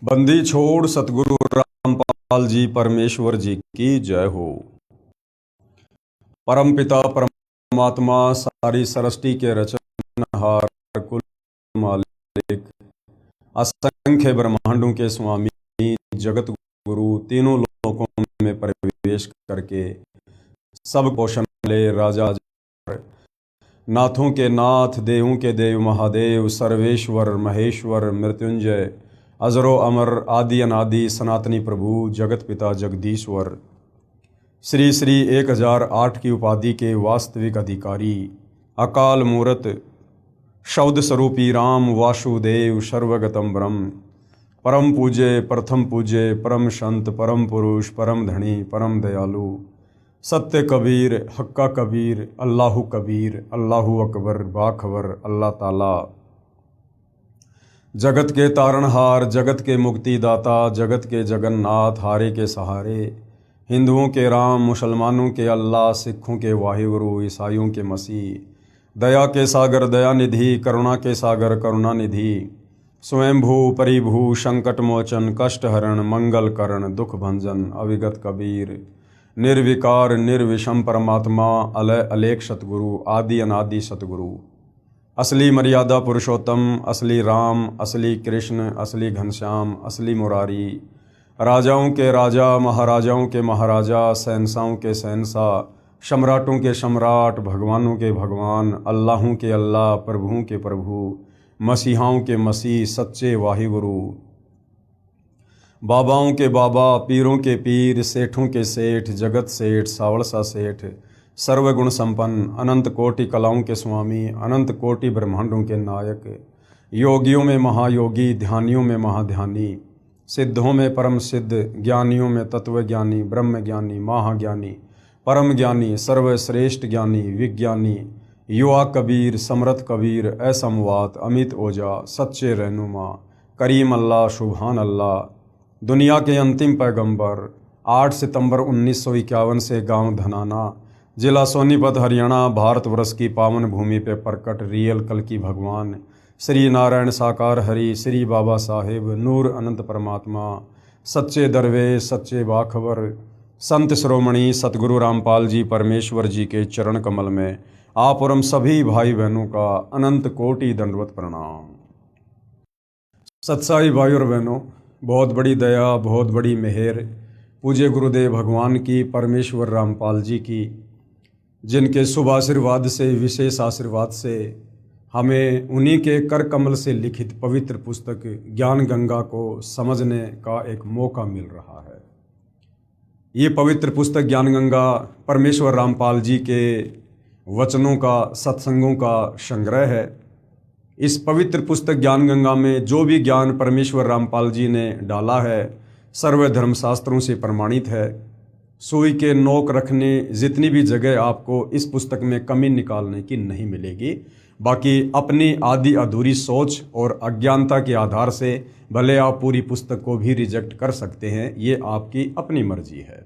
बंदी छोड़ सतगुरु रामपाल जी परमेश्वर जी की जय हो। परम पिता परमात्मा सारी सृष्टि के रचनहार कुल मालिक असंख्य ब्रह्मांडों के स्वामी जगत गुरु तीनों लोकों में प्रवेश करके सब पोषण ले राजा नाथों के नाथ देवों के देव महादेव सर्वेश्वर महेश्वर मृत्युंजय अजरो अमर आदि अनादि सनातनी प्रभु जगत पिता जगदीश्वर श्री श्री 1008 की उपाधि के वास्तविक अधिकारी अकाल मूरत शब्द स्वरूपी राम वासुदेव सर्वगतम ब्रह्म परम पूज्य प्रथम पूज्य परम संत परम पुरुष परम धनी परम दयालु सत्य कबीर हक्का कबीर अल्लाहु कबीर अल्लाहु अकबर बाखबर अल्लाह ताला जगत के तारणहार जगत के मुक्तिदाता जगत के जगन्नाथ हारे के सहारे हिंदुओं के राम मुसलमानों के अल्लाह सिखों के वाहिगुरु ईसाइयों के मसीह दया के सागर दयानिधि करुणा के सागर करुणानिधि स्वयंभू परिभू संकट मोचन कष्ट हरण मंगल करण दुख भंजन अविगत कबीर निर्विकार निर्विषम परमात्मा अलय अलेख सतगुरु आदि अनादि सतगुरु असली मर्यादा पुरुषोत्तम असली राम असली कृष्ण असली घनश्याम असली मुरारी राजाओं के राजा महाराजाओं के महाराजा शहंशाहों के शहंशाह सम्राटों के सम्राट भगवानों के भगवान अल्लाहों के अल्लाह प्रभुओं के प्रभु मसीहाओं के मसीह सच्चे वाहिगुरु बाबाओं के बाबा पीरों के पीर सेठों के सेठ जगत सेठ सावड़सा सेठ सर्वगुण संपन्न अनंत कोटि कलाओं के स्वामी अनंत कोटि ब्रह्मांडों के नायक योगियों में महायोगी ध्यानियों में महाध्यानी सिद्धों में परम सिद्ध ज्ञानियों में तत्वज्ञानी ब्रह्म ज्ञानी महाज्ञानी परम ज्ञानी सर्वश्रेष्ठ ज्ञानी विज्ञानी युवा कबीर समरथ कबीर असमवात अमित ओजा सच्चे रहनुमा करीम अल्लाह सुभान अल्लाह दुनिया के अंतिम पैगंबर 8 सितंबर 1951 से गांव धनाना जिला सोनीपत हरियाणा भारतवर्ष की पावन भूमि पे प्रकट रियल कल की भगवान श्री नारायण साकार हरि श्री बाबा साहेब नूर अनंत परमात्मा सच्चे दरवेश सच्चे बाखबर संत श्रोमणी सतगुरु रामपाल जी परमेश्वर जी के चरण कमल में आप और हम सभी भाई बहनों का अनंत कोटि दंडवत प्रणाम। सत्साई भाई और बहनों, बहुत बड़ी दया बहुत बड़ी मेहर पूज्य गुरुदेव भगवान की परमेश्वर रामपाल जी की, जिनके शुभ आशीर्वाद से विशेष आशीर्वाद से हमें उन्हीं के कर कमल से लिखित पवित्र पुस्तक ज्ञान गंगा को समझने का एक मौका मिल रहा है। ये पवित्र पुस्तक ज्ञान गंगा परमेश्वर रामपाल जी के वचनों का सत्संगों का संग्रह है। इस पवित्र पुस्तक ज्ञान गंगा में जो भी ज्ञान परमेश्वर रामपाल जी ने डाला है सर्व धर्मशास्त्रों से प्रमाणित है। सुई के नोक रखने जितनी भी जगह आपको इस पुस्तक में कमी निकालने की नहीं मिलेगी। बाकी अपनी आधी अधूरी सोच और अज्ञानता के आधार से भले आप पूरी पुस्तक को भी रिजेक्ट कर सकते हैं, ये आपकी अपनी मर्जी है।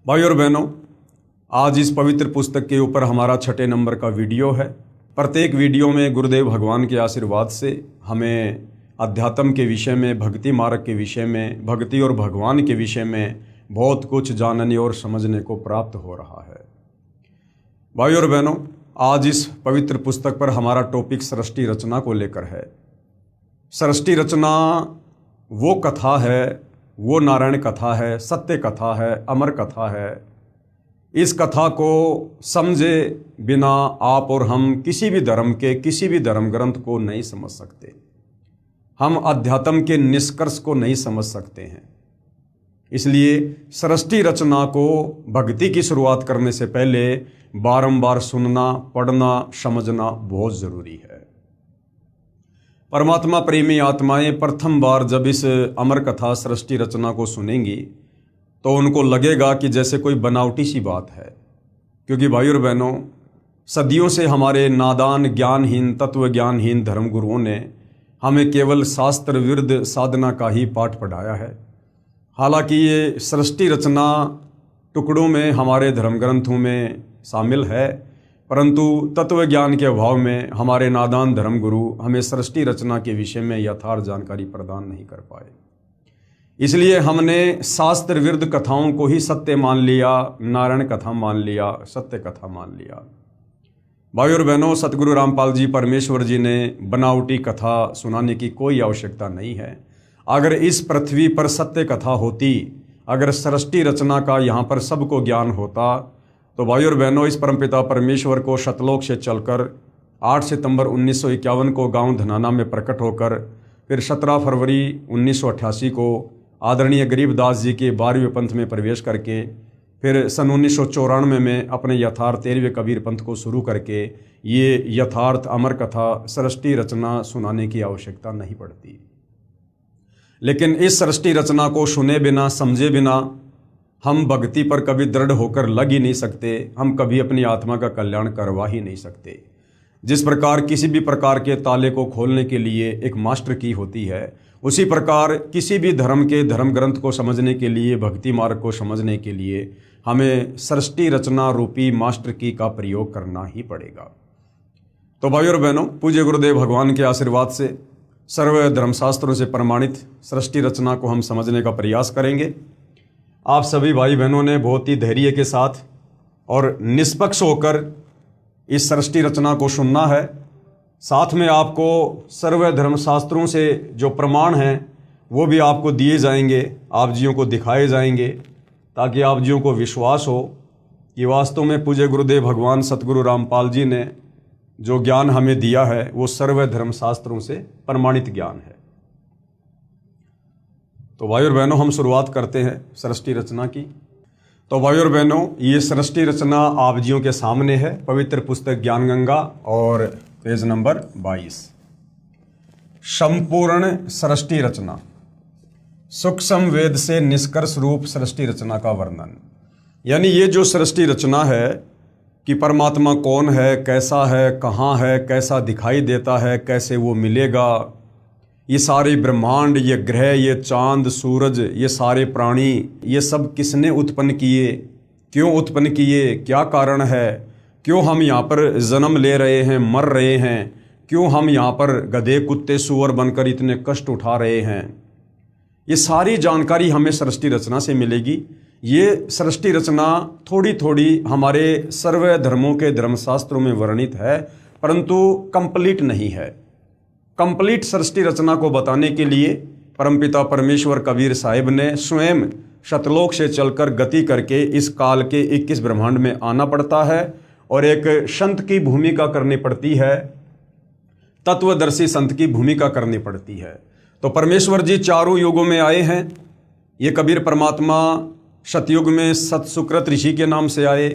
भाई और बहनों, आज इस पवित्र पुस्तक के ऊपर हमारा 6 नंबर का वीडियो है। प्रत्येक वीडियो में गुरुदेव भगवान के आशीर्वाद से हमें अध्यात्म के विषय में भक्ति मार्ग के विषय में भक्ति और भगवान के विषय में बहुत कुछ जानने और समझने को प्राप्त हो रहा है। भाई और बहनों, आज इस पवित्र पुस्तक पर हमारा टॉपिक सृष्टि रचना को लेकर है। सृष्टि रचना वो कथा है, वो नारायण कथा है, सत्य कथा है, अमर कथा है। इस कथा को समझे बिना आप और हम किसी भी धर्म के किसी भी धर्म ग्रंथ को नहीं समझ सकते। हम अध्यात्म के निष्कर्ष को नहीं समझ सकते हैं। इसलिए सृष्टि रचना को भक्ति की शुरुआत करने से पहले बारंबार सुनना पढ़ना समझना बहुत जरूरी है। परमात्मा प्रेमी आत्माएं प्रथम बार जब इस अमर कथा सृष्टि रचना को सुनेंगी तो उनको लगेगा कि जैसे कोई बनावटी सी बात है, क्योंकि भाई और बहनों, सदियों से हमारे नादान ज्ञानहीन तत्व ज्ञानहीन धर्मगुरुओं ने हमें केवल शास्त्र विरुद्ध साधना का ही पाठ पढ़ाया है। हालांकि ये सृष्टि रचना टुकड़ों में हमारे धर्म ग्रंथों में शामिल है, परंतु तत्व ज्ञान के अभाव में हमारे नादान धर्मगुरु हमें सृष्टि रचना के विषय में यथार्थ जानकारी प्रदान नहीं कर पाए। इसलिए हमने शास्त्र विरुद्ध कथाओं को ही सत्य मान लिया, नारायण कथा मान लिया, सत्य कथा मान लिया। भाई और बहनों, सतगुरु रामपाल जी परमेश्वर जी ने बनावटी कथा सुनाने की कोई आवश्यकता नहीं है। अगर इस पृथ्वी पर सत्य कथा होती, अगर सृष्टि रचना का यहाँ पर सबको ज्ञान होता, तो भाई और बहनों, इस परमपिता परमेश्वर को शतलोक से चलकर 8 सितंबर 1951 को गांव धनाना में प्रकट होकर फिर 17 फरवरी 1988 को आदरणीय गरीबदास जी के 12वें पंथ में प्रवेश करके फिर सन 1994 में अपने यथार्थ 13वें कबीर पंथ को शुरू करके ये यथार्थ अमर कथा सृष्टि रचना सुनाने की आवश्यकता नहीं पड़ती। लेकिन इस सृष्टि रचना को सुने बिना, समझे बिना हम भक्ति पर कभी दृढ़ होकर लग ही नहीं सकते, हम कभी अपनी आत्मा का कल्याण करवा ही नहीं सकते। जिस प्रकार किसी भी प्रकार के ताले को खोलने के लिए एक मास्टर की होती है, उसी प्रकार किसी भी धर्म के धर्म ग्रंथ को समझने के लिए, भक्ति मार्ग को समझने के लिए हमें सृष्टि रचना रूपी मास्टर की का प्रयोग करना ही पड़ेगा। तो भाई और बहनों, पूज्य गुरुदेव भगवान के आशीर्वाद से सर्व धर्मशास्त्रों से प्रमाणित सृष्टि रचना को हम समझने का प्रयास करेंगे। आप सभी भाई बहनों ने बहुत ही धैर्य के साथ और निष्पक्ष होकर इस सृष्टि रचना को सुनना है। साथ में आपको सर्व धर्मशास्त्रों से जो प्रमाण हैं वो भी आपको दिए जाएंगे, आप जियों को दिखाए जाएंगे, ताकि आप जियों को विश्वास हो कि वास्तव में पूज्य गुरुदेव भगवान सतगुरु रामपाल जी ने जो ज्ञान हमें दिया है वो सर्व धर्मशास्त्रों से प्रमाणित ज्ञान है। तो भाई और बहनों, हम शुरुआत करते हैं सृष्टि रचना की। तो भाई और बहनों, ये सृष्टि रचना आप जियों के सामने है, पवित्र पुस्तक ज्ञान गंगा और पेज नंबर 22। संपूर्ण सृष्टि रचना, सूक्ष्म वेद से निष्कर्ष रूप सृष्टि रचना का वर्णन। यानी ये जो सृष्टि रचना है कि परमात्मा कौन है, कैसा है, कहाँ है, कैसा दिखाई देता है, कैसे वो मिलेगा, ये सारे ब्रह्मांड, ये ग्रह, ये चांद, सूरज, ये सारे प्राणी, ये सब किसने उत्पन्न किए, क्यों उत्पन्न किए, क्या कारण है, क्यों हम यहाँ पर जन्म ले रहे हैं, मर रहे हैं, क्यों हम यहाँ पर गधे, कुत्ते, सूअर बनकर इतने कष्ट उठा रहे हैं, ये सारी जानकारी हमें सृष्टि रचना से मिलेगी। ये सृष्टि रचना थोड़ी थोड़ी हमारे सर्व धर्मों के धर्मशास्त्रों में वर्णित है, परंतु कंप्लीट नहीं है। कंप्लीट सृष्टि रचना को बताने के लिए परमपिता परमेश्वर कबीर साहिब ने स्वयं शतलोक से चलकर गति करके इस काल के 21 ब्रह्मांड में आना पड़ता है और एक संत की भूमिका करनी पड़ती है, तत्वदर्शी संत की भूमिका करनी पड़ती है। तो परमेश्वर जी चारों युगों में आए हैं। ये कबीर परमात्मा सतयुग में सतसुकृत ऋषि के नाम से आए,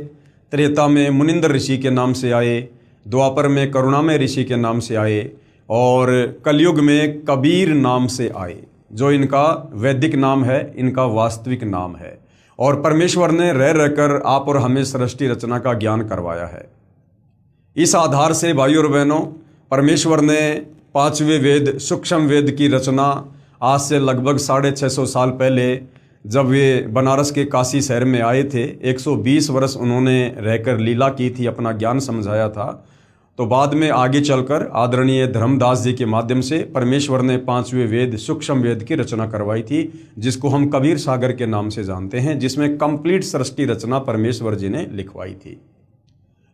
त्रेता में मुनिंद्र ऋषि के नाम से आए, द्वापर में करुणामय ऋषि के नाम से आए और कलयुग में कबीर नाम से आए, जो इनका वैदिक नाम है, इनका वास्तविक नाम है। और परमेश्वर ने रह रहकर आप और हमें सृष्टि रचना का ज्ञान करवाया है। इस आधार से भाई और बहनों, परमेश्वर ने 5वें वेद सूक्ष्म वेद की रचना आज से लगभग 650 साल पहले जब वे बनारस के काशी शहर में आए थे, 120 वर्ष उन्होंने रहकर लीला की थी, अपना ज्ञान समझाया था। तो बाद में आगे चलकर आदरणीय धर्मदास जी के माध्यम से परमेश्वर ने 5वें वेद सूक्ष्म वेद की रचना करवाई थी, जिसको हम कबीर सागर के नाम से जानते हैं, जिसमें कंप्लीट सृष्टि रचना परमेश्वर जी ने लिखवाई थी।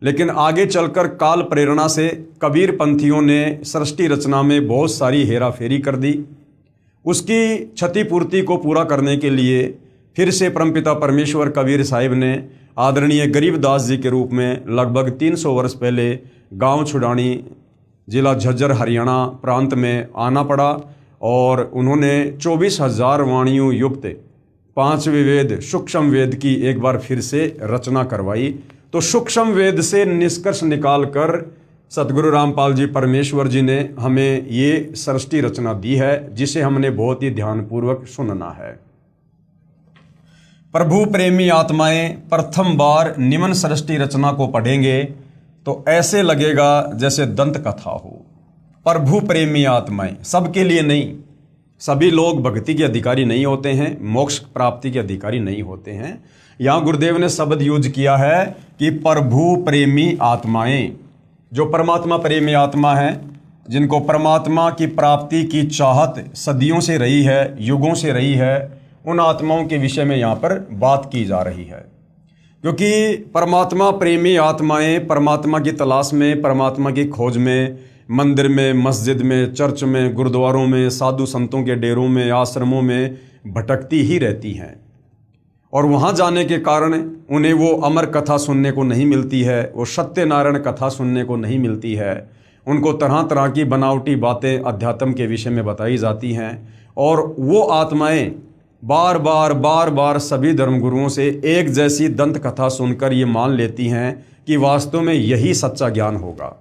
लेकिन आगे चलकर काल प्रेरणा से कबीर पंथियों ने सृष्टि रचना में बहुत सारी हेराफेरी कर दी। उसकी क्षतिपूर्ति को पूरा करने के लिए फिर से परमपिता परमेश्वर कबीर साहिब ने आदरणीय गरीबदास जी के रूप में लगभग 300 वर्ष पहले गांव छुड़ानी, जिला झज्जर, हरियाणा प्रांत में आना पड़ा और उन्होंने 24,000 वाणियों युक्त 5वें वेद सूक्ष्म वेद की एक बार फिर से रचना करवाई। तो सूक्ष्म वेद से निष्कर्ष निकालकर सतगुरु रामपाल जी परमेश्वर जी ने हमें ये सृष्टि रचना दी है, जिसे हमने बहुत ही ध्यानपूर्वक सुनना है। प्रभु प्रेमी आत्माएं प्रथम बार निम्न सृष्टि रचना को पढ़ेंगे तो ऐसे लगेगा जैसे दंत कथा हो। प्रभु प्रेमी आत्माएं, सबके लिए नहीं, सभी लोग भक्ति के अधिकारी नहीं होते हैं, मोक्ष प्राप्ति के अधिकारी नहीं होते हैं। यहाँ गुरुदेव ने शब्द यूज किया है कि प्रभु प्रेमी आत्माएं, जो परमात्मा प्रेमी आत्मा हैं, जिनको परमात्मा की प्राप्ति की चाहत सदियों से रही है, युगों से रही है, उन आत्माओं के विषय में यहाँ पर बात की जा रही है। क्योंकि परमात्मा प्रेमी आत्माएं परमात्मा की तलाश में, परमात्मा की खोज में, मंदिर में, मस्जिद में, चर्च में, गुरुद्वारों में, साधु संतों के डेरों में, आश्रमों में भटकती ही रहती हैं। और वहाँ जाने के कारण उन्हें वो अमर कथा सुनने को नहीं मिलती है, वो सत्यनारायण कथा सुनने को नहीं मिलती है। उनको तरह तरह की बनावटी बातें अध्यात्म के विषय में बताई जाती हैं और वो आत्माएं बार बार सभी धर्मगुरुओं से एक जैसी दंत कथा सुनकर ये मान लेती हैं कि वास्तव में यही सच्चा ज्ञान होगा।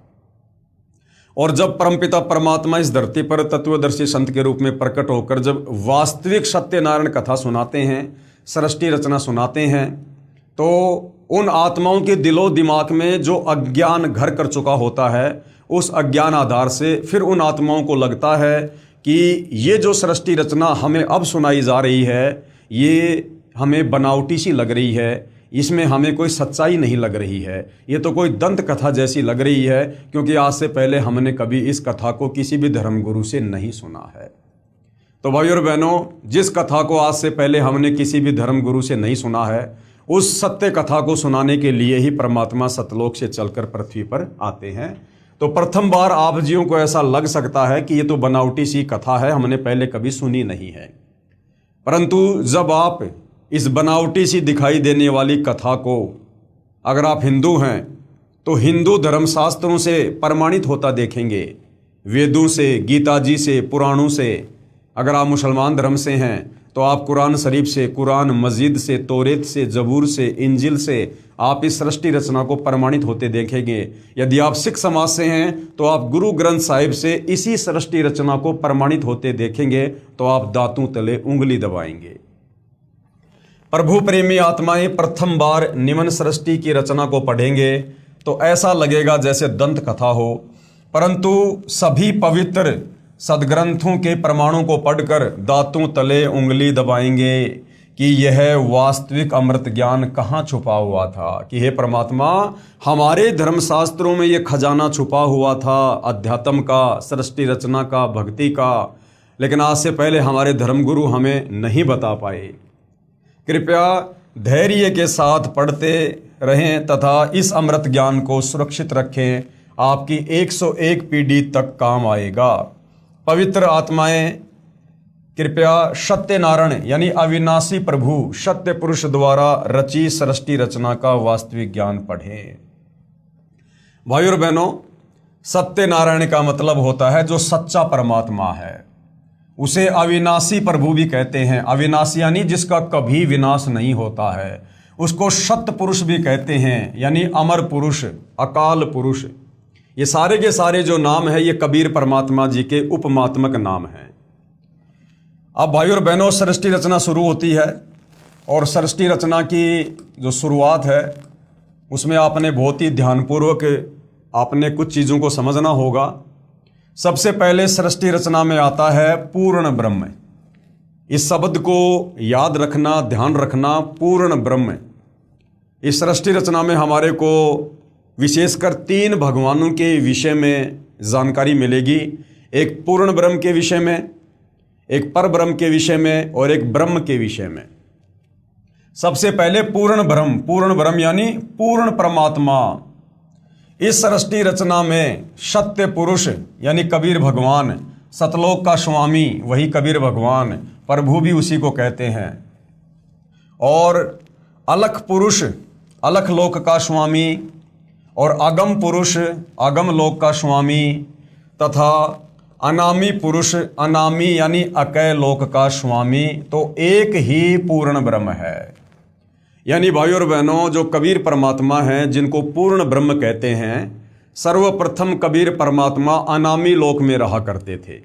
और जब परमपिता परमात्मा इस धरती पर तत्वदर्शी संत के रूप में प्रकट होकर जब वास्तविक सत्यनारायण कथा सुनाते हैं, सृष्टि रचना सुनाते हैं, तो उन आत्माओं के दिलो दिमाग में जो अज्ञान घर कर चुका होता है, उस अज्ञान आधार से फिर उन आत्माओं को लगता है कि ये जो सृष्टि रचना हमें अब सुनाई जा रही है, ये हमें बनावटी सी लग रही है, इसमें हमें कोई सच्चाई नहीं लग रही है, ये तो कोई दंत कथा जैसी लग रही है, क्योंकि आज से पहले हमने कभी इस कथा को किसी भी धर्मगुरु से नहीं सुना है। तो भाई और बहनों, जिस कथा को आज से पहले हमने किसी भी धर्मगुरु से नहीं सुना है, उस सत्य कथा को सुनाने के लिए ही परमात्मा सतलोक से चलकर पृथ्वी पर आते हैं। तो प्रथम बार आप जियों को ऐसा लग सकता है कि ये तो बनावटी सी कथा है, हमने पहले कभी सुनी नहीं है। परंतु जब आप इस बनावटी सी दिखाई देने वाली कथा को, अगर आप हिंदू हैं तो हिंदू धर्मशास्त्रों से प्रमाणित होता देखेंगे, वेदों से, गीता जी से, पुराणों से। अगर आप मुसलमान धर्म से हैं तो आप कुरान शरीफ से, कुरान मजीद से, तौरेत से, जबूर से, इंजिल से आप इस सृष्टि रचना को प्रमाणित होते देखेंगे। यदि आप सिख समाज से हैं तो आप गुरु ग्रंथ साहिब से इसी सृष्टि रचना को प्रमाणित होते देखेंगे, तो आप दांतों तले उंगली दबाएंगे। प्रभु प्रेमी आत्माएं प्रथम बार निमन सृष्टि की रचना को पढ़ेंगे तो ऐसा लगेगा जैसे दंत कथा हो, परंतु सभी पवित्र सदग्रंथों के प्रमाणों को पढ़कर दांतों तले उंगली दबाएंगे कि यह वास्तविक अमृत ज्ञान कहाँ छुपा हुआ था, कि हे परमात्मा, हमारे धर्मशास्त्रों में यह खजाना छुपा हुआ था अध्यात्म का, सृष्टि रचना का, भक्ति का, लेकिन आज से पहले हमारे धर्मगुरु हमें नहीं बता पाए। कृपया धैर्य के साथ पढ़ते रहें तथा इस अमृत ज्ञान को सुरक्षित रखें, आपकी 101 पीढ़ी तक काम आएगा। पवित्र आत्माएं कृपया सत्यनारायण यानी अविनाशी प्रभु सत्य पुरुष द्वारा रची सृष्टि रचना का वास्तविक ज्ञान पढ़ें। भाइयों और बहनों, सत्यनारायण का मतलब होता है जो सच्चा परमात्मा है, उसे अविनाशी प्रभु भी कहते हैं। अविनाशी यानी जिसका कभी विनाश नहीं होता है, उसको सत्य पुरुष भी कहते हैं, यानी अमर पुरुष, अकाल पुरुष। ये सारे के सारे जो नाम है, ये कबीर परमात्मा जी के उपमात्मक नाम हैं। अब भाइयों और बहनों, सृष्टि रचना शुरू होती है और सृष्टि रचना की जो शुरुआत है उसमें आपने बहुत ही ध्यानपूर्वक आपने कुछ चीज़ों को समझना होगा। सबसे पहले सृष्टि रचना में आता है पूर्ण ब्रह्म। इस शब्द को याद रखना, ध्यान रखना, पूर्ण ब्रह्म। इस सृष्टि रचना में हमारे को विशेषकर 3 भगवानों के विषय में जानकारी मिलेगी। एक पूर्ण ब्रह्म के विषय में, एक पर ब्रह्म के विषय में और एक ब्रह्म के विषय में। सबसे पहले पूर्ण ब्रह्म यानी पूर्ण परमात्मा। इस सृष्टि रचना में सत्य पुरुष यानी कबीर भगवान, सतलोक का स्वामी वही कबीर भगवान, प्रभु भी उसी को कहते हैं, और अलख पुरुष अलख लोक का स्वामी, और अगम पुरुष अगम लोक का स्वामी, तथा अनामी पुरुष अनामी यानी अकय लोक का स्वामी। तो एक ही पूर्ण ब्रह्म है। यानी भाइयों और बहनों, जो कबीर परमात्मा हैं, जिनको पूर्ण ब्रह्म कहते हैं, सर्वप्रथम कबीर परमात्मा अनामी लोक में रहा करते थे।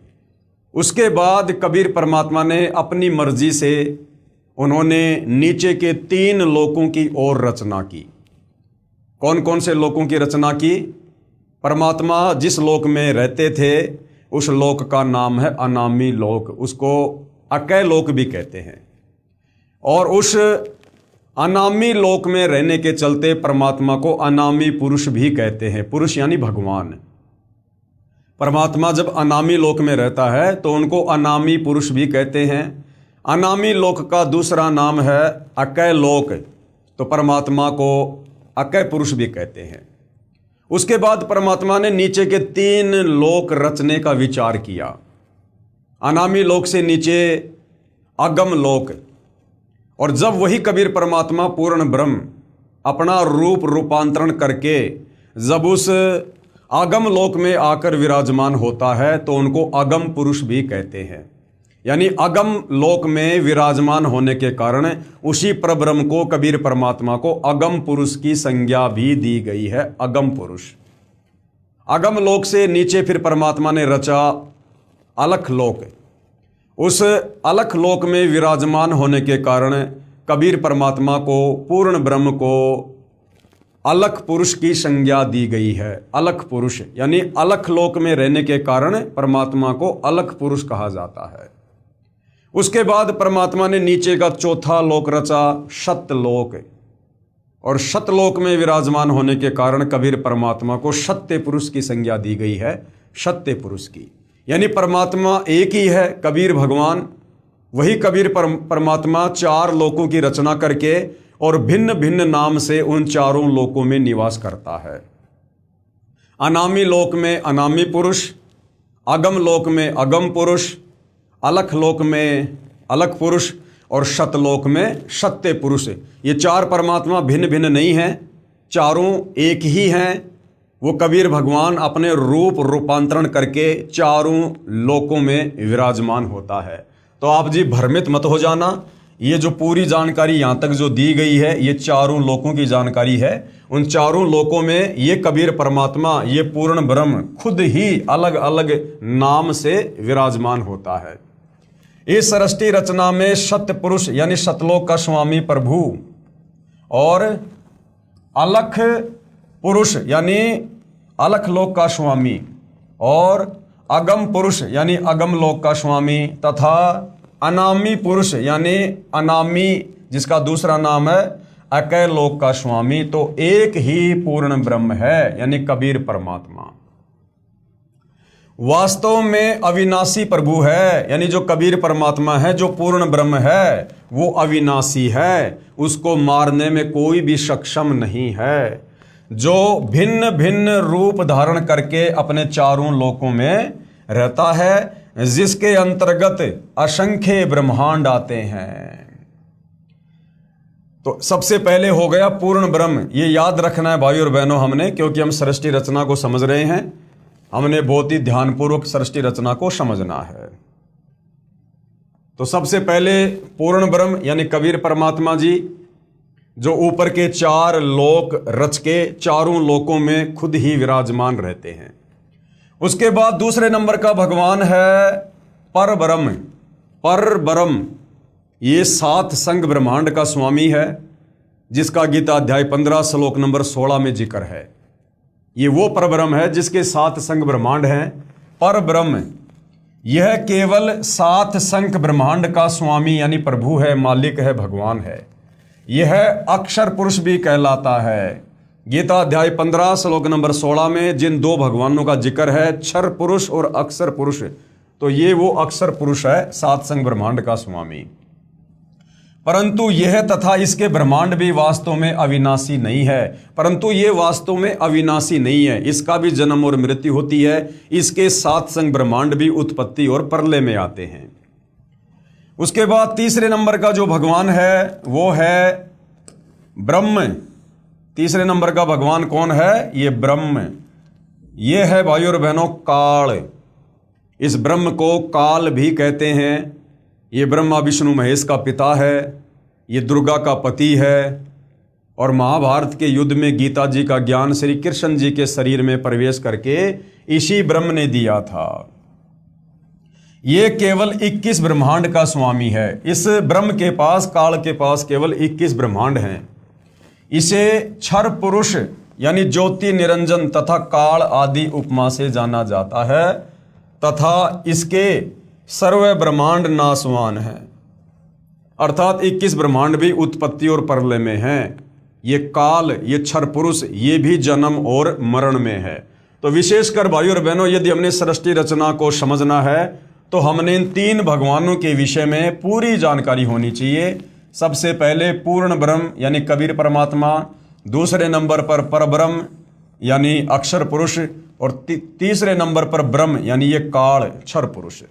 उसके बाद कबीर परमात्मा ने अपनी मर्जी से उन्होंने नीचे के 3 लोकों की ओर रचना की। कौन कौन से लोकों की रचना की? परमात्मा जिस लोक में रहते थे उस लोक का नाम है अनामी लोक, उसको अकय लोक भी कहते हैं। और उस अनामी लोक में रहने के चलते परमात्मा को अनामी पुरुष भी कहते हैं। पुरुष यानी भगवान। परमात्मा जब अनामी लोक में रहता है तो उनको अनामी पुरुष भी कहते हैं। अनामी लोक का दूसरा नाम है अकय लोक, तो परमात्मा को अकय पुरुष भी कहते हैं। उसके बाद परमात्मा ने नीचे के 3 लोक रचने का विचार किया। अनामी लोक से नीचे अगम लोक, और जब वही कबीर परमात्मा पूर्ण ब्रह्म अपना रूप रूपांतरण करके जब उस अगम लोक में आकर विराजमान होता है तो उनको अगम पुरुष भी कहते हैं। यानी अगम लोक में विराजमान होने के कारण उसी परब्रह्म को कबीर परमात्मा को अगम पुरुष की संज्ञा भी दी गई है, अगम पुरुष। अगम लोक से नीचे फिर परमात्मा ने रचा अलख लोक। उस अलख लोक में विराजमान होने के कारण कबीर परमात्मा को पूर्ण ब्रह्म को अलख पुरुष की संज्ञा दी गई है। अलख पुरुष यानी अलख लोक में रहने के कारण परमात्मा को अलख पुरुष कहा जाता है। उसके बाद परमात्मा ने नीचे का चौथा लोक रचा सत्यलोक, और सत्यलोक में विराजमान होने के कारण कबीर परमात्मा को सत्य पुरुष की संज्ञा दी गई है, सत्य पुरुष की। यानी परमात्मा एक ही है, कबीर भगवान। वही कबीर परमात्मा 4 लोकों की रचना करके और भिन्न भिन्न नाम से उन 4 लोकों में निवास करता है। अनामी लोक में अनामी पुरुष, अगम लोक में अगम पुरुष, अलख लोक में अलख पुरुष और सतलोक में सत्य पुरुष। ये 4 परमात्मा भिन्न भिन्न नहीं हैं, चारों एक ही हैं। वो कबीर भगवान अपने रूप रूपांतरण करके 4 लोकों में विराजमान होता है। तो आप जी भ्रमित मत हो जाना, ये जो पूरी जानकारी यहाँ तक जो दी गई है ये 4 लोकों की जानकारी है। उन 4 लोकों में ये कबीर परमात्मा, ये पूर्ण ब्रह्म खुद ही अलग अलग नाम से विराजमान होता है। इस सृष्टि रचना में सत्य पुरुष यानी सतलोक का स्वामी प्रभु और अलख पुरुष यानी अलख लोक का स्वामी और अगम पुरुष यानी अगम लोक का स्वामी तथा अनामी पुरुष यानी अनामी जिसका दूसरा नाम है अकय लोक का स्वामी, तो एक ही पूर्ण ब्रह्म है यानी कबीर परमात्मा। वास्तव में अविनाशी प्रभु है, यानी जो कबीर परमात्मा है, जो पूर्ण ब्रह्म है, वो अविनाशी है, उसको मारने में कोई भी सक्षम नहीं है। जो भिन्न भिन्न रूप धारण करके अपने 4 लोकों में रहता है, जिसके अंतर्गत असंख्य ब्रह्मांड आते हैं। तो सबसे पहले हो गया पूर्ण ब्रह्म। ये याद रखना है भाई और बहनों हमने, क्योंकि हम सृष्टि रचना को समझ रहे हैं, हमने बहुत ही ध्यानपूर्वक सृष्टि रचना को समझना है। तो सबसे पहले पूर्ण ब्रह्म यानी कबीर परमात्मा जी जो ऊपर के 4 लोक रच के 4 लोकों में खुद ही विराजमान रहते हैं। उसके बाद दूसरे नंबर का भगवान है परब्रह्म। परब्रह्म ये 7 संग ब्रह्मांड का स्वामी है, जिसका गीता अध्याय 15 श्लोक नंबर 16 में जिक्र है। ये वो परब्रह्म है जिसके 7 संग ब्रह्मांड हैं। परब्रह्म यह केवल 7 संख ब्रह्मांड का स्वामी यानी प्रभु है, मालिक है, भगवान है। यह अक्षर पुरुष भी कहलाता है। गीता अध्याय 15 श्लोक नंबर 16 में जिन 2 भगवानों का जिक्र है, क्षर पुरुष और अक्षर पुरुष, तो ये वो अक्षर पुरुष है, 7 संग ब्रह्मांड का स्वामी। परंतु यह तथा इसके ब्रह्मांड भी वास्तव में अविनाशी नहीं है। परंतु ये वास्तव में अविनाशी नहीं है, इसका भी जन्म और मृत्यु होती है। इसके 7 संग ब्रह्मांड भी उत्पत्ति और प्रलय में आते हैं। उसके बाद तीसरे नंबर का जो भगवान है वो है ब्रह्म। तीसरे नंबर का भगवान कौन है? ये ब्रह्म। ये है भाइयों और बहनों काल। इस ब्रह्म को काल भी कहते हैं। ये ब्रह्मा विष्णु महेश का पिता है, ये दुर्गा का पति है, और महाभारत के युद्ध में गीता जी का ज्ञान श्री कृष्ण जी के शरीर में प्रवेश करके इसी ब्रह्म ने दिया था। ये केवल 21 ब्रह्मांड का स्वामी है। इस ब्रह्म के पास, काल के पास केवल 21 ब्रह्मांड हैं। इसे क्षर पुरुष यानी ज्योति निरंजन तथा काल आदि उपमा से जाना जाता है। तथा इसके सर्व ब्रह्मांड नाशवान है। अर्थात 21 ब्रह्मांड भी उत्पत्ति और प्रलय में हैं। ये काल, ये क्षर पुरुष, ये भी जन्म और मरण में है। तो विशेषकर भाइयों और बहनों, यदि हमने सृष्टि रचना को समझना है तो हमने इन 3 भगवानों के विषय में पूरी जानकारी होनी चाहिए। सबसे पहले पूर्ण ब्रह्म यानी कबीर परमात्मा, दूसरे नंबर पर परब्रह्म यानी अक्षर पुरुष, और तीसरे नंबर पर ब्रह्म यानी ये काल क्षर पुरुष।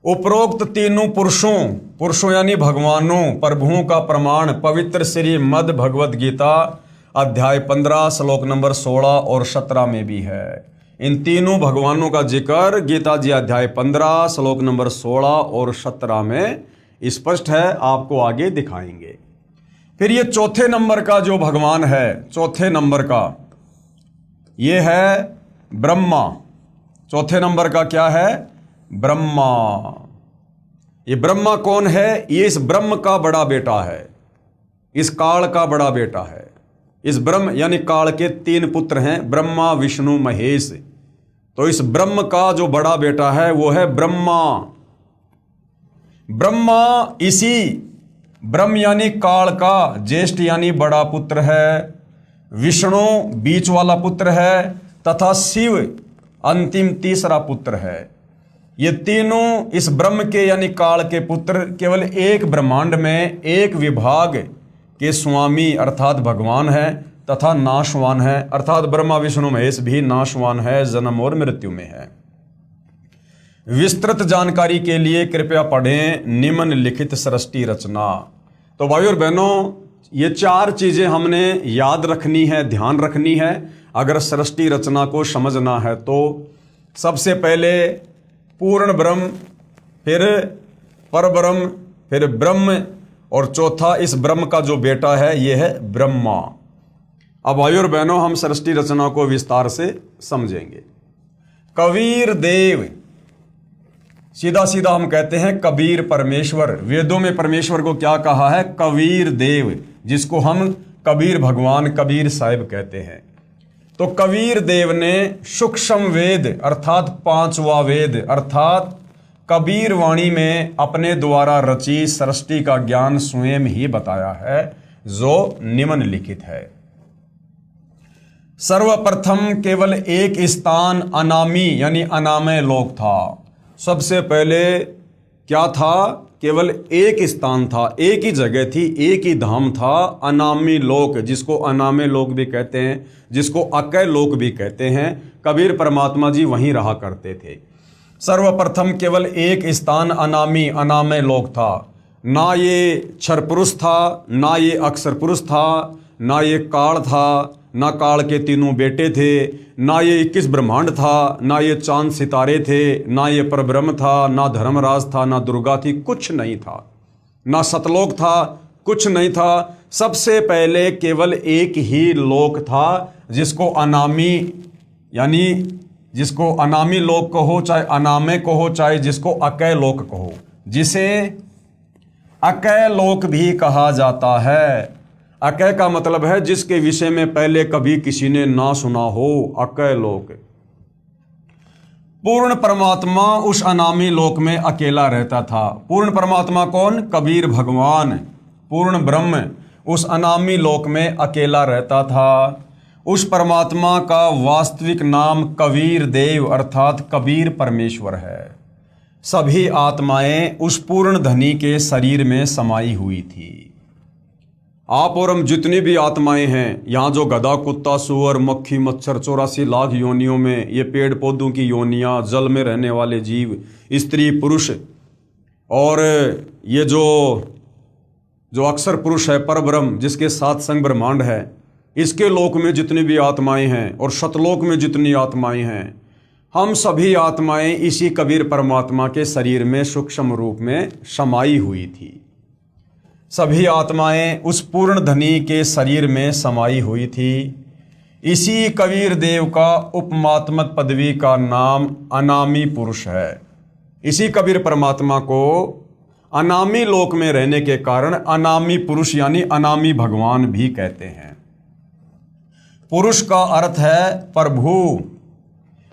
उपरोक्त तीनों पुरुषों यानी भगवानों, प्रभुओं का प्रमाण पवित्र श्रीमद् भगवद गीता अध्याय 15 श्लोक नंबर 16 और 17 में भी है। इन तीनों भगवानों का जिक्र गीता जी अध्याय 15 श्लोक नंबर 16 और 17 में स्पष्ट है, आपको आगे दिखाएंगे। फिर ये चौथे नंबर का जो भगवान है, चौथे नंबर का ये है ब्रह्मा। चौथे नंबर का क्या है? ब्रह्मा। ये ब्रह्मा कौन है? ये इस ब्रह्म का बड़ा बेटा है, इस काल का बड़ा बेटा है। इस ब्रह्म यानी काल के 3 पुत्र हैं, ब्रह्मा विष्णु महेश। तो इस ब्रह्म का जो बड़ा बेटा है वो है ब्रह्मा। ब्रह्मा इसी ब्रह्म यानी काल का ज्येष्ठ यानी बड़ा पुत्र है, विष्णु बीच वाला पुत्र है, तथा शिव अंतिम तीसरा पुत्र है। ये तीनों इस ब्रह्म के यानी काल के पुत्र केवल एक ब्रह्मांड में एक विभाग के स्वामी अर्थात भगवान है, तथा नाशवान है। अर्थात ब्रह्मा विष्णु महेश भी नाशवान है, जन्म और मृत्यु में है। विस्तृत जानकारी के लिए कृपया पढ़ें निम्नलिखित सृष्टि रचना। तो भाइयों और बहनों, ये 4 चीजें हमने याद रखनी है, ध्यान रखनी है अगर सृष्टि रचना को समझना है तो। सबसे पहले पूर्ण ब्रह्म, फिर परब्रह्म, फिर ब्रह्म, और चौथा इस ब्रह्म का जो बेटा है ये है ब्रह्मा। अब भाइयों और बहनों, हम सृष्टि रचना को विस्तार से समझेंगे। कबीर देव, सीधा सीधा हम कहते हैं कबीर परमेश्वर। वेदों में परमेश्वर को क्या कहा है? कबीर देव, जिसको हम कबीर भगवान, कबीर साहिब कहते हैं। तो कबीर देव ने सूक्ष्म वेद अर्थात 5वां वेद अर्थात कबीर वाणी में अपने द्वारा रची सृष्टि का ज्ञान स्वयं ही बताया है, जो निम्नलिखित है। सर्वप्रथम केवल एक स्थान अनामी यानी अनामय लोक था। सबसे पहले क्या था? केवल एक स्थान था, एक ही जगह थी, एक ही धाम था, अनामी लोक, जिसको अनामय लोक भी कहते हैं, जिसको अकय लोक भी कहते हैं। कबीर परमात्मा जी वहीं रहा करते थे। सर्वप्रथम केवल एक स्थान अनामी अनामय लोक था। ना ये क्षर पुरुष था, ना ये अक्षर पुरुष था, ना ये काल था, ना काल के तीनों बेटे थे, ना ये 21 ब्रह्मांड था, ना ये चांद सितारे थे, ना ये परब्रह्म था, ना धर्मराज था, ना दुर्गा थी, कुछ नहीं था। ना सतलोक था, कुछ नहीं था। सबसे पहले केवल एक ही लोक था, जिसको अनामी यानी जिसको अनामी लोक कहो, चाहे अनामय कहो, चाहे जिसको अकय लोक कहो, जिसे अकय लोक भी कहा जाता है। अकय का मतलब है जिसके विषय में पहले कभी किसी ने ना सुना हो, अकय लोक। पूर्ण परमात्मा उस अनामी लोक में अकेला रहता था। पूर्ण परमात्मा कौन? कबीर भगवान। पूर्ण ब्रह्म उस अनामी लोक में अकेला रहता था। उस परमात्मा का वास्तविक नाम कबीर देव अर्थात कबीर परमेश्वर है। सभी आत्माएं उस पूर्ण धनी के शरीर में समाई हुई थी। आप और हम जितनी भी आत्माएं हैं, यहाँ जो गधा, कुत्ता, सुअर, मक्खी, मच्छर, 84 लाख योनियों में, ये पेड़ पौधों की योनियाँ, जल में रहने वाले जीव, स्त्री पुरुष, और ये जो अक्षर पुरुष है परब्रह्म, जिसके 7 संग ब्रह्मांड है, इसके लोक में जितनी भी आत्माएं हैं और शतलोक में जितनी आत्माएं हैं, हम सभी आत्माएं इसी कबीर परमात्मा के शरीर में सूक्ष्म रूप में समाई हुई थी। सभी आत्माएं उस पूर्ण धनी के शरीर में समाई हुई थी। इसी कबीर देव का उपमात्मक पदवी का नाम अनामी पुरुष है। इसी कबीर परमात्मा को अनामी लोक में रहने के कारण अनामी पुरुष यानी अनामी भगवान भी कहते हैं। पुरुष का अर्थ है प्रभु,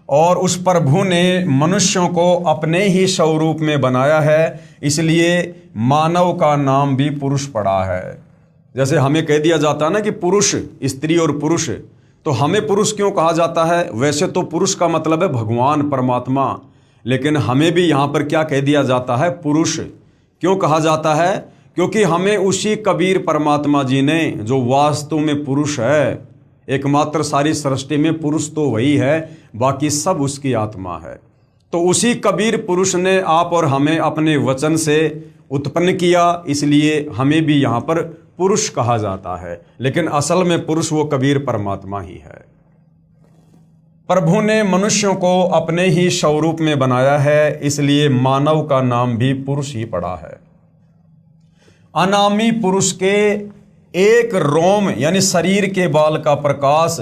और उस प्रभु ने मनुष्यों को अपने ही स्वरूप में बनाया है, इसलिए मानव का नाम भी पुरुष पड़ा है। जैसे हमें कह दिया जाता है ना कि पुरुष, स्त्री और पुरुष, तो हमें पुरुष क्यों कहा जाता है? वैसे तो पुरुष का मतलब है भगवान परमात्मा, लेकिन हमें भी यहाँ पर क्या कह दिया जाता है? पुरुष। क्यों कहा जाता है? क्योंकि हमें उसी कबीर परमात्मा जी ने, जो वास्तव में पुरुष है, एकमात्र सारी सृष्टि में पुरुष तो वही है, बाकी सब उसकी आत्मा है, तो उसी कबीर पुरुष ने आप और हमें अपने वचन से उत्पन्न किया, इसलिए हमें भी यहाँ पर पुरुष कहा जाता है। लेकिन असल में पुरुष वो कबीर परमात्मा ही है। प्रभु ने मनुष्यों को अपने ही स्वरूप में बनाया है, इसलिए मानव का नाम भी पुरुष ही पड़ा है। अनामी पुरुष के एक रोम यानी शरीर के बाल का प्रकाश।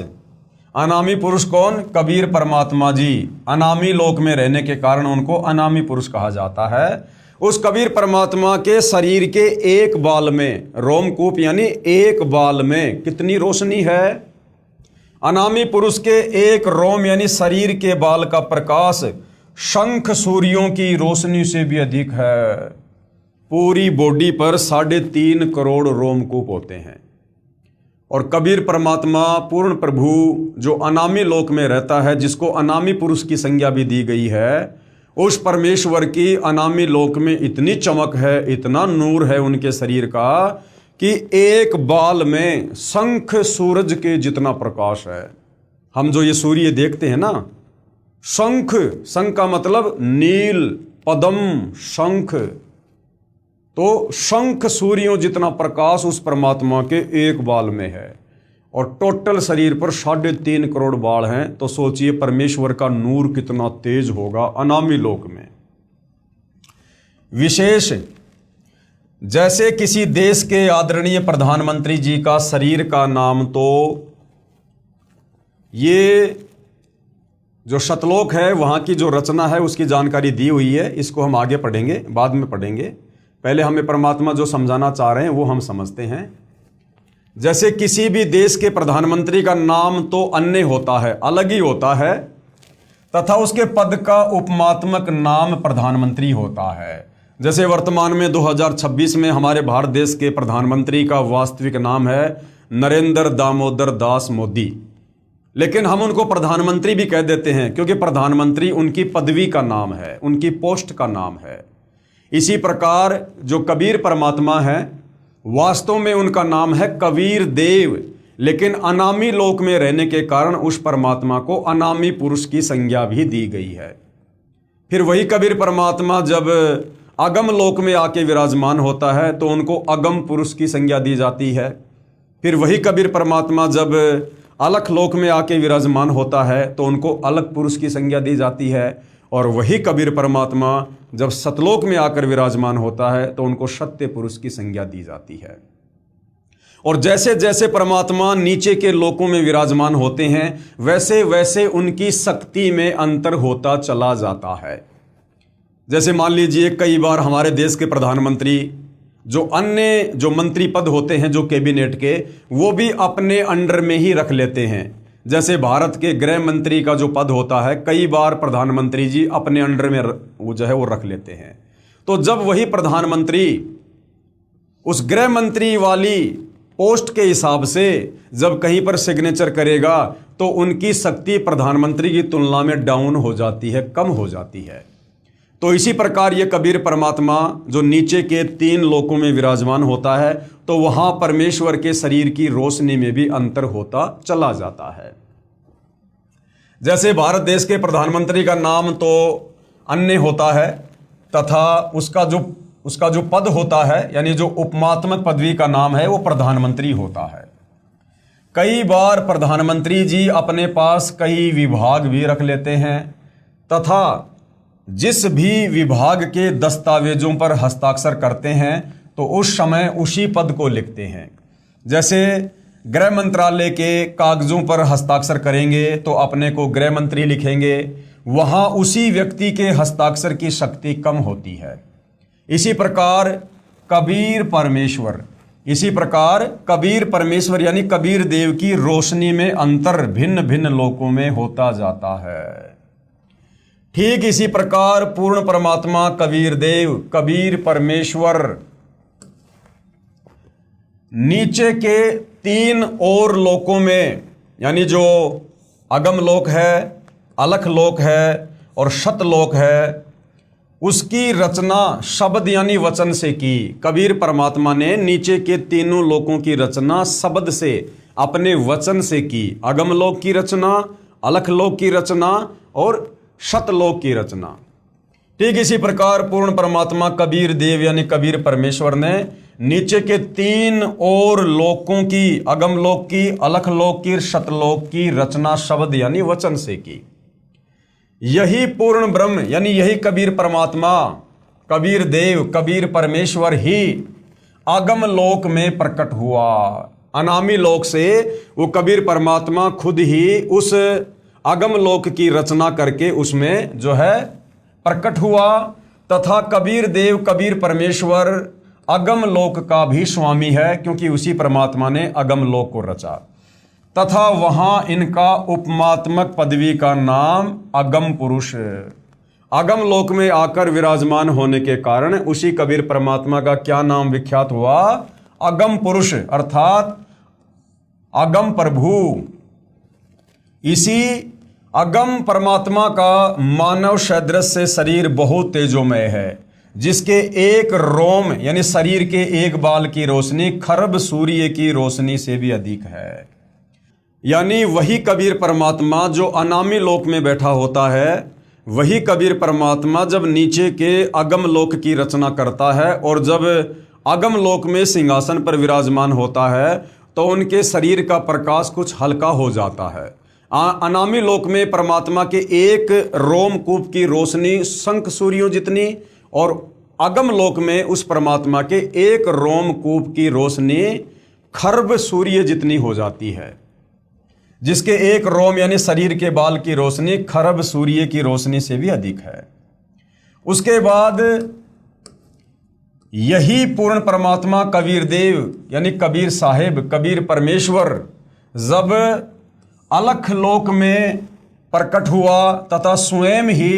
अनामी पुरुष कौन? कबीर परमात्मा जी। अनामी लोक में रहने के कारण उनको अनामी पुरुष कहा जाता है। उस कबीर परमात्मा के शरीर के एक बाल में, रोमकूप यानी एक बाल में कितनी रोशनी है? अनामी पुरुष के एक रोम यानी शरीर के बाल का प्रकाश शंख सूर्यों की रोशनी से भी अधिक है। पूरी बॉडी पर 3.5 करोड़ रोमकूप होते हैं। और कबीर परमात्मा पूर्ण प्रभु जो अनामी लोक में रहता है, जिसको अनामी पुरुष की संज्ञा भी दी गई है, उस परमेश्वर की अनामी लोक में इतनी चमक है, इतना नूर है उनके शरीर का, कि एक बाल में शंख सूरज के जितना प्रकाश है। हम जो ये सूर्य देखते हैं ना, शंख, शंख का मतलब नील, पद्म, शंख, तो शंख सूर्यों जितना प्रकाश उस परमात्मा के एक बाल में है। और टोटल शरीर पर 3.5 करोड़ बाल हैं, तो सोचिए परमेश्वर का नूर कितना तेज होगा अनामी लोक में। विशेष, जैसे किसी देश के आदरणीय प्रधानमंत्री जी का शरीर का नाम, तो ये जो शतलोक है वहाँ की जो रचना है उसकी जानकारी दी हुई है। इसको हम आगे पढ़ेंगे, बाद में पढ़ेंगे। पहले हमें परमात्मा जो समझाना चाह रहे हैं वो हम समझते हैं। जैसे किसी भी देश के प्रधानमंत्री का नाम तो अन्य होता है, अलग ही होता है, तथा उसके पद का उपमात्मक नाम प्रधानमंत्री होता है। जैसे वर्तमान में 2026 में हमारे भारत देश के प्रधानमंत्री का वास्तविक नाम है नरेंद्र दामोदर दास मोदी, लेकिन हम उनको प्रधानमंत्री भी कह देते हैं, क्योंकि प्रधानमंत्री उनकी पदवी का नाम है, उनकी पोस्ट का नाम है। इसी प्रकार जो कबीर परमात्मा है, वास्तव में उनका नाम है कबीर देव, लेकिन अनामी लोक में रहने के कारण उस परमात्मा को अनामी पुरुष की संज्ञा भी दी गई है। फिर वही कबीर परमात्मा जब अगम लोक में आके विराजमान होता है तो उनको अगम पुरुष की संज्ञा दी जाती है। फिर वही कबीर परमात्मा जब अलख लोक में आके विराजमान होता है तो उनको अलग पुरुष की संज्ञा दी जाती है। और वही कबीर परमात्मा जब सतलोक में आकर विराजमान होता है तो उनको सत्य पुरुष की संज्ञा दी जाती है। और जैसे जैसे परमात्मा नीचे के लोकों में विराजमान होते हैं, वैसे वैसे उनकी शक्ति में अंतर होता चला जाता है। जैसे मान लीजिए कई बार हमारे देश के प्रधानमंत्री, जो अन्य जो मंत्री पद होते हैं जो कैबिनेट के, वो भी अपने अंडर में ही रख लेते हैं। जैसे भारत के गृह मंत्री का जो पद होता है, कई बार प्रधानमंत्री जी अपने अंडर में वो जो है वो रख लेते हैं। तो जब वही प्रधानमंत्री उस गृह मंत्री वाली पोस्ट के हिसाब से जब कहीं पर सिग्नेचर करेगा तो उनकी शक्ति प्रधानमंत्री की तुलना में डाउन हो जाती है, कम हो जाती है। तो इसी प्रकार ये कबीर परमात्मा जो नीचे के 3 लोकों में विराजमान होता है, तो वहां परमेश्वर के शरीर की रोशनी में भी अंतर होता चला जाता है। जैसे भारत देश के प्रधानमंत्री का नाम तो अन्य होता है, तथा उसका जो पद होता है, यानी जो उपमात्मक पदवी का नाम है, वो प्रधानमंत्री होता है। कई बार प्रधानमंत्री जी अपने पास कई विभाग भी रख लेते हैं, तथा जिस भी विभाग के दस्तावेजों पर हस्ताक्षर करते हैं तो उस समय उसी पद को लिखते हैं। जैसे गृह मंत्रालय के कागजों पर हस्ताक्षर करेंगे तो अपने को गृह मंत्री लिखेंगे, वहां उसी व्यक्ति के हस्ताक्षर की शक्ति कम होती है। इसी प्रकार कबीर परमेश्वर यानी कबीर देव की रोशनी में अंतर भिन्न भिन्न लोकों में होता जाता है। ठीक इसी प्रकार पूर्ण परमात्मा कबीर देव, कबीर परमेश्वर नीचे के 3 और लोकों में, यानी जो अगम लोक है, अलख लोक है और शतलोक है, उसकी रचना शब्द यानी वचन से की। कबीर परमात्मा ने नीचे के 3 लोकों की रचना शब्द से, अपने वचन से की। अगम लोक की रचना, अलख लोक की रचना और शतलोक की रचना। ठीक इसी प्रकार पूर्ण परमात्मा कबीर देव यानी कबीर परमेश्वर ने नीचे के 3 और लोकों की, अगम लोक की, अलख लोक की, शतलोक की रचना शब्द यानी वचन से की। यही पूर्ण ब्रह्म यानी यही कबीर परमात्मा, कबीर देव, कबीर परमेश्वर ही अगम लोक में प्रकट हुआ। अनामी लोक से वो कबीर परमात्मा खुद ही उस अगम लोक की रचना करके उसमें जो है प्रकट हुआ, तथा कबीर देव, कबीर परमेश्वर अगम लोक का भी स्वामी है, क्योंकि उसी परमात्मा ने अगम लोक को रचा, तथा वहां इनका उपमात्मक पदवी का नाम अगम पुरुष। अगम लोक में आकर विराजमान होने के कारण उसी कबीर परमात्मा का क्या नाम विख्यात हुआ? अगम पुरुष, अर्थात अगम प्रभु। इसी अगम परमात्मा का मानव सदृश से शरीर बहुत तेजोमय है, जिसके एक रोम यानी शरीर के एक बाल की रोशनी खरब सूर्य की रोशनी से भी अधिक है। यानी वही कबीर परमात्मा जो अनामी लोक में बैठा होता है, वही कबीर परमात्मा जब नीचे के अगम लोक की रचना करता है और जब अगम लोक में सिंहासन पर विराजमान होता है तो उनके शरीर का प्रकाश कुछ हल्का हो जाता है। अनामी लोक में परमात्मा के एक रोमकूप की रोशनी शंख सूर्यों जितनी, और अगम लोक में उस परमात्मा के एक रोमकूप की रोशनी खरब सूर्य जितनी हो जाती है, जिसके एक रोम यानी शरीर के बाल की रोशनी खरब सूर्य की रोशनी से भी अधिक है। उसके बाद यही पूर्ण परमात्मा कबीर देव यानी कबीर साहेब, कबीर परमेश्वर जब अलख लोक में प्रकट हुआ तथा स्वयं ही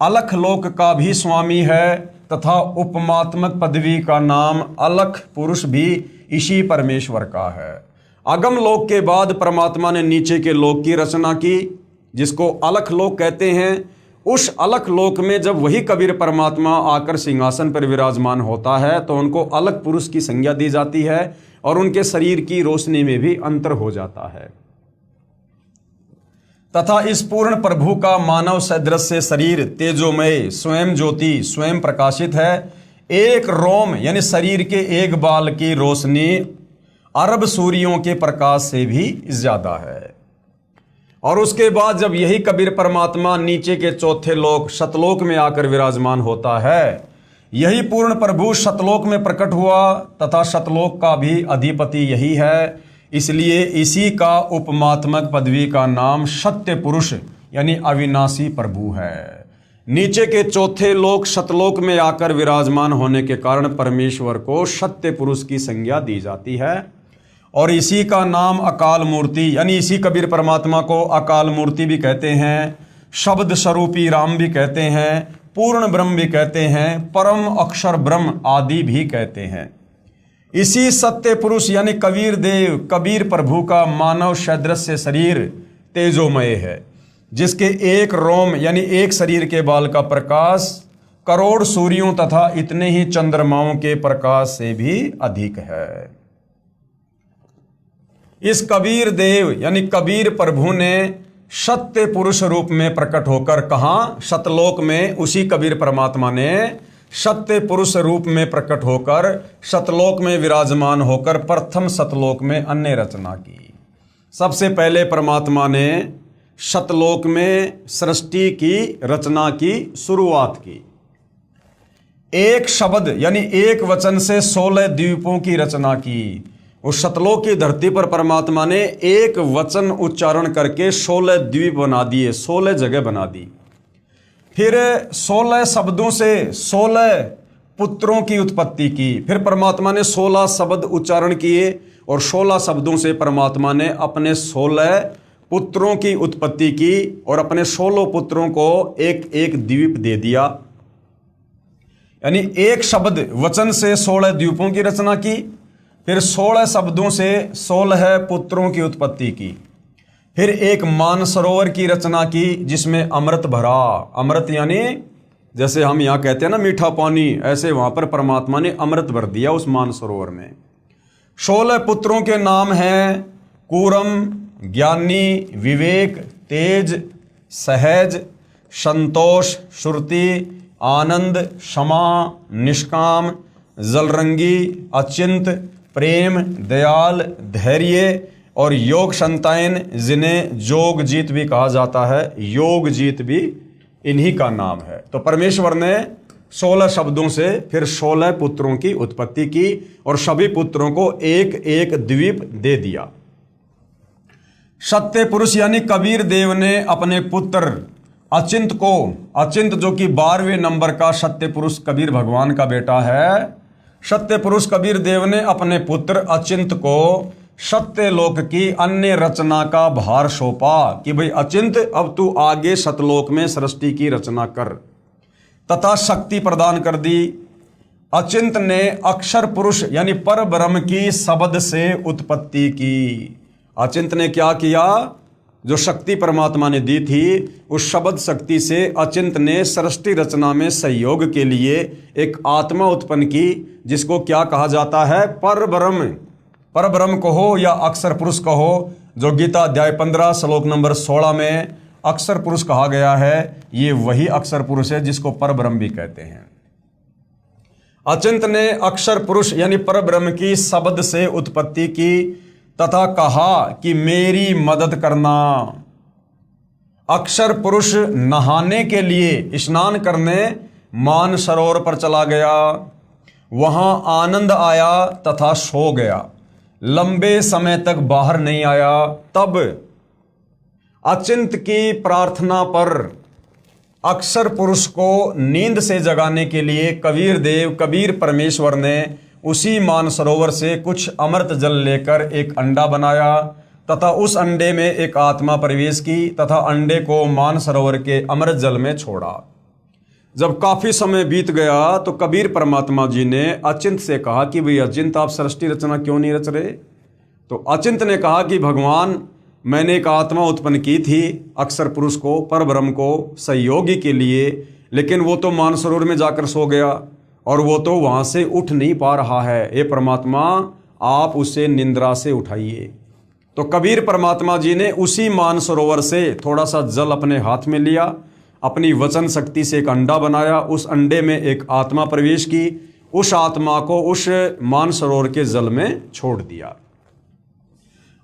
अलख लोक का भी स्वामी है, तथा उपमात्मक पदवी का नाम अलख पुरुष भी इसी परमेश्वर का है। अगम लोक के बाद परमात्मा ने नीचे के लोक की रचना की, जिसको अलख लोक कहते हैं। उस अलख लोक में जब वही कबीर परमात्मा आकर सिंहासन पर विराजमान होता है तो उनको अलख पुरुष की संज्ञा दी जाती है और उनके शरीर की रोशनी में भी अंतर हो जाता है। तथा इस पूर्ण प्रभु का मानव सदृश से शरीर तेजोमय, स्वयं ज्योति, स्वयं प्रकाशित है। एक रोम यानी शरीर के एक बाल की रोशनी अरब सूर्यों के प्रकाश से भी ज्यादा है। और उसके बाद जब यही कबीर परमात्मा नीचे के चौथे लोक शतलोक में आकर विराजमान होता है, यही पूर्ण प्रभु शतलोक में प्रकट हुआ तथा शतलोक का भी अधिपति यही है। इसलिए इसी का उपमात्मक पदवी का नाम सत्य पुरुष यानी अविनाशी प्रभु है। नीचे के चौथे लोक शतलोक में आकर विराजमान होने के कारण परमेश्वर को सत्य पुरुष की संज्ञा दी जाती है, और इसी का नाम अकाल मूर्ति यानी इसी कबीर परमात्मा को अकाल मूर्ति भी कहते हैं, शब्द स्वरूपी राम भी कहते हैं, पूर्ण ब्रह्म भी कहते हैं, परम अक्षर ब्रह्म आदि भी कहते हैं। इसी सत्य पुरुष यानी कबीर देव, कबीर प्रभु का मानव सदृश से शरीर तेजोमय है, जिसके एक रोम यानी एक शरीर के बाल का प्रकाश करोड़ सूर्यों तथा इतने ही चंद्रमाओं के प्रकाश से भी अधिक है। इस कबीर देव यानी कबीर प्रभु ने सत्य पुरुष रूप में प्रकट होकर कहाँ? शतलोक में उसी कबीर परमात्मा ने सत्य पुरुष रूप में प्रकट होकर शतलोक में विराजमान होकर प्रथम शतलोक में अन्य रचना की। सबसे पहले परमात्मा ने शतलोक में सृष्टि की रचना की शुरुआत की। एक शब्द यानी एक वचन से 16 द्वीपों की रचना की। उस शतलोक की धरती पर परमात्मा ने एक वचन उच्चारण करके 16 द्वीप बना दिए, 16 जगह बना दी। फिर 16 शब्दों से 16 पुत्रों की उत्पत्ति की। फिर परमात्मा ने 16 शब्द उच्चारण किए और 16 शब्दों से परमात्मा ने अपने 16 पुत्रों की उत्पत्ति की और अपने 16 पुत्रों को एक एक द्वीप दे दिया। यानी एक शब्द वचन से 16 द्वीपों की रचना की, फिर 16 शब्दों से 16 पुत्रों की उत्पत्ति की, फिर एक मानसरोवर की रचना की जिसमें अमृत भरा। अमृत यानी जैसे हम यहाँ कहते हैं ना मीठा पानी, ऐसे वहां पर परमात्मा ने अमृत भर दिया उस मानसरोवर में। 16 पुत्रों के नाम हैं कूरम, ज्ञानी, विवेक, तेज, सहज, संतोष, श्रुति, आनंद, क्षमा, निष्काम, जलरंगी, अचिंत, प्रेम, दयाल, धैर्य और योग संतायन, जिन्हें योग जीत भी कहा जाता है। योग जीत भी इन्हीं का नाम है। तो परमेश्वर ने 16 शब्दों से फिर 16 पुत्रों की उत्पत्ति की और सभी पुत्रों को एक एक द्वीप दे दिया। सत्य पुरुष यानी कबीर देव ने अपने पुत्र अचिंत को, अचिंत जो कि 12वें नंबर का सत्य पुरुष कबीर भगवान का बेटा है, सत्य पुरुष कबीर देव ने अपने पुत्र अचिंत को सत्यलोक की अन्य रचना का भार सौंपा कि भाई अचिंत अब तू आगे सतलोक में सृष्टि की रचना कर, तथा शक्ति प्रदान कर दी। अचिंत ने अक्षर पुरुष यानी पर ब्रह्म की शब्द से उत्पत्ति की। अचिंत ने क्या किया? जो शक्ति परमात्मा ने दी थी उस शब्द शक्ति से अचिंत ने सृष्टि रचना में सहयोग के लिए एक आत्मा उत्पन्न की, जिसको क्या कहा जाता है? पर ब्रह्म। पर ब्रह्म कहो या अक्षर पुरुष कहो, जो गीता अध्याय 15 श्लोक नंबर 16 में अक्षर पुरुष कहा गया है, ये वही अक्षर पुरुष है जिसको पर ब्रह्म भी कहते हैं। अचिंत ने अक्षर पुरुष यानी पर ब्रह्म की शब्द से उत्पत्ति की तथा कहा कि मेरी मदद करना। अक्षर पुरुष नहाने के लिए स्नान करने मानसरोवर पर चला गया, वहां आनंद आया तथा सो गया, लंबे समय तक बाहर नहीं आया। तब अचिंत की प्रार्थना पर अक्षर पुरुष को नींद से जगाने के लिए कबीर देव, कबीर परमेश्वर ने उसी मानसरोवर से कुछ अमृत जल लेकर एक अंडा बनाया तथा उस अंडे में एक आत्मा प्रवेश की तथा अंडे को मानसरोवर के अमृत जल में छोड़ा। जब काफी समय बीत गया तो कबीर परमात्मा जी ने अचिंत से कहा कि भाई अचिंत, आप सृष्टि रचना क्यों नहीं रच रहे? तो अचिंत ने कहा कि भगवान, मैंने एक आत्मा उत्पन्न की थी अक्षर पुरुष को, पर ब्रह्म को सहयोगी के लिए, लेकिन वो तो मानसरोवर में जाकर सो गया और वो तो वहां से उठ नहीं पा रहा है। हे परमात्मा, आप उसे निंद्रा से उठाइए। तो कबीर परमात्मा जी ने उसी मानसरोवर से थोड़ा सा जल अपने हाथ में लिया, अपनी वचन शक्ति से एक अंडा बनाया, उस अंडे में एक आत्मा प्रवेश की, उस आत्मा को उस मानसरोवर के जल में छोड़ दिया।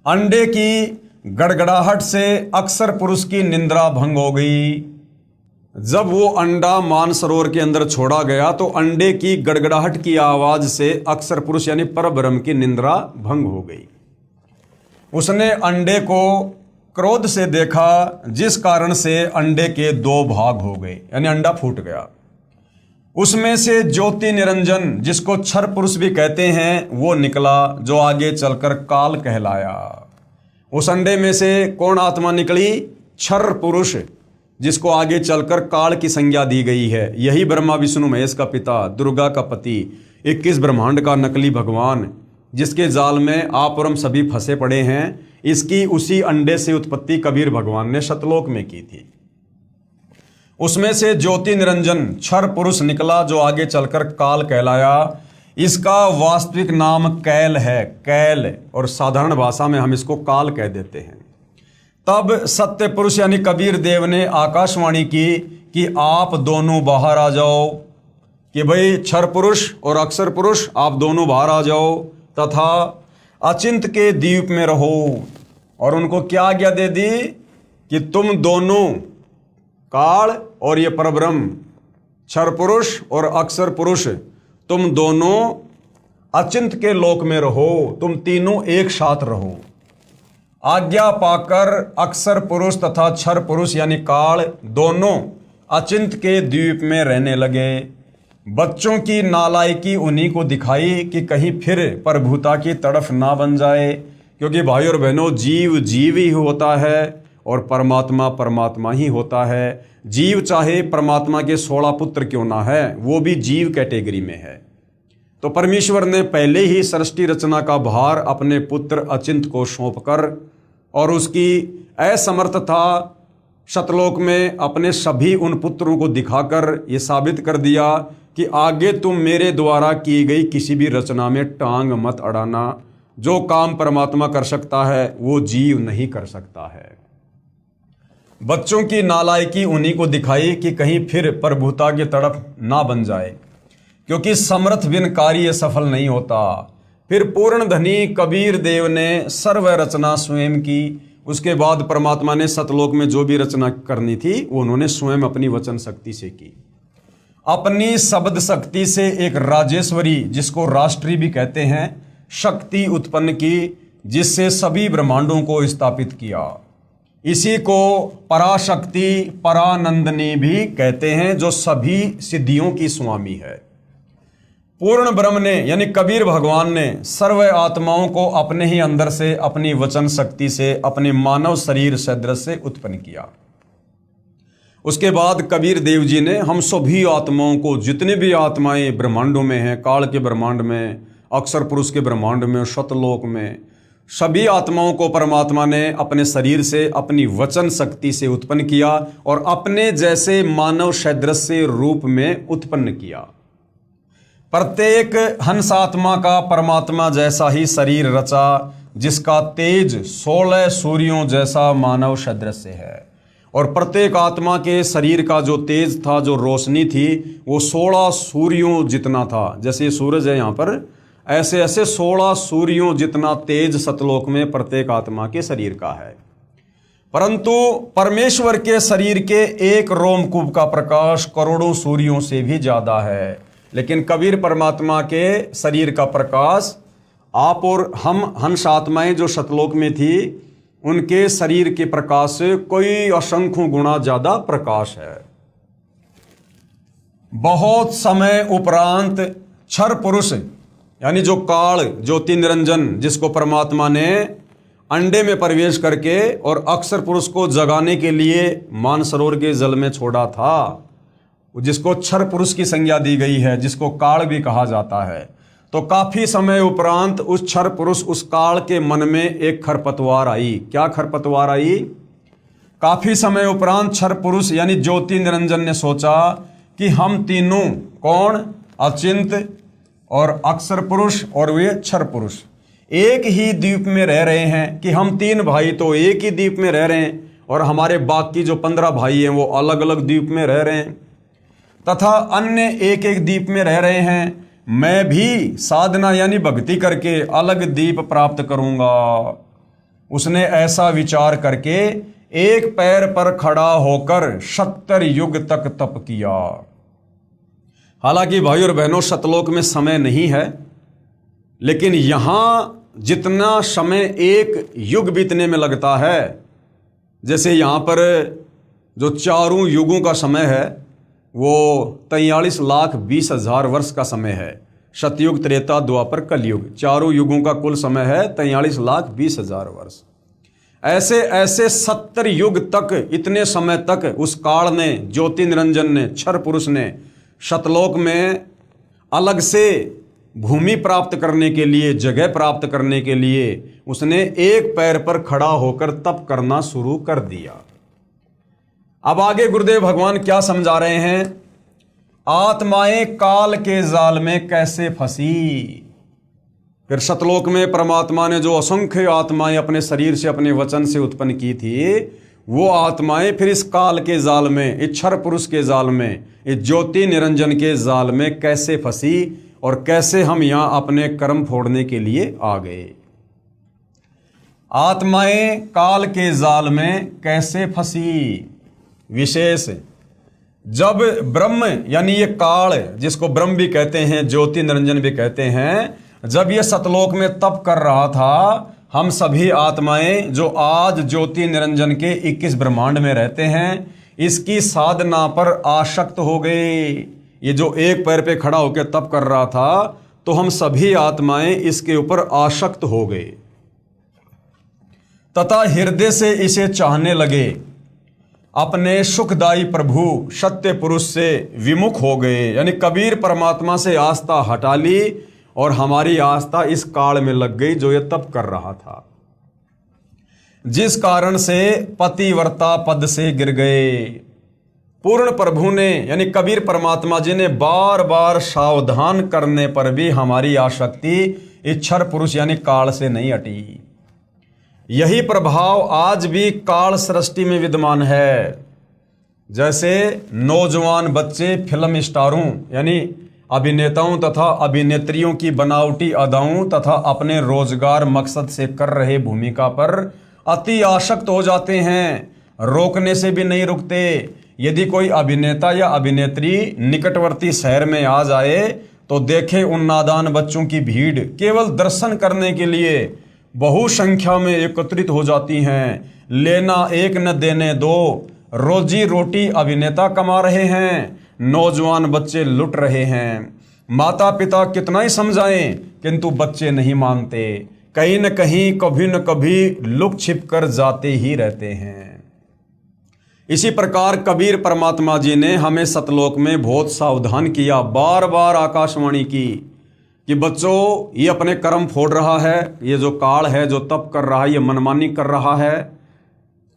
अंडे की गड़गड़ाहट से अक्षर पुरुष की निंद्रा भंग हो गई। जब वो अंडा मानसरोवर के अंदर छोड़ा गया तो अंडे की गड़गड़ाहट की आवाज से अक्षर पुरुष यानी परब्रह्म की निंद्रा भंग हो गई। उसने अंडे को क्रोध से देखा, जिस कारण से अंडे के 2 भाग हो गए, यानी अंडा फूट गया। उसमें से ज्योति निरंजन, जिसको क्षर पुरुष भी कहते हैं, वो निकला, जो आगे चलकर काल कहलाया। उस अंडे में से कौन आत्मा निकली? क्षर पुरुष, जिसको आगे चलकर काल की संज्ञा दी गई है। यही ब्रह्मा विष्णु महेश का पिता, दुर्गा का पति, 21 ब्रह्मांड का नकली भगवान, जिसके जाल में आप और हम सभी फंसे पड़े हैं, इसकी उसी अंडे से उत्पत्ति कबीर भगवान ने सतलोक में की थी। उसमें से ज्योति निरंजन क्षर पुरुष निकला, जो आगे चलकर काल कहलाया। इसका वास्तविक नाम कैल है, कैल, और साधारण भाषा में हम इसको काल कह देते हैं। तब सत्य पुरुष यानी कबीर देव ने आकाशवाणी की कि आप दोनों बाहर आ जाओ, कि भाई क्षर पुरुष और अक्षर पुरुष आप दोनों बाहर आ जाओ तथा अचिंत के द्वीप में रहो। और उनको क्या आज्ञा दे दी कि तुम दोनों, काल और ये परब्रह्म, क्षर पुरुष और अक्षर पुरुष, तुम दोनों अचिंत के लोक में रहो, तुम तीनों एक साथ रहो। आज्ञा पाकर अक्षर पुरुष तथा क्षर पुरुष यानी काल दोनों अचिंत के द्वीप में रहने लगे। बच्चों की नालायकी उन्हीं को दिखाई कि कहीं फिर प्रभुता की तड़फ ना बन जाए, क्योंकि भाई और बहनों, जीव जीव ही होता है और परमात्मा परमात्मा ही होता है। जीव चाहे परमात्मा के 16 पुत्र क्यों ना है, वो भी जीव कैटेगरी में है। तो परमेश्वर ने पहले ही सृष्टि रचना का भार अपने पुत्र अचिंत को सौंपकर और उसकी असमर्थता शतलोक में अपने सभी उन पुत्रों को दिखाकर ये साबित कर दिया कि आगे तुम मेरे द्वारा की गई किसी भी रचना में टांग मत अड़ाना। जो काम परमात्मा कर सकता है वो जीव नहीं कर सकता है। बच्चों की नालायकी उन्हीं को दिखाई कि कहीं फिर प्रभुता की तरफ ना बन जाए, क्योंकि समर्थ बिन कार्य सफल नहीं होता। फिर पूर्ण धनी कबीर देव ने सर्व रचना स्वयं की। उसके बाद परमात्मा ने सतलोक में जो भी रचना करनी थी वो उन्होंने स्वयं अपनी वचन शक्ति से की। अपनी शब्द शक्ति से एक राजेश्वरी, जिसको राष्ट्री भी कहते हैं, शक्ति उत्पन्न की, जिससे सभी ब्रह्मांडों को स्थापित किया। इसी को पराशक्ति परानंदनी भी कहते हैं, जो सभी सिद्धियों की स्वामी है। पूर्ण ब्रह्म ने यानी कबीर भगवान ने सर्व आत्माओं को अपने ही अंदर से अपनी वचन शक्ति से अपने मानव शरीर सदृश से उत्पन्न किया। उसके बाद कबीर देव जी ने हम सभी आत्माओं को, जितने भी आत्माएं ब्रह्मांडों में हैं, काल के ब्रह्मांड में, अक्षर पुरुष के ब्रह्मांड में, शतलोक में, सभी आत्माओं को परमात्मा ने अपने शरीर से अपनी वचन शक्ति से उत्पन्न किया और अपने जैसे मानव सदृश से रूप में उत्पन्न किया। प्रत्येक हंस आत्मा का परमात्मा जैसा ही शरीर रचा, जिसका तेज 16 सूर्यों जैसा मानव सदृश से है। और प्रत्येक आत्मा के शरीर का जो तेज था, जो रोशनी थी, वो 16 सूर्यों जितना था। जैसे सूरज है यहाँ पर, ऐसे ऐसे 16 सूर्यों जितना तेज सतलोक में प्रत्येक आत्मा के शरीर का है। परंतु परमेश्वर के शरीर के एक रोमकूप का प्रकाश करोड़ों सूर्यों से भी ज्यादा है। लेकिन कबीर परमात्मा के शरीर का प्रकाश, आप और हम हंस आत्माएं जो सतलोक में थी, उनके शरीर के प्रकाश से कोई असंख्य गुना ज्यादा प्रकाश है। बहुत समय उपरांत क्षर पुरुष यानी जो काल ज्योति निरंजन, जिसको परमात्मा ने अंडे में प्रवेश करके और अक्षर पुरुष को जगाने के लिए मानसरोवर के जल में छोड़ा था, जिसको क्षर पुरुष की संज्ञा दी गई है, जिसको काल भी कहा जाता है। तो काफी समय उपरांत उस क्षर पुरुष, उस काल के मन में एक खरपतवार आई। क्या खरपतवार आई? काफी समय उपरांत क्षर पुरुष यानी ज्योति निरंजन ने सोचा कि हम तीनों, कौन? अचिंत और अक्षर पुरुष और वे क्षर पुरुष, एक ही द्वीप में रह रहे हैं। कि हम 3 भाई तो एक ही द्वीप में रह रहे हैं और हमारे बाकी जो 15 भाई हैं वो अलग अलग द्वीप में रह रहे हैं, तथा अन्य एक एक द्वीप में रह रहे हैं। मैं भी साधना यानी भक्ति करके अलग द्वीप प्राप्त करूंगा। उसने ऐसा विचार करके एक पैर पर खड़ा होकर 70 युग तक तप किया। हालांकि भाई और बहनों, सतलोक में समय नहीं है, लेकिन यहां जितना समय एक युग बीतने में लगता है, जैसे यहां पर जो चारों युगों का समय है वो 43,20,000 वर्ष का समय है। सतयुग, त्रेता, द्वापर, कलयुग, चारों युगों का कुल समय है 43,20,000 वर्ष। ऐसे ऐसे 70 युग तक, इतने समय तक उस काल ने, ज्योति निरंजन ने, क्षर पुरुष ने सतलोक में अलग से भूमि प्राप्त करने के लिए, जगह प्राप्त करने के लिए उसने एक पैर पर खड़ा होकर तप करना शुरू कर दिया। अब आगे गुरुदेव भगवान क्या समझा रहे हैं? आत्माएं काल के जाल में कैसे फंसी। फिर सतलोक में परमात्मा ने जो असंख्य आत्माएं अपने शरीर से, अपने वचन से उत्पन्न की थी, वो आत्माएं फिर इस काल के जाल में, इस क्षर पुरुष के जाल में, इस ज्योति निरंजन के जाल में कैसे फंसी और कैसे हम यहां अपने कर्म फोड़ने के लिए आ गए। आत्माएं काल के जाल में कैसे फंसी? विशेष जब ब्रह्म यानी ये काल, जिसको ब्रह्म भी कहते हैं, ज्योति निरंजन भी कहते हैं, जब ये सतलोक में तप कर रहा था, हम सभी आत्माएं जो आज ज्योति निरंजन के 21 ब्रह्मांड में रहते हैं, इसकी साधना पर आसक्त हो गए। ये जो एक पैर पे खड़ा होकर तप कर रहा था, तो हम सभी आत्माएं इसके ऊपर आसक्त हो गए। तथा हृदय से इसे चाहने लगे, अपने सुखदायी प्रभु सत्य पुरुष से विमुख हो गए। यानी कबीर परमात्मा से आस्था हटा ली और हमारी आस्था इस काल में लग गई जो ये तप कर रहा था, जिस कारण से पतिव्रता पद से गिर गए। पूर्ण प्रभु ने यानी कबीर परमात्मा जी ने बार बार सावधान करने पर भी हमारी आसक्ति इच्छर पुरुष यानी काल से नहीं हटी। यही प्रभाव आज भी काल सृष्टि में विद्यमान है। जैसे नौजवान बच्चे फिल्म स्टारों यानी अभिनेताओं तथा अभिनेत्रियों की बनावटी अदाओं तथा अपने रोजगार मकसद से कर रहे भूमिका पर अति आसक्त हो जाते हैं, रोकने से भी नहीं रुकते। यदि कोई अभिनेता या अभिनेत्री निकटवर्ती शहर में आ जाए तो देखे उन नादान बच्चों की भीड़ केवल दर्शन करने के लिए बहु संख्या में एकत्रित हो जाती हैं। लेना एक न देने दो, रोजी रोटी अभिनेता कमा रहे हैं, नौजवान बच्चे लुट रहे हैं। माता पिता कितना ही समझाएं किंतु बच्चे नहीं मानते, कहीं न कहीं कभी न कभी लुक छिप कर जाते ही रहते हैं। इसी प्रकार कबीर परमात्मा जी ने हमें सतलोक में बहुत सावधान किया, बार बार आकाशवाणी की कि बच्चों ये अपने कर्म फोड़ रहा है, ये जो काल है जो तप कर रहा है ये मनमानी कर रहा है,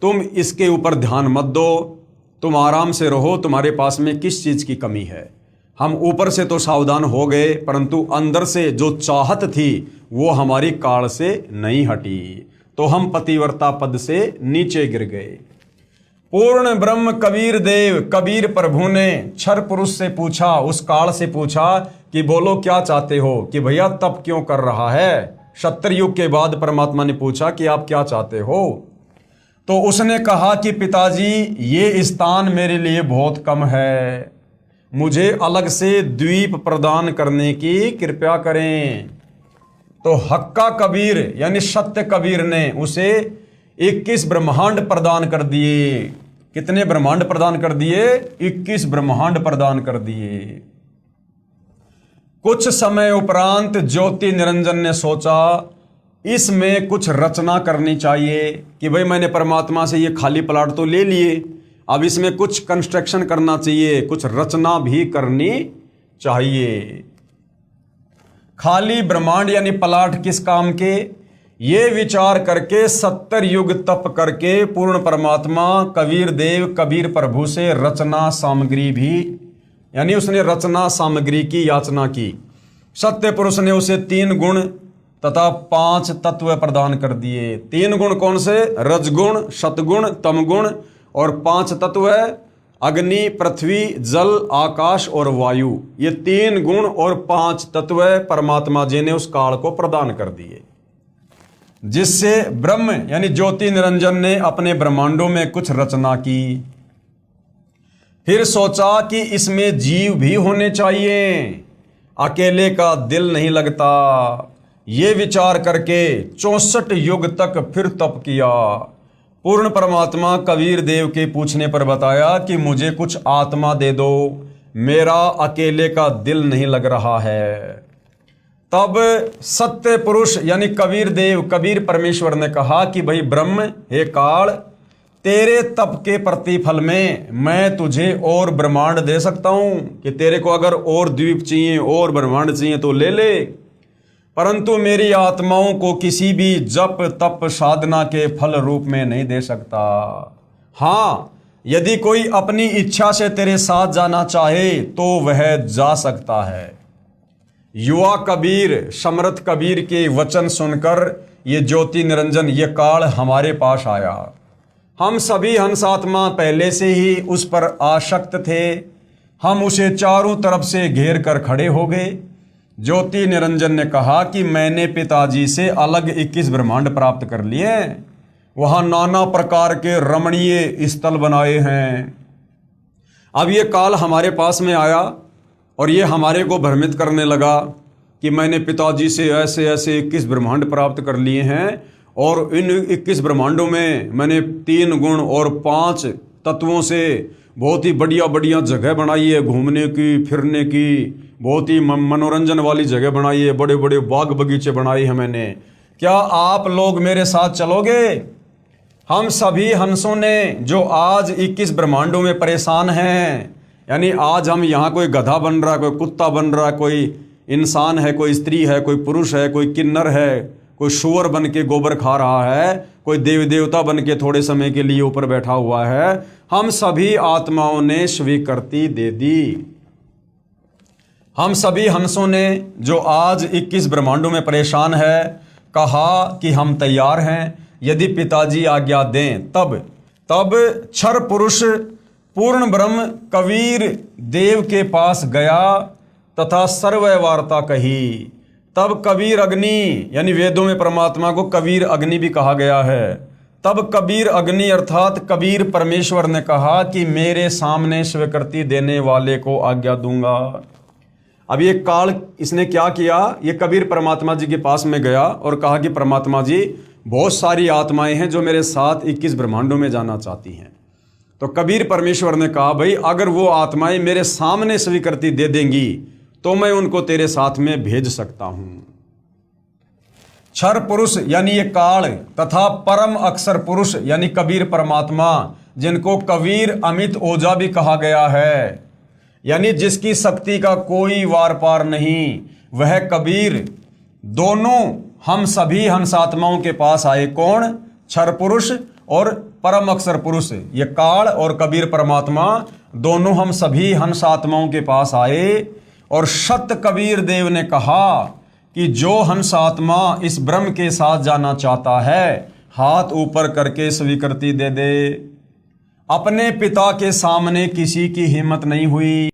तुम इसके ऊपर ध्यान मत दो, तुम आराम से रहो, तुम्हारे पास में किस चीज़ की कमी है। हम ऊपर से तो सावधान हो गए परंतु अंदर से जो चाहत थी वो हमारी काल से नहीं हटी, तो हम पतिव्रता पद से नीचे गिर गए। पूर्ण ब्रह्म कबीर देव कबीर प्रभु ने क्षर पुरुष से पूछा, उस काल से पूछा कि बोलो क्या चाहते हो, कि भैया तप क्यों कर रहा है। सत्तर के बाद परमात्मा ने पूछा कि आप क्या चाहते हो, तो उसने कहा कि पिताजी ये स्थान मेरे लिए बहुत कम है, मुझे अलग से द्वीप प्रदान करने की कृपा करें। तो हक्का कबीर यानी सत्य कबीर ने उसे 21 ब्रह्मांड प्रदान कर दिए। कितने ब्रह्मांड प्रदान कर दिए? 21 ब्रह्मांड प्रदान कर दिए। कुछ समय उपरांत ज्योति निरंजन ने सोचा इसमें कुछ रचना करनी चाहिए कि भाई मैंने परमात्मा से ये खाली प्लाट तो ले लिए, अब इसमें कुछ कंस्ट्रक्शन करना चाहिए, कुछ रचना भी करनी चाहिए। खाली ब्रह्मांड यानी प्लाट किस काम के, ये विचार करके 70 युग तप करके पूर्ण परमात्मा कबीर देव कबीर प्रभु से रचना सामग्री भी यानी उसने रचना सामग्री की याचना की। सत्य पुरुष ने उसे 3 गुण तथा 5 तत्व प्रदान कर दिए। 3 गुण कौन से? रजगुण, सतगुण, तमगुण और 5 तत्व है अग्नि, पृथ्वी, जल, आकाश और वायु। ये 3 गुण और 5 तत्व परमात्मा जी ने उस काल को प्रदान कर दिए, जिससे ब्रह्म यानी ज्योति निरंजन ने अपने ब्रह्मांडों में कुछ रचना की। फिर सोचा कि इसमें जीव भी होने चाहिए, अकेले का दिल नहीं लगता। ये विचार करके 64 युग तक फिर तप किया। पूर्ण परमात्मा कबीर देव के पूछने पर बताया कि मुझे कुछ आत्मा दे दो, मेरा अकेले का दिल नहीं लग रहा है। तब सत्य पुरुष यानी कबीर देव कबीर परमेश्वर ने कहा कि भाई ब्रह्म, हे काल, तेरे तप के प्रतिफल में मैं तुझे और ब्रह्मांड दे सकता हूं कि तेरे को अगर और द्वीप चाहिए और ब्रह्मांड चाहिए तो ले ले, परंतु मेरी आत्माओं को किसी भी जप तप साधना के फल रूप में नहीं दे सकता। हाँ, यदि कोई अपनी इच्छा से तेरे साथ जाना चाहे तो वह जा सकता है। युवा कबीर समर्थ कबीर के वचन सुनकर ये ज्योति निरंजन ये काल हमारे पास आया। हम सभी हंसात्मा पहले से ही उस पर आसक्त थे, हम उसे चारों तरफ से घेर कर खड़े हो गए। ज्योति निरंजन ने कहा कि मैंने पिताजी से अलग 21 ब्रह्मांड प्राप्त कर लिए, वहाँ नाना प्रकार के रमणीय स्थल बनाए हैं। अब ये काल हमारे पास में आया और ये हमारे को भ्रमित करने लगा कि मैंने पिताजी से ऐसे ऐसे 21 ब्रह्मांड प्राप्त कर लिए हैं और इन 21 ब्रह्मांडों में मैंने 3 गुण और 5 तत्वों से बहुत ही बढ़िया बढ़िया जगह बनाई है घूमने की, फिरने की, बहुत ही मनोरंजन वाली जगह बनाई है, बड़े बड़े बाग बगीचे बनाए हैं मैंने। क्या आप लोग मेरे साथ चलोगे? हम सभी हंसों ने जो आज 21 ब्रह्मांडों में परेशान हैं, यानी आज हम यहाँ कोई गधा बन रहा है, कोई कुत्ता बन रहा है, कोई इंसान है, कोई स्त्री है, कोई पुरुष है, कोई किन्नर है, कोई सूअर बन के गोबर खा रहा है, कोई देव देवता बन के थोड़े समय के लिए ऊपर बैठा हुआ है, हम सभी आत्माओं ने स्वीकृति दे दी। हम सभी हंसों ने जो आज 21 ब्रह्मांडों में परेशान है, कहा कि हम तैयार हैं, यदि पिताजी आज्ञा दें तब क्षर पुरुष पूर्ण ब्रह्म कबीर देव के पास गया तथा सर्व वार्ता कही। तब कबीर अग्नि, यानी वेदों में परमात्मा को कबीर अग्नि भी कहा गया है, तब कबीर अग्नि अर्थात कबीर परमेश्वर ने कहा कि मेरे सामने स्वीकृति देने वाले को आज्ञा दूंगा। अब ये काल इसने क्या किया, ये कबीर परमात्मा जी के पास में गया और कहा कि परमात्मा जी, बहुत सारी आत्माएं हैं जो मेरे साथ 21 ब्रह्मांडों में जाना चाहती हैं। तो कबीर परमेश्वर ने कहा, भाई अगर वो आत्माएं मेरे सामने स्वीकृति दे देंगी तो मैं उनको तेरे साथ में भेज सकता हूं। क्षर पुरुष यानी ये काल तथा परम अक्षर पुरुष यानी कबीर परमात्मा, जिनको कबीर अमित ओझा भी कहा गया है, यानी जिसकी शक्ति का कोई वार पार नहीं, वह कबीर दोनों हम सभी हंस आत्माओं के पास आए। कौन? क्षर पुरुष और परम अक्षर पुरुष, ये काल और कबीर परमात्मा दोनों हम सभी हंस आत्माओं के पास आए। और सत्य कबीर देव ने कहा कि जो हंस आत्मा इस ब्रह्म के साथ जाना चाहता है, हाथ ऊपर करके स्वीकृति दे दे। अपने पिता के सामने किसी की हिम्मत नहीं हुई,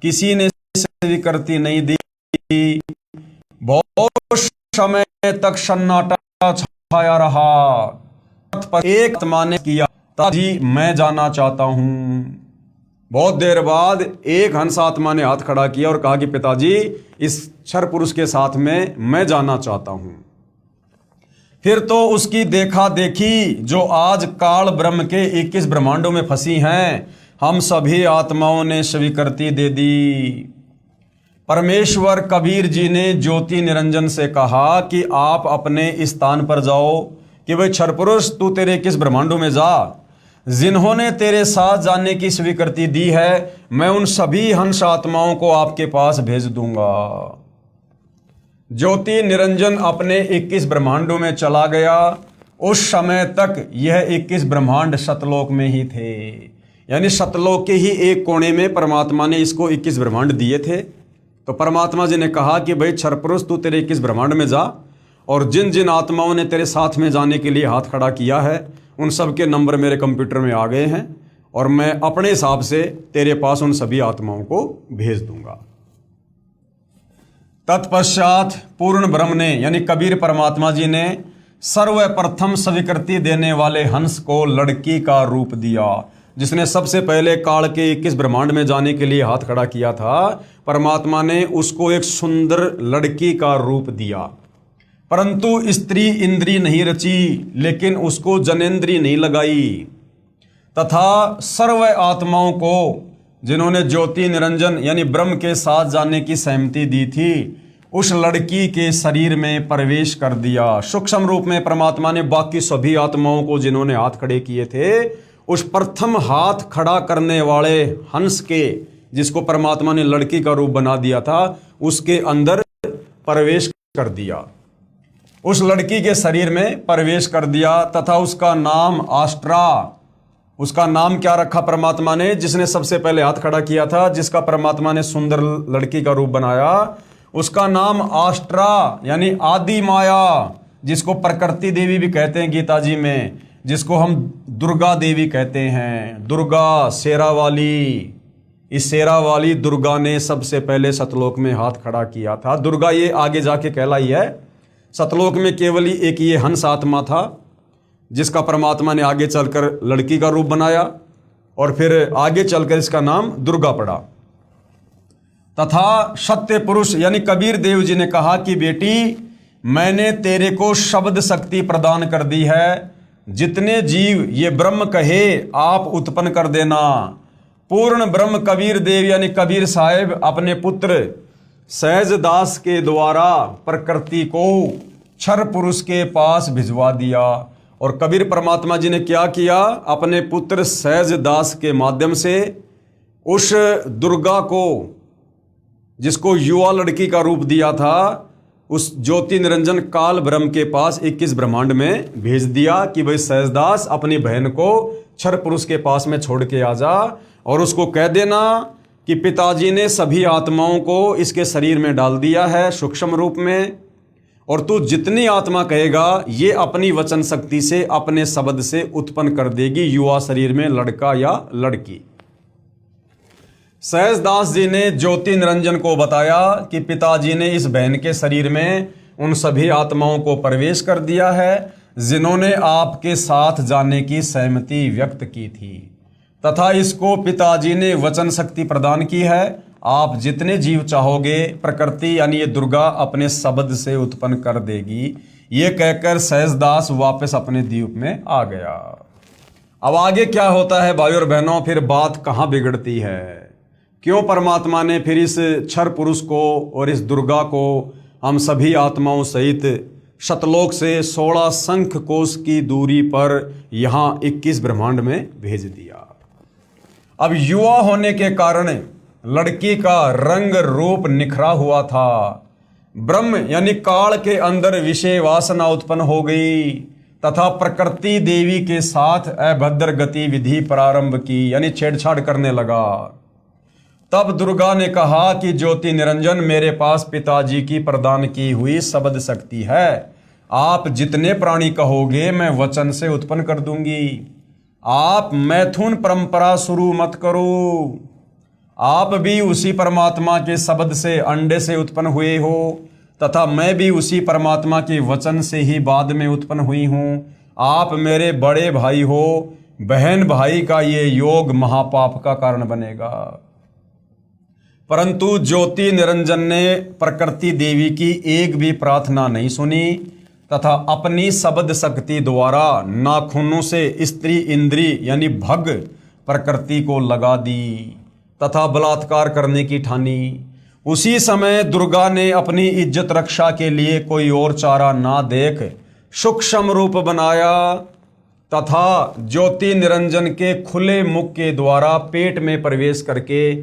किसी ने स्वीकृति नहीं दी। बहुत समय तक सन्नाटा छाया रहा, पर एक आत्मा ने किया, ताजी मैं जाना चाहता हूं। बहुत देर बाद एक हंस आत्मा ने हाथ खड़ा किया और कहा कि पिताजी, इस क्षर पुरुष के साथ में मैं जाना चाहता हूं। फिर तो उसकी देखा देखी जो आज काल ब्रह्म के 21 ब्रह्मांडों में फंसी हैं, हम सभी आत्माओं ने स्वीकृति दे दी। परमेश्वर कबीर जी ने ज्योति निरंजन से कहा कि आप अपने स्थान पर जाओ, कि भाई क्षर पुरुष तू तेरे 21 ब्रह्मांडों में जा। जिन्होंने तेरे साथ जाने की स्वीकृति दी है, मैं उन सभी हंस आत्माओं को आपके पास भेज दूंगा। ज्योति निरंजन अपने 21 ब्रह्मांडों में चला गया। उस समय तक यह 21 ब्रह्मांड सतलोक में ही थे, यानी सतलोक के ही एक कोने में परमात्मा ने इसको 21 ब्रह्मांड दिए थे। तो परमात्मा जी ने कहा कि भाई क्षर पुरुष तू तेरे 21 ब्रह्मांड में जा, और जिन जिन आत्माओं ने तेरे साथ में जाने के लिए हाथ खड़ा किया है, उन सब के नंबर मेरे कंप्यूटर में आ गए हैं, और मैं अपने हिसाब से तेरे पास उन सभी आत्माओं को भेज दूंगा। तत्पश्चात पूर्ण ब्रह्म ने, यानी कबीर परमात्मा जी ने सर्वप्रथम स्वीकृति देने वाले हंस को लड़की का रूप दिया। जिसने सबसे पहले काल के 21 ब्रह्मांड में जाने के लिए हाथ खड़ा किया था, परमात्मा ने उसको एक सुंदर लड़की का रूप दिया। परंतु स्त्री इंद्री नहीं रची, लेकिन उसको जनेंद्री नहीं लगाई। तथा सर्व आत्माओं को जिन्होंने ज्योति निरंजन यानी ब्रह्म के साथ जाने की सहमति दी थी, उस लड़की के शरीर में प्रवेश कर दिया। सूक्ष्म रूप में परमात्मा ने बाकी सभी आत्माओं को जिन्होंने हाथ खड़े किए थे, उस प्रथम हाथ खड़ा करने वाले हंस के, जिसको परमात्मा ने लड़की का रूप बना दिया था, उसके अंदर प्रवेश कर दिया, उस लड़की के शरीर में प्रवेश कर दिया। तथा उसका नाम आस्ट्रा, उसका नाम क्या रखा परमात्मा ने? जिसने सबसे पहले हाथ खड़ा किया था, जिसका परमात्मा ने सुंदर लड़की का रूप बनाया, उसका नाम आस्ट्रा यानी आदि माया, जिसको प्रकृति देवी भी कहते हैं गीता जी में, जिसको हम दुर्गा देवी कहते हैं। दुर्गा शेरा वाली, इस शेरा वाली दुर्गा ने सबसे पहले सतलोक में हाथ खड़ा किया था। दुर्गा ये आगे जाके कहलाई है। सतलोक में केवल ही एक ये हंस आत्मा था, जिसका परमात्मा ने आगे चलकर लड़की का रूप बनाया, और फिर आगे चलकर इसका नाम दुर्गा पड़ा। तथा सत्य पुरुष यानी कबीर देव जी ने कहा कि बेटी, मैंने तेरे को शब्द शक्ति प्रदान कर दी है। जितने जीव ये ब्रह्म कहे आप उत्पन्न कर देना। पूर्ण ब्रह्म कबीर देव यानी कबीर साहेब अपने पुत्र सहजदास के द्वारा प्रकृति को क्षर पुरुष के पास भिजवा दिया, और कबीर परमात्मा जी ने क्या किया, अपने पुत्र सहज दास के माध्यम से उस दुर्गा को, जिसको युवा लड़की का रूप दिया था, उस ज्योति निरंजन काल ब्रह्म के पास 21 ब्रह्मांड में भेज दिया कि भाई सहजदास अपनी बहन को क्षर पुरुष के पास में छोड़ के आ जा और उसको कह देना कि पिताजी ने सभी आत्माओं को इसके शरीर में डाल दिया है सूक्ष्म रूप में, और तू जितनी आत्मा कहेगा ये अपनी वचन शक्ति से अपने शब्द से उत्पन्न कर देगी युवा शरीर में लड़का या लड़की। सहजदास जी ने ज्योति निरंजन को बताया कि पिताजी ने इस बहन के शरीर में उन सभी आत्माओं को प्रवेश कर दिया है जिन्होंने आपके साथ जाने की सहमति व्यक्त की थी, तथा इसको पिताजी ने वचन शक्ति प्रदान की है। आप जितने जीव चाहोगे प्रकृति यानी ये दुर्गा अपने शब्द से उत्पन्न कर देगी। ये कहकर सहजदास वापस अपने द्वीप में आ गया। अब आगे क्या होता है भाई और बहनों, फिर बात कहाँ बिगड़ती है, क्यों परमात्मा ने फिर इस क्षर पुरुष को और इस दुर्गा को हम सभी आत्माओं सहित शतलोक से 16 शंख कोश की दूरी पर यहाँ 21 ब्रह्मांड में भेज दिया। अब युवा होने के कारण लड़की का रंग रूप निखरा हुआ था। ब्रह्म यानी काल के अंदर विषय वासना उत्पन्न हो गई तथा प्रकृति देवी के साथ अभद्र गतिविधि प्रारंभ की, यानी छेड़छाड़ करने लगा। तब दुर्गा ने कहा कि ज्योति निरंजन, मेरे पास पिताजी की प्रदान की हुई शब्द शक्ति है। आप जितने प्राणी कहोगे मैं वचन से उत्पन्न कर दूंगी। आप मैथुन परंपरा शुरू मत करो। आप भी उसी परमात्मा के शब्द से अंडे से उत्पन्न हुए हो तथा मैं भी उसी परमात्मा के वचन से ही बाद में उत्पन्न हुई हूं। आप मेरे बड़े भाई हो, बहन भाई का ये योग महापाप का कारण बनेगा। परंतु ज्योति निरंजन ने प्रकृति देवी की एक भी प्रार्थना नहीं सुनी तथा अपनी शब्द शक्ति द्वारा नाखूनों से स्त्री इंद्री यानी भग प्रकृति को लगा दी तथा बलात्कार करने की ठानी। उसी समय दुर्गा ने अपनी इज्जत रक्षा के लिए कोई और चारा ना देख सूक्ष्म रूप बनाया तथा ज्योति निरंजन के खुले मुख के द्वारा पेट में प्रवेश करके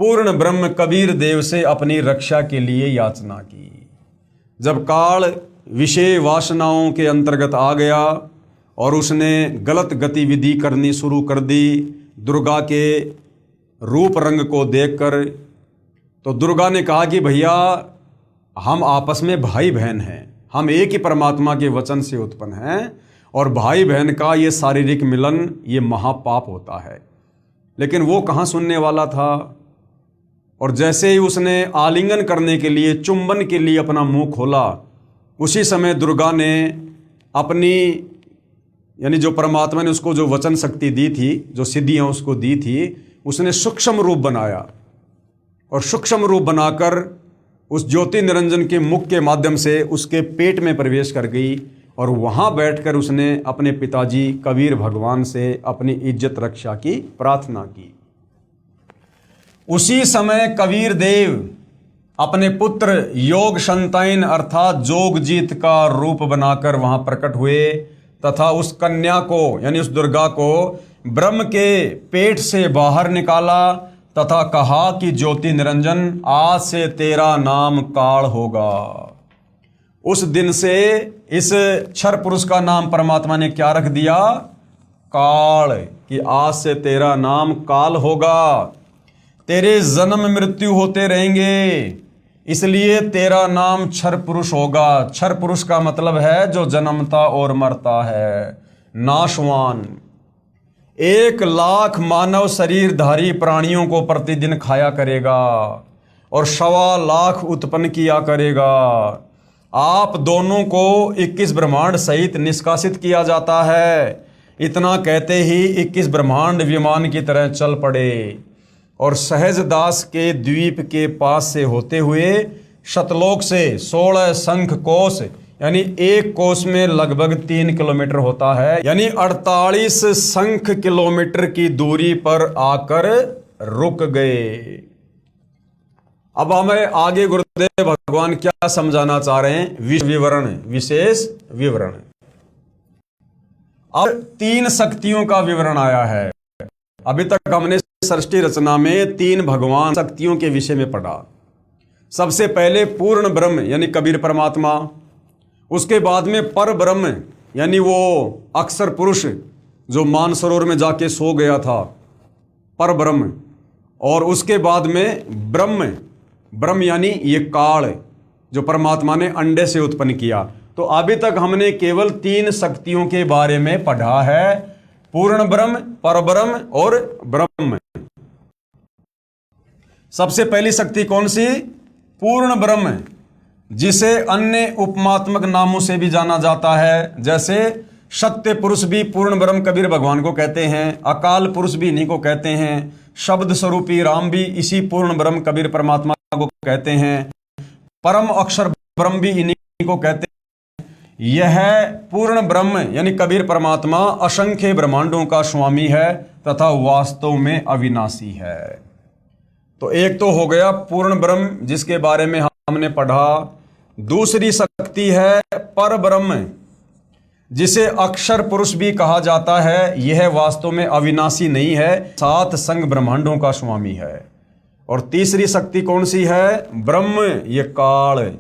पूर्ण ब्रह्म कबीर देव से अपनी रक्षा के लिए याचना की। जब काल विषय वासनाओं के अंतर्गत आ गया और उसने गलत गतिविधि करनी शुरू कर दी दुर्गा के रूप रंग को देखकर, तो दुर्गा ने कहा कि भैया हम आपस में भाई बहन हैं, हम एक ही परमात्मा के वचन से उत्पन्न हैं और भाई बहन का ये शारीरिक मिलन ये महापाप होता है। लेकिन वो कहाँ सुनने वाला था। और जैसे ही उसने आलिंगन करने के लिए, चुंबन के लिए अपना मुंह खोला, उसी समय दुर्गा ने अपनी यानी जो परमात्मा ने उसको जो वचन शक्ति दी थी, जो सिद्धियाँ उसको दी थी, उसने सूक्ष्म रूप बनाया और सूक्ष्म रूप बनाकर उस ज्योति निरंजन के मुख के माध्यम से उसके पेट में प्रवेश कर गई और वहाँ बैठकर उसने अपने पिताजी कबीर भगवान से अपनी इज्जत रक्षा की प्रार्थना की। उसी समय कबीर देव अपने पुत्र योग संताइन अर्थात जोगजीत का रूप बनाकर वहां प्रकट हुए तथा उस कन्या को यानी उस दुर्गा को ब्रह्म के पेट से बाहर निकाला तथा कहा कि ज्योति निरंजन, आज से तेरा नाम काल होगा। उस दिन से इस क्षर पुरुष का नाम परमात्मा ने क्या रख दिया? काल, कि आज से तेरा नाम काल होगा। तेरे जन्म मृत्यु होते रहेंगे, इसलिए तेरा नाम क्षर पुरुष होगा। क्षर पुरुष का मतलब है जो जन्मता और मरता है, नाशवान। 1,00,000 मानव शरीरधारी प्राणियों को प्रतिदिन खाया करेगा और 1,25,00,000 उत्पन्न किया करेगा। आप दोनों को 21 ब्रह्मांड सहित निष्कासित किया जाता है। इतना कहते ही 21 ब्रह्मांड विमान की तरह चल पड़े और सहजदास के द्वीप के पास से होते हुए शतलोक से 16 शंख कोश यानी एक कोश में लगभग 3 किलोमीटर होता है, यानी 48 शंख किलोमीटर की दूरी पर आकर रुक गए। अब हमें आगे गुरुदेव भगवान क्या समझाना चाह रहे हैं? विवरण, विशेष विवरण। अब 3 शक्तियों का विवरण आया है। अभी तक हमने सृष्टि रचना में 3 भगवान शक्तियों के विषय में पढ़ा। सबसे पहले पूर्ण ब्रह्म यानी कबीर परमात्मा, उसके बाद में पर ब्रह्म यानी वो अक्षर पुरुष जो मानसरोवर में जाके सो गया था, पर ब्रह्म, और उसके बाद में ब्रह्म यानी ये काल जो परमात्मा ने अंडे से उत्पन्न किया। तो अभी तक हमने केवल 3 शक्तियों के बारे में पढ़ा है, पूर्ण ब्रह्म, पर ब्रह्म और ब्रह्म। सबसे पहली शक्ति कौन सी? पूर्ण ब्रह्म, जिसे अन्य उपमात्मक नामों से भी जाना जाता है। जैसे सत्य पुरुष भी पूर्ण ब्रह्म कबीर भगवान को कहते हैं, अकाल पुरुष भी इन्हीं को कहते हैं, शब्द स्वरूपी राम भी इसी पूर्ण ब्रह्म कबीर परमात्मा को कहते हैं, परम अक्षर ब्रह्म भी इन्हीं को कहते हैं। यह पूर्ण ब्रह्म यानी कबीर परमात्मा असंख्य ब्रह्मांडों का स्वामी है तथा वास्तव में अविनाशी है। तो एक तो हो गया पूर्ण ब्रह्म जिसके बारे में हमने पढ़ा। दूसरी शक्ति है पर ब्रह्म, जिसे अक्षर पुरुष भी कहा जाता है। यह वास्तव में अविनाशी नहीं है, 7 संग ब्रह्मांडों का स्वामी है। और तीसरी शक्ति कौन सी है? ब्रह्म, ये काल,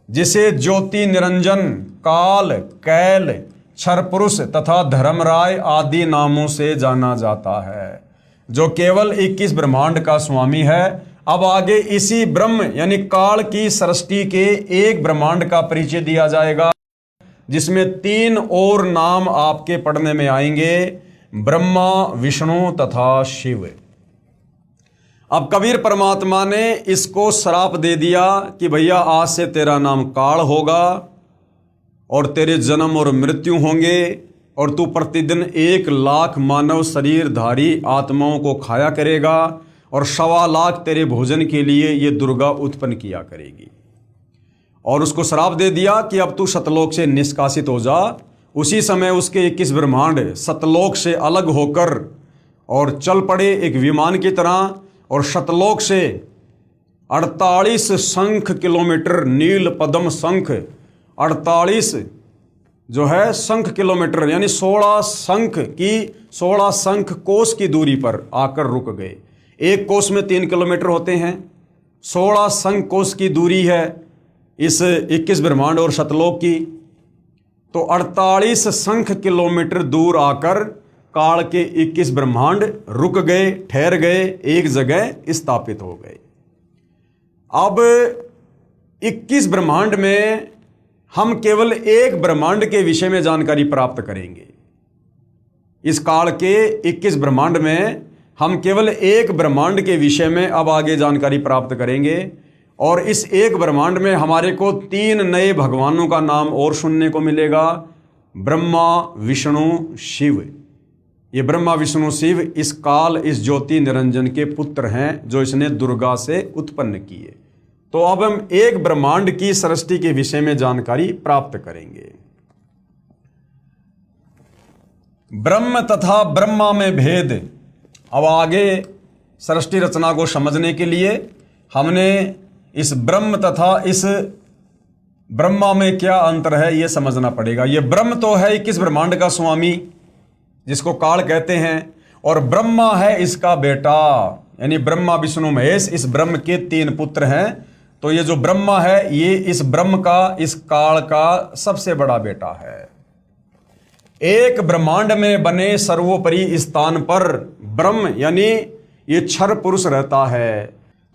जिसे ज्योति निरंजन, काल, कैल, क्षर पुरुष तथा धर्मराय आदि नामों से जाना जाता है, जो केवल 21 ब्रह्मांड का स्वामी है। अब आगे इसी ब्रह्म यानी काल की सृष्टि के एक ब्रह्मांड का परिचय दिया जाएगा, जिसमें 3 और नाम आपके पढ़ने में आएंगे, ब्रह्मा, विष्णु तथा शिव। अब कबीर परमात्मा ने इसको श्राप दे दिया कि भैया आज से तेरा नाम काल होगा और तेरे जन्म और मृत्यु होंगे और तू प्रतिदिन 1 लाख मानव शरीरधारी आत्माओं को खाया करेगा और 1.25 लाख तेरे भोजन के लिए ये दुर्गा उत्पन्न किया करेगी। और उसको श्राप दे दिया कि अब तू सतलोक से निष्कासित हो जा। उसी समय उसके 21 ब्रह्मांड सतलोक से अलग होकर और चल पड़े एक विमान की तरह, और सतलोक से 48 शंख किलोमीटर, नील पद्म शंख 48 जो है शंख किलोमीटर यानी 16 शंख कोस की दूरी पर आकर रुक गए। एक कोस में 3 किलोमीटर होते हैं, 16 शंख कोस की दूरी है इस 21 ब्रह्मांड और सतलोक की। तो 48 शंख किलोमीटर दूर आकर काल के 21 ब्रह्मांड रुक गए, ठहर गए, एक जगह स्थापित हो गए। अब 21 ब्रह्मांड में हम केवल एक ब्रह्मांड के विषय में जानकारी प्राप्त करेंगे। इस काल के 21 ब्रह्मांड में हम केवल एक ब्रह्मांड के विषय में अब आगे जानकारी प्राप्त करेंगे, और इस एक ब्रह्मांड में हमारे को 3 नए भगवानों का नाम और सुनने को मिलेगा, ब्रह्मा, विष्णु, शिव। ये ब्रह्मा, विष्णु, शिव इस काल, इस ज्योति निरंजन के पुत्र हैं जो इसने दुर्गा से उत्पन्न किए। तो अब हम एक ब्रह्मांड की सृष्टि के विषय में जानकारी प्राप्त करेंगे। ब्रह्म तथा ब्रह्मा में भेद। अब आगे सृष्टि रचना को समझने के लिए हमने इस ब्रह्म तथा इस ब्रह्मा में क्या अंतर है ये समझना पड़ेगा। ये ब्रह्म तो है 21 ब्रह्मांड का स्वामी जिसको काल कहते हैं, और ब्रह्मा है इसका बेटा, यानी ब्रह्मा, विष्णु, महेश इस ब्रह्म के 3 पुत्र हैं। तो ये जो ब्रह्मा है ये इस ब्रह्म का, इस काल का सबसे बड़ा बेटा है। एक ब्रह्मांड में बने सर्वोपरि स्थान पर ब्रह्म यानी ये क्षर पुरुष रहता है।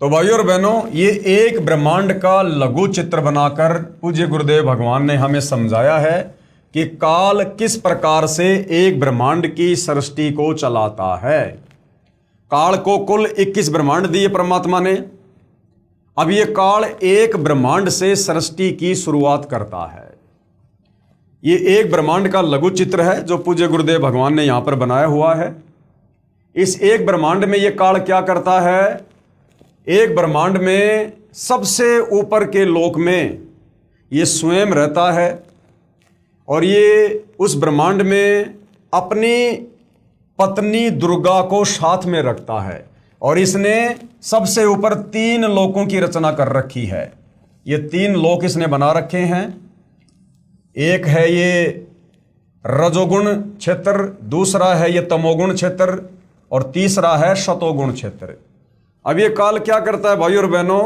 तो भाइयों और बहनों, ये एक ब्रह्मांड का लघु चित्र बनाकर पूज्य गुरुदेव भगवान ने हमें समझाया है कि काल किस प्रकार से एक ब्रह्मांड की सृष्टि को चलाता है। काल को कुल 21 ब्रह्मांड दिए परमात्मा ने। अब ये काल एक ब्रह्मांड से सृष्टि की शुरुआत करता है। ये एक ब्रह्मांड का लघु चित्र है जो पूज्य गुरुदेव भगवान ने यहां पर बनाया हुआ है। इस एक ब्रह्मांड में ये काल क्या करता है? एक ब्रह्मांड में सबसे ऊपर के लोक में ये स्वयं रहता है, और ये उस ब्रह्मांड में अपनी पत्नी दुर्गा को साथ में रखता है, और इसने सबसे ऊपर 3 लोकों की रचना कर रखी है। ये 3 लोक इसने बना रखे हैं। एक है ये रजोगुण क्षेत्र, दूसरा है ये तमोगुण क्षेत्र और तीसरा है शतोगुण क्षेत्र। अब ये काल क्या करता है भाइयों और बहनों,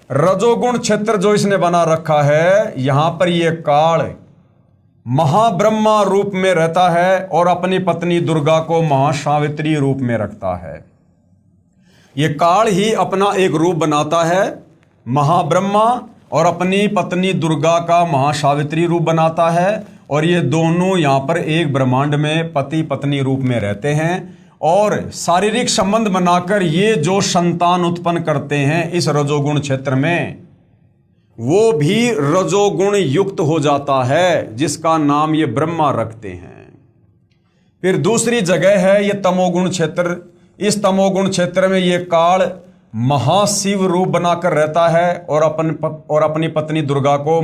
रजोगुण क्षेत्र जो इसने बना रखा है, यहां पर ये काल महाब्रह्मा रूप में रहता है और अपनी पत्नी दुर्गा को महासावित्री रूप में रखता है। ये काल ही अपना एक रूप बनाता है महाब्रह्मा और अपनी पत्नी दुर्गा का महासावित्री रूप बनाता है, और ये दोनों यहाँ पर एक ब्रह्मांड में पति पत्नी रूप में रहते हैं और शारीरिक संबंध बनाकर ये जो संतान उत्पन्न करते हैं इस रजोगुण क्षेत्र में, वो भी रजोगुण युक्त हो जाता है, जिसका नाम ये ब्रह्मा रखते हैं। फिर दूसरी जगह है ये तमोगुण क्षेत्र। इस तमोगुण क्षेत्र में ये काल महाशिव रूप बनाकर रहता है और अपनी पत्नी दुर्गा को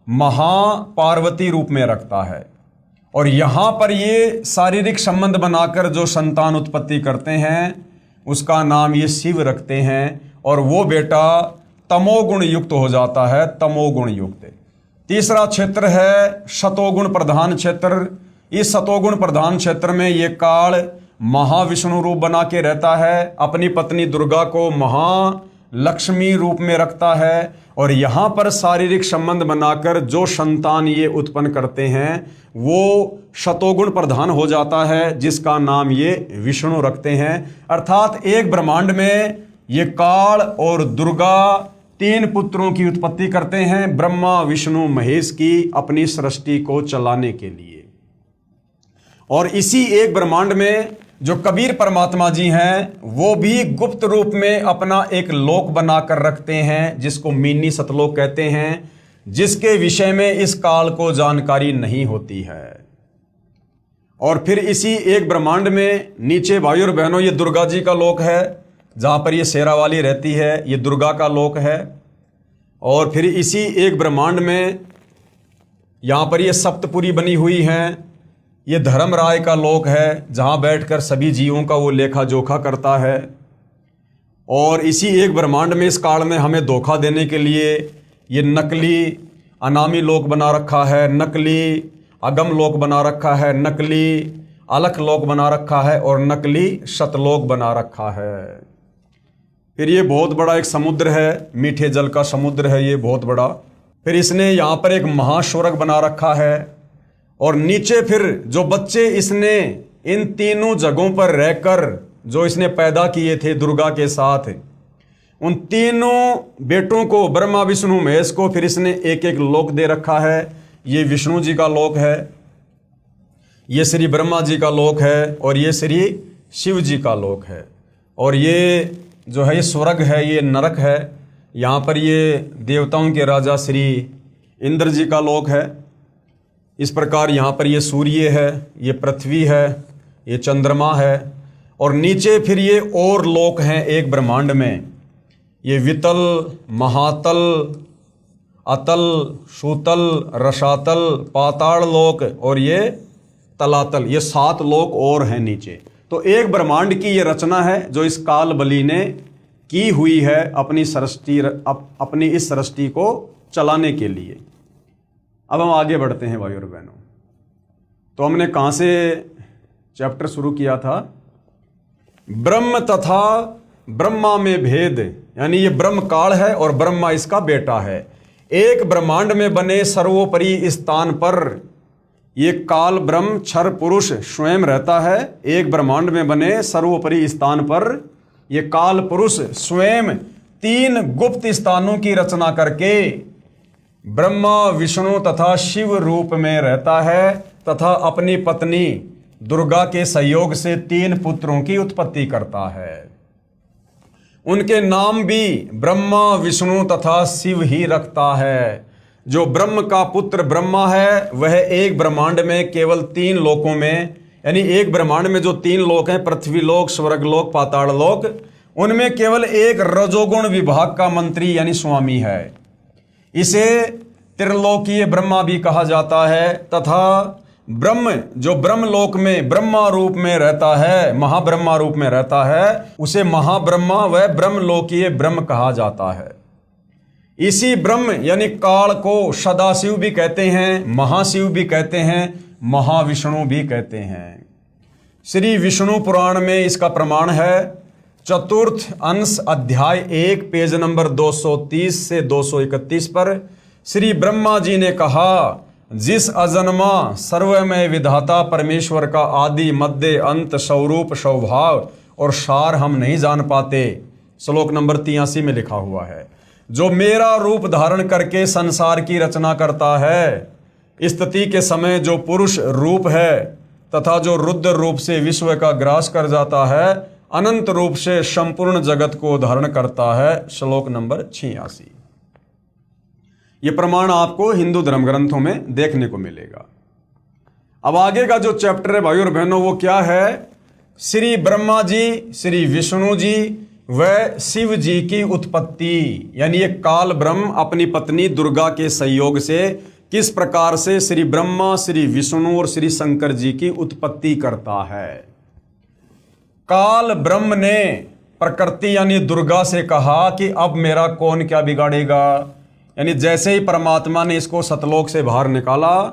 महापार्वती रूप में रखता है, और यहां पर ये शारीरिक संबंध बनाकर जो संतान उत्पत्ति करते हैं उसका नाम ये शिव रखते हैं, और वो बेटा तमोगुण युक्त हो जाता है, तमोगुण युक्त। तीसरा क्षेत्र है शतोगुण प्रधान क्षेत्र। इस शतोगुण प्रधान क्षेत्र में ये काल महाविष्णु रूप बना के रहता है, अपनी पत्नी दुर्गा को महालक्ष्मी रूप में रखता है, और यहां पर शारीरिक संबंध बनाकर जो संतान ये उत्पन्न करते हैं वो शतोगुण प्रधान हो जाता है, जिसका नाम ये विष्णु रखते हैं। अर्थात एक ब्रह्मांड में ये काल और दुर्गा तीन पुत्रों की उत्पत्ति करते हैं, ब्रह्मा विष्णु महेश की, अपनी सृष्टि को चलाने के लिए। और इसी एक ब्रह्मांड में जो कबीर परमात्मा जी हैं वो भी गुप्त रूप में अपना एक लोक बनाकर रखते हैं, जिसको मिनी सतलोक कहते हैं, जिसके विषय में इस काल को जानकारी नहीं होती है। और फिर इसी एक ब्रह्मांड में नीचे भाइयों और बहनों ये दुर्गा जी का लोक है, जहां पर ये शेरावाली रहती है, ये दुर्गा का लोक है। और फिर इसी एक ब्रह्मांड में यहां पर ये सप्तपुरी बनी हुई हैं, ये धर्मराय का लोक है, जहां बैठकर सभी जीवों का वो लेखा जोखा करता है। और इसी एक ब्रह्मांड में इस काल में हमें धोखा देने के लिए ये नकली अनामी लोक बना रखा है, नकली अगम लोक बना रखा है, नकली अलख लोक बना रखा है और नकली शतलोक बना रखा है। फिर ये बहुत बड़ा एक समुद्र है, मीठे जल का समुद्र है ये बहुत बड़ा। फिर इसने यहाँ पर एक महास्वर्ग बना रखा है, और नीचे फिर जो बच्चे इसने इन तीनों जगहों पर रहकर जो इसने पैदा किए थे दुर्गा के साथ, उन तीनों बेटों को ब्रह्मा विष्णु महेश को फिर इसने एक एक लोक दे रखा है। ये विष्णु जी का लोक है, ये श्री ब्रह्मा जी का लोक है, और ये श्री शिव जी का लोक है। और ये जो है ये स्वर्ग है, ये नरक है। यहाँ पर ये देवताओं के राजा श्री इंद्र जी का लोक है। इस प्रकार यहाँ पर ये सूर्य है, ये पृथ्वी है, ये चंद्रमा है, और नीचे फिर ये और लोक हैं एक ब्रह्मांड में, ये वितल, महातल, अतल, सूतल, रसातल, पाताल लोक और ये तलातल, ये 7 लोक और हैं नीचे। तो एक ब्रह्मांड की ये रचना है जो इस काल बलि ने की हुई है अपनी इस सृष्टि को चलाने के लिए। अब हम आगे बढ़ते हैं भाइयों और बहनों। तो हमने कहाँ से चैप्टर शुरू किया था? ब्रह्म तथा ब्रह्मा में भेद, यानी ये ब्रह्म काल है और ब्रह्मा इसका बेटा है। एक ब्रह्मांड में बने सर्वोपरि स्थान पर ये काल ब्रह्म क्षर पुरुष स्वयं रहता है। एक ब्रह्मांड में बने सर्वोपरि स्थान पर ये काल पुरुष स्वयं 3 गुप्त स्थानों की रचना करके ब्रह्मा विष्णु तथा शिव रूप में रहता है, तथा अपनी पत्नी दुर्गा के सहयोग से 3 पुत्रों की उत्पत्ति करता है। उनके नाम भी ब्रह्मा विष्णु तथा शिव ही रखता है। जो ब्रह्म का पुत्र ब्रह्मा है वह एक ब्रह्मांड में केवल 3 लोकों में, यानी एक ब्रह्मांड में जो 3 लोक हैं, पृथ्वी लोक, स्वर्ग लोक, पाताल लोक, उनमें केवल एक रजोगुण विभाग का मंत्री यानी स्वामी है। इसे त्रिलोकीय ब्रह्मा भी कहा जाता है। तथा ब्रह्म जो ब्रह्मलोक में ब्रह्मा रूप में रहता है, महाब्रह्मा रूप में रहता है, उसे महाब्रह्मा व ब्रह्मलोकीय ब्रह्म कहा जाता है। इसी ब्रह्म यानी काल को सदाशिव भी कहते हैं, महाशिव भी कहते हैं, महाविष्णु भी कहते हैं। श्री विष्णु पुराण में इसका प्रमाण है। चतुर्थ अंश अध्याय 1 पेज नंबर 230 से 231 पर श्री ब्रह्मा जी ने कहा, जिस अजन्मा सर्वमय विधाता परमेश्वर का आदि मध्य अंत स्वरूप स्वभाव और सार हम नहीं जान पाते। श्लोक नंबर 83 में लिखा हुआ है, जो मेरा रूप धारण करके संसार की रचना करता है, स्थिति के समय जो पुरुष रूप है तथा जो रुद्र रूप से विश्व का ग्रास कर जाता है, अनंत रूप से संपूर्ण जगत को धारण करता है। श्लोक नंबर 86। यह प्रमाण आपको हिंदू धर्म ग्रंथों में देखने को मिलेगा। अब आगे का जो चैप्टर है भाइयों और बहनों, वो क्या है? श्री ब्रह्मा जी, श्री विष्णु जी व शिव जी की उत्पत्ति, यानी ये काल ब्रह्म अपनी पत्नी दुर्गा के सहयोग से किस प्रकार से श्री ब्रह्मा, श्री विष्णु और श्री शंकर जी की उत्पत्ति करता है। काल ब्रह्म ने प्रकृति यानी दुर्गा से कहा कि अब मेरा कौन क्या बिगाड़ेगा। यानी जैसे ही परमात्मा ने इसको सतलोक से बाहर निकाला,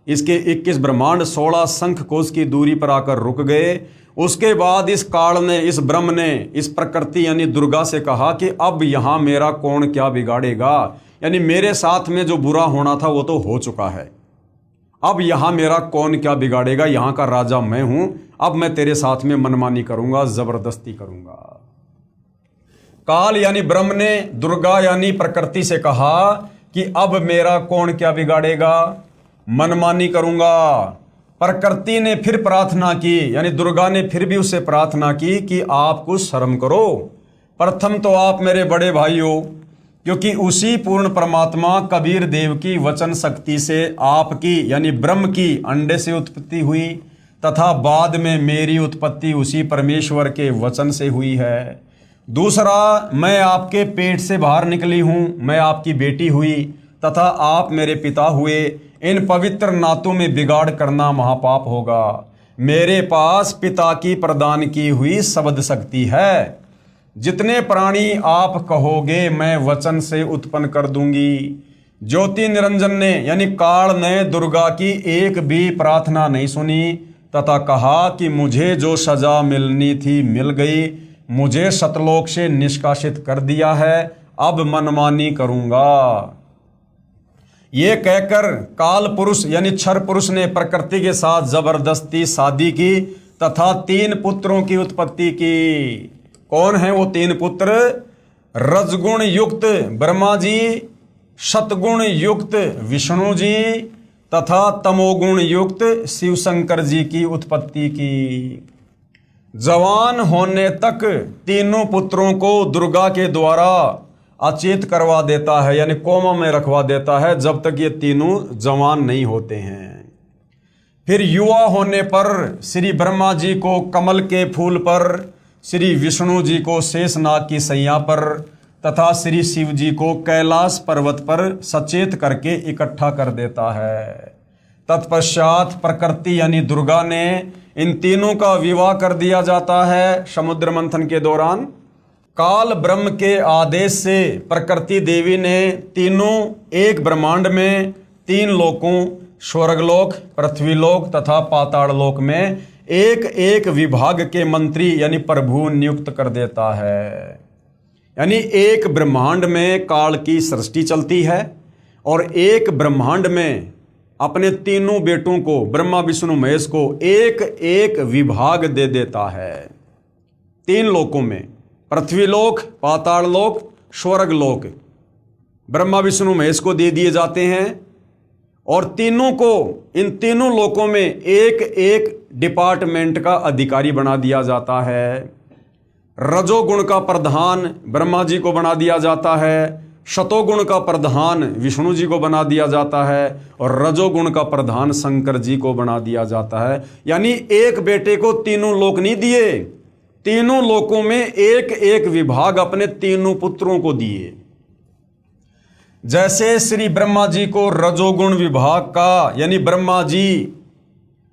इसके 21 ब्रह्मांड 16 शंख कोश की दूरी पर आकर रुक गए। उसके बाद इस काल ने, इस ब्रह्म ने इस प्रकृति यानी दुर्गा से कहा कि अब यहां मेरा कौन क्या बिगाड़ेगा। यानी मेरे साथ में जो बुरा होना था वो तो हो चुका है, अब यहां मेरा कौन क्या बिगाड़ेगा। यहां का राजा मैं हूं, अब मैं तेरे साथ में मनमानी करूंगा, जबरदस्ती करूंगा। काल यानी ब्रह्म ने दुर्गा यानी प्रकृति से कहा कि अब मेरा कौन क्या बिगाड़ेगा, मनमानी करूंगा। प्रकृति ने फिर प्रार्थना की, यानी दुर्गा ने फिर भी उससे प्रार्थना की कि आप कुछ शर्म करो। प्रथम तो आप मेरे बड़े भाई हो, क्योंकि उसी पूर्ण परमात्मा कबीर देव की वचन शक्ति से आपकी यानी ब्रह्म की अंडे से उत्पत्ति हुई, तथा बाद में मेरी उत्पत्ति उसी परमेश्वर के वचन से हुई है। दूसरा, मैं आपके पेट से बाहर निकली हूं, मैं आपकी बेटी हुई तथा आप मेरे पिता हुए। इन पवित्र नातों में बिगाड़ करना महापाप होगा। मेरे पास पिता की प्रदान की हुई शब्द शक्ति है। जितने प्राणी आप कहोगे मैं वचन से उत्पन्न कर दूंगी। ज्योति निरंजन ने यानी काल ने दुर्गा की एक भी प्रार्थना नहीं सुनी, तथा कहा कि मुझे जो सजा मिलनी थी मिल गई, मुझे सतलोक से निष्कासित कर दिया है, अब मनमानी करूंगा। ये कहकर काल पुरुष यानी क्षर पुरुष ने प्रकृति के साथ जबरदस्ती शादी की तथा 3 पुत्रों की उत्पत्ति की। कौन है वो 3 पुत्र? रजगुण युक्त ब्रह्मा जी, सतगुण युक्त विष्णु जी तथा तमोगुण युक्त शिव शंकर जी की उत्पत्ति की। जवान होने तक तीनों पुत्रों को दुर्गा के द्वारा अचेत करवा देता है, यानी कोमा में रखवा देता है, जब तक ये तीनों जवान नहीं होते हैं। फिर युवा होने पर श्री ब्रह्मा जी को कमल के फूल पर, श्री विष्णु जी को शेषनाग की सैया पर तथा श्री शिव जी को कैलाश पर्वत पर सचेत करके इकट्ठा कर देता है। तत्पश्चात प्रकृति यानी दुर्गा ने इन तीनों का विवाह कर दिया जाता है समुद्र मंथन के दौरान। काल ब्रह्म के आदेश से प्रकृति देवी ने तीनों एक ब्रह्मांड में 3 लोकों स्वर्गलोक, पृथ्वीलोक तथा पाताल लोक में एक एक विभाग के मंत्री यानी प्रभु नियुक्त कर देता है। यानी एक ब्रह्मांड में काल की सृष्टि चलती है और एक ब्रह्मांड में अपने तीनों बेटों को ब्रह्मा विष्णु महेश को एक एक विभाग दे देता है। 3 लोकों में पृथ्वीलोक, पाताल लोक, स्वर्ग लोक ब्रह्मा विष्णु महेश को दे दिए जाते हैं और तीनों को इन तीनों लोकों में एक एक डिपार्टमेंट का अधिकारी बना दिया जाता है। रजोगुण का प्रधान ब्रह्मा जी को बना दिया जाता है, शतोगुण का प्रधान विष्णु जी को बना दिया जाता है और रजोगुण का प्रधान शंकर जी को बना दिया जाता है। यानी एक बेटे को तीनों लोक नहीं दिए, तीनों लोकों में एक एक विभाग अपने तीनों पुत्रों को दिए। जैसे श्री ब्रह्मा जी को रजोगुण विभाग का यानी ब्रह्मा जी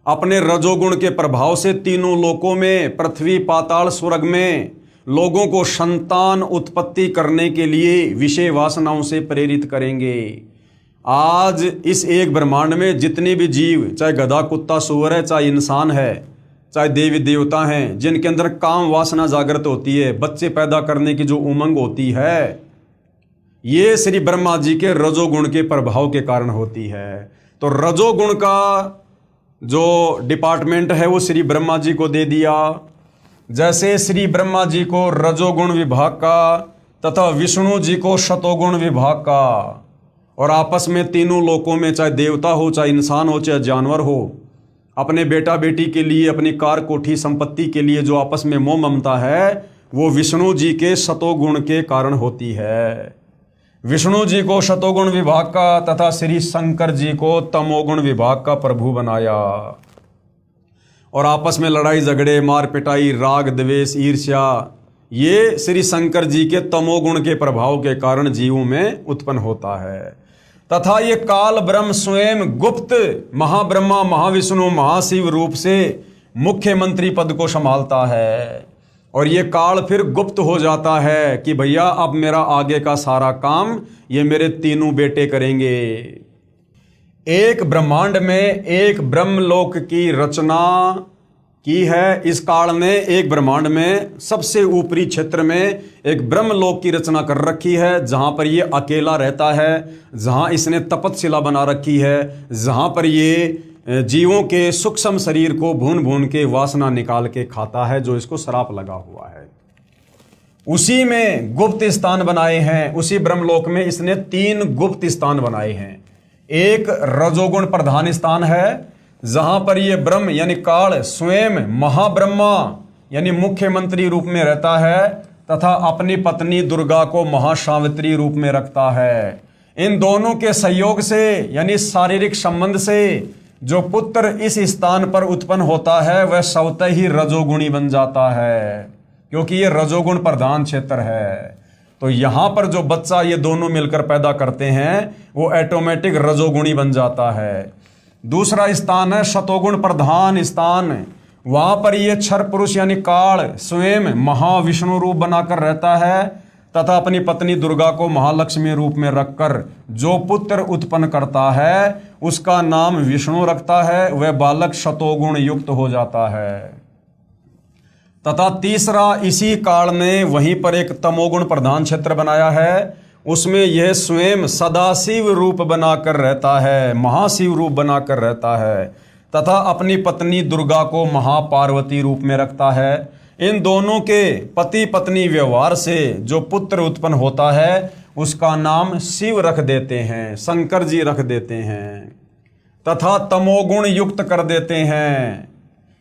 अपने रजोगुण के प्रभाव से तीनों लोकों में पृथ्वी, पाताल, स्वर्ग में लोगों को संतान उत्पत्ति करने के लिए विषय वासनाओं से प्रेरित करेंगे। आज इस एक ब्रह्मांड में जितने भी जीव, चाहे गधा कुत्ता सूअर है, चाहे इंसान है, चाहे देवी देवता हैं, जिनके अंदर काम वासना जागृत होती है, बच्चे पैदा करने की जो उमंग होती है, ये श्री ब्रह्मा जी के रजोगुण के प्रभाव के कारण होती है। तो रजोगुण का जो डिपार्टमेंट है वो श्री ब्रह्मा जी को दे दिया। जैसे श्री ब्रह्मा जी को रजोगुण विभाग का तथा विष्णु जी को शतोगुण विभाग का, और आपस में तीनों लोकों में, चाहे देवता हो, चाहे इंसान हो, चाहे जानवर हो, अपने बेटा बेटी के लिए, अपनी कार कोठी संपत्ति के लिए जो आपस में मोह ममता है, वो विष्णु जी के शतोगुण के कारण होती है। विष्णु जी को शतोगुण विभाग का तथा श्री शंकर जी को तमोगुण विभाग का प्रभु बनाया, और आपस में लड़ाई झगड़े, मार पिटाई, राग द्वेष, ईर्ष्या, ये श्री शंकर जी के तमोगुण के प्रभाव के कारण जीवों में उत्पन्न होता है। तथा ये काल ब्रह्म स्वयं गुप्त महाब्रह्मा, महाविष्णु, महाशिव रूप से मुख्यमंत्री पद को संभालता है, और ये काल फिर गुप्त हो जाता है कि भैया अब मेरा आगे का सारा काम ये मेरे तीनों बेटे करेंगे। एक ब्रह्मांड में एक ब्रह्मलोक की रचना की है। इस काल ने एक ब्रह्मांड में सबसे ऊपरी क्षेत्र में एक ब्रह्मलोक की रचना कर रखी है, जहां पर ये अकेला रहता है, जहां इसने तपतशिला बना रखी है, जहां पर ये जीवों के सूक्ष्म शरीर को भून भून के वासना निकाल के खाता है, जो इसको श्राप लगा हुआ है। उसी में गुप्त स्थान बनाए हैं। उसी ब्रह्मलोक में इसने 3 गुप्त स्थान बनाए हैं। एक रजोगुण प्रधान स्थान है, जहां पर ये ब्रह्म यानी काल स्वयं महाब्रह्मा यानी मुख्यमंत्री रूप में रहता है, तथा अपनी पत्नी दुर्गा को महासावित्री रूप में रखता है। इन दोनों के सहयोग से यानी शारीरिक संबंध से जो पुत्र इस स्थान पर उत्पन्न होता है, वह स्वतः ही रजोगुणी बन जाता है, क्योंकि ये रजोगुण प्रधान क्षेत्र है। तो यहां पर जो बच्चा ये दोनों मिलकर पैदा करते हैं, वो ऑटोमेटिक रजोगुणी बन जाता है। दूसरा स्थान है शतोगुण प्रधान स्थान। वहां पर ये क्षर पुरुष यानी काल स्वयं महाविष्णु रूप बनाकर रहता है, तथा अपनी पत्नी दुर्गा को महालक्ष्मी रूप में रखकर जो पुत्र उत्पन्न करता है, उसका नाम विष्णु रखता है। वह बालक शतोगुण युक्त हो जाता है। तथा तीसरा, इसी काल ने वहीं पर एक तमोगुण प्रधान क्षेत्र बनाया है। उसमें यह स्वयं सदाशिव रूप बनाकर रहता है, महाशिव रूप बनाकर रहता है, तथा अपनी पत्नी दुर्गा को महापार्वती रूप में रखता है। इन दोनों के पति पत्नी व्यवहार से जो पुत्र उत्पन्न होता है, उसका नाम शिव रख देते हैं, शंकर जी रख देते हैं, तथा तमोगुण युक्त कर देते हैं।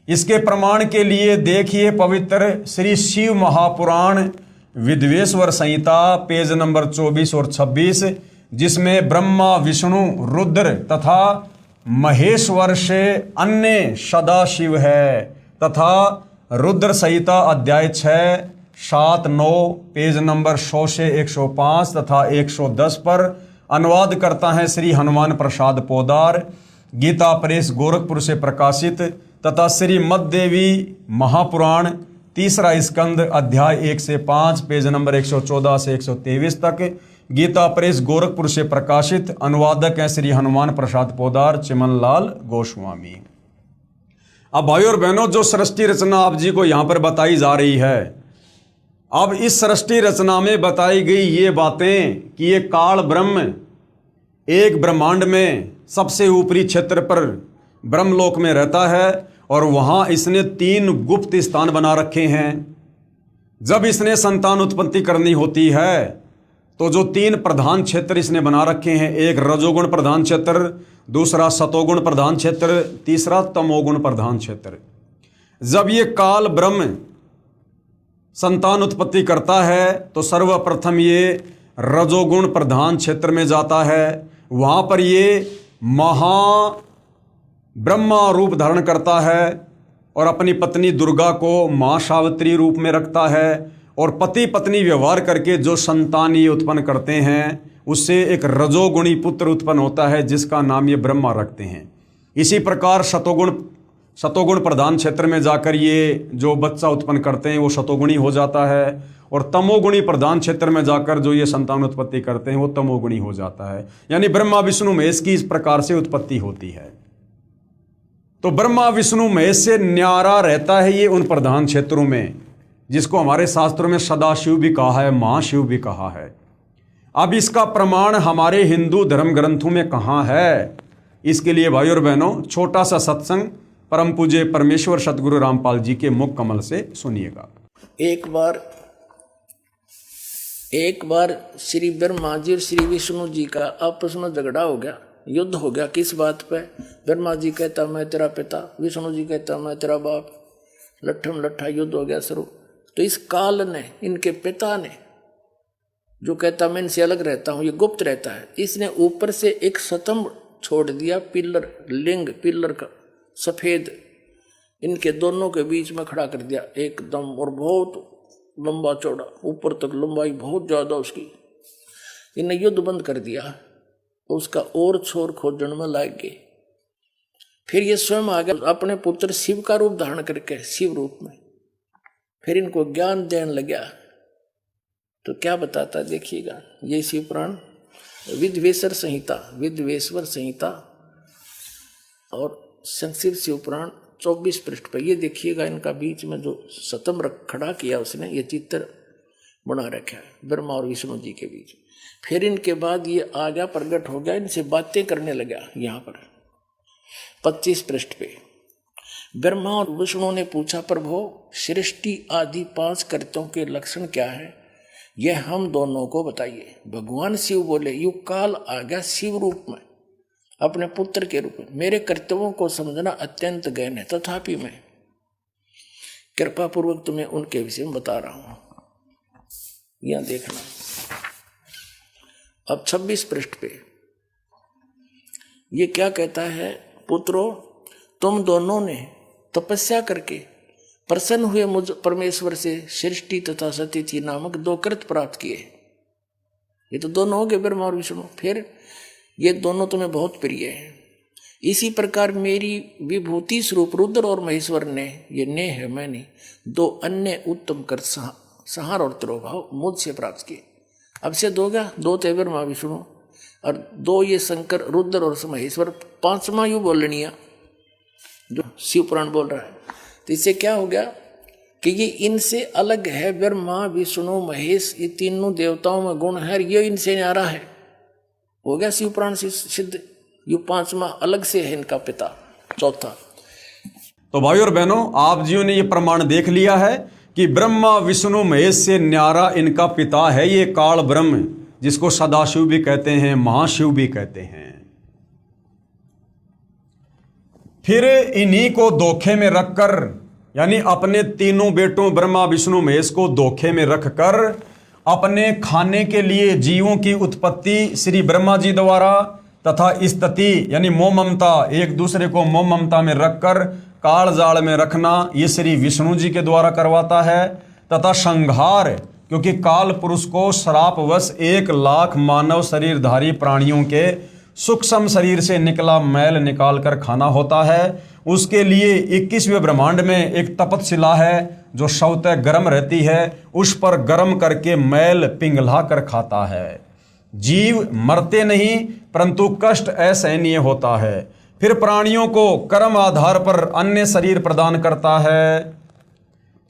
इसके प्रमाण के लिए देखिए पवित्र श्री शिव महापुराण विद्वेश्वर संहिता पेज नंबर 24 और 26, जिसमें ब्रह्मा, विष्णु, रुद्र तथा महेश्वर से अन्य सदाशिव है, तथा रुद्र संहिता अध्याय 6, 7, 9 पेज नंबर 100 से 105 तथा 110 पर अनुवाद करता है श्री हनुमान प्रसाद पोदार, गीता प्रेस गोरखपुर से प्रकाशित, तथा श्री मद्देवी महापुराण तीसरा स्कंद अध्याय 1 से 5 पेज नंबर 114 से 123 तक, गीता प्रेस गोरखपुर से प्रकाशित। अनुवादक हैं श्री हनुमान प्रसाद पोदार, चिमनलाल गोस्वामी। अब भाई और बहनों, जो सृष्टि रचना आप जी को यहाँ पर बताई जा रही है, अब इस सृष्टि रचना में बताई गई ये बातें कि ये काल ब्रह्म एक ब्रह्मांड में सबसे ऊपरी क्षेत्र पर ब्रह्मलोक में रहता है, और वहाँ इसने 3 गुप्त स्थान बना रखे हैं। जब इसने संतान उत्पत्ति करनी होती है, तो जो 3 प्रधान क्षेत्र इसने बना रखे हैं, एक रजोगुण प्रधान क्षेत्र, दूसरा सतोगुण प्रधान क्षेत्र, तीसरा तमोगुण प्रधान क्षेत्र। जब ये काल ब्रह्म संतान उत्पत्ति करता है, तो सर्वप्रथम ये रजोगुण प्रधान क्षेत्र में जाता है। वहाँ पर ये महा ब्रह्मा रूप धारण करता है, और अपनी पत्नी दुर्गा को माँ सावित्री रूप में रखता है, और पति पत्नी व्यवहार करके जो संतान ये उत्पन्न करते हैं, उससे एक रजोगुणी पुत्र उत्पन्न होता है, जिसका नाम ये ब्रह्मा रखते हैं। इसी प्रकार शतोगुण प्रधान क्षेत्र में जाकर ये जो बच्चा उत्पन्न करते हैं, वो शतोगुणी हो जाता है, और तमोगुणी प्रधान क्षेत्र में जाकर जो ये संतान उत्पत्ति करते हैं वो तमोगुणी हो जाता है। यानी ब्रह्मा विष्णु महेश की इस प्रकार से उत्पत्ति होती है। तो ब्रह्मा विष्णु महेश से न्यारा रहता है ये उन प्रधान क्षेत्रों में, जिसको हमारे शास्त्रों में सदाशिव भी कहा है, महाशिव भी कहा है। अब इसका प्रमाण हमारे हिंदू धर्म ग्रंथों में कहाँ है, इसके लिए भाई और बहनों छोटा सा सत्संग परम पूज्य परमेश्वर सतगुरु रामपाल जी के मुख कमल से सुनिएगा। एक बार श्री ब्रह्मा जी और श्री विष्णु जी का आपस में झगड़ा हो गया, युद्ध हो गया। किस बात पे? ब्रह्मा जी कहता मैं तेरा पिता, विष्णु जी कहता मैं तेरा बाप। लट्ठम लट्ठा युद्ध हो गया शुरू। तो इस काल ने, इनके पिता ने, जो कहता मैं इनसे अलग रहता हूं, ये गुप्त रहता है, इसने ऊपर से एक स्तंभ छोड़ दिया, पिलर, लिंग पिलर का सफेद, इनके दोनों के बीच में खड़ा कर दिया एकदम, और बहुत लंबा चौड़ा, ऊपर तक लंबाई बहुत ज्यादा उसकी। इन्हें युद्ध बंद कर दिया, उसका और छोर खोजन में लग गए। फिर ये स्वयं आ गया अपने पुत्र शिव का रूप धारण करके, शिव रूप में, फिर इनको ज्ञान देने लगा। तो क्या बताता देखिएगा, ये शिव पुराण विद्वेश्वर संहिता और संक्षिप्त शिव पुराण 24 पृष्ठ पर ये देखिएगा, इनका बीच में जो स्तंभ खड़ा किया उसने, ये चित्र बना रखा है ब्रह्मा और विष्णु जी के बीच। फिर इनके बाद ये आ गया, प्रकट हो गया, इनसे बातें करने लगा। यहाँ पर 25 पृष्ठ पे ब्रह्मा और विष्णु ने पूछा, प्रभु सृष्टि आदि 5 कर्तों के लक्षण क्या है, यह हम दोनों को बताइए। भगवान शिव बोले, युग काल आ गया शिव रूप में, अपने पुत्र के रूप में। मेरे कर्तव्यों को समझना अत्यंत गहन है, तथापि मैं कृपा पूर्वक तुम्हें उनके विषय में बता रहा हूं। यहां देखना, अब 26 पृष्ठ पे ये क्या कहता है, पुत्रों तुम दोनों ने तपस्या करके प्रसन्न हुए मुझ परमेश्वर से सृष्टि तथा सतीथि नामक 2 कृत प्राप्त किए। ये तो दोनों हो गए, ब्रह्मा और विष्णु। फिर ये दोनों तुम्हें बहुत प्रिय हैं। इसी प्रकार मेरी विभूति स्वरूप रुद्र और महेश्वर ने, ये ने है मैंने, 2 अन्य उत्तम कर संहार और तिरोभाव मुझसे प्राप्त किए। अब से 2 गया, 2 थे ब्रह्मा विष्णु और 2 ये शंकर रुद्र और महेश्वर, 5वां यू बोलनिया जो शिव पुराण बोल रहा है। तो इससे क्या हो गया कि ये इनसे अलग है। ब्रह्मा विष्णु महेश, ये तीनों देवताओं में गुण है, ये इनसे न्यारा है। हो गया शिव पुराण से सिद्ध। यू 5वां अलग से है इनका पिता, 4था। तो भाई और बहनों, आप जियों ने ये प्रमाण देख लिया है कि ब्रह्मा विष्णु महेश से न्यारा इनका पिता है ये काल ब्रह्म, जिसको सदाशिव भी कहते हैं, महाशिव भी कहते हैं। फिर इन्हीं को धोखे में रखकर, यानी अपने तीनों बेटों ब्रह्मा विष्णु महेश को धोखे में रखकर अपने खाने के लिए जीवों की उत्पत्ति श्री ब्रह्मा जी द्वारा तथा स्थिति यानी मोह ममता, एक दूसरे को मोह ममता में रखकर काल जाल में रखना, ये श्री विष्णु जी के द्वारा करवाता है। तथा संहार, क्योंकि काल पुरुष को श्रापवश 1 लाख मानव शरीरधारी प्राणियों के सूक्ष्म शरीर से निकला मैल निकाल कर खाना होता है। उसके लिए 21वें ब्रह्मांड में एक तपतशिला है जो स्वतः गर्म रहती है, उस पर गर्म करके मैल पिघला कर खाता है। जीव मरते नहीं परंतु कष्ट असहनीय होता है। फिर प्राणियों को कर्म आधार पर अन्य शरीर प्रदान करता है,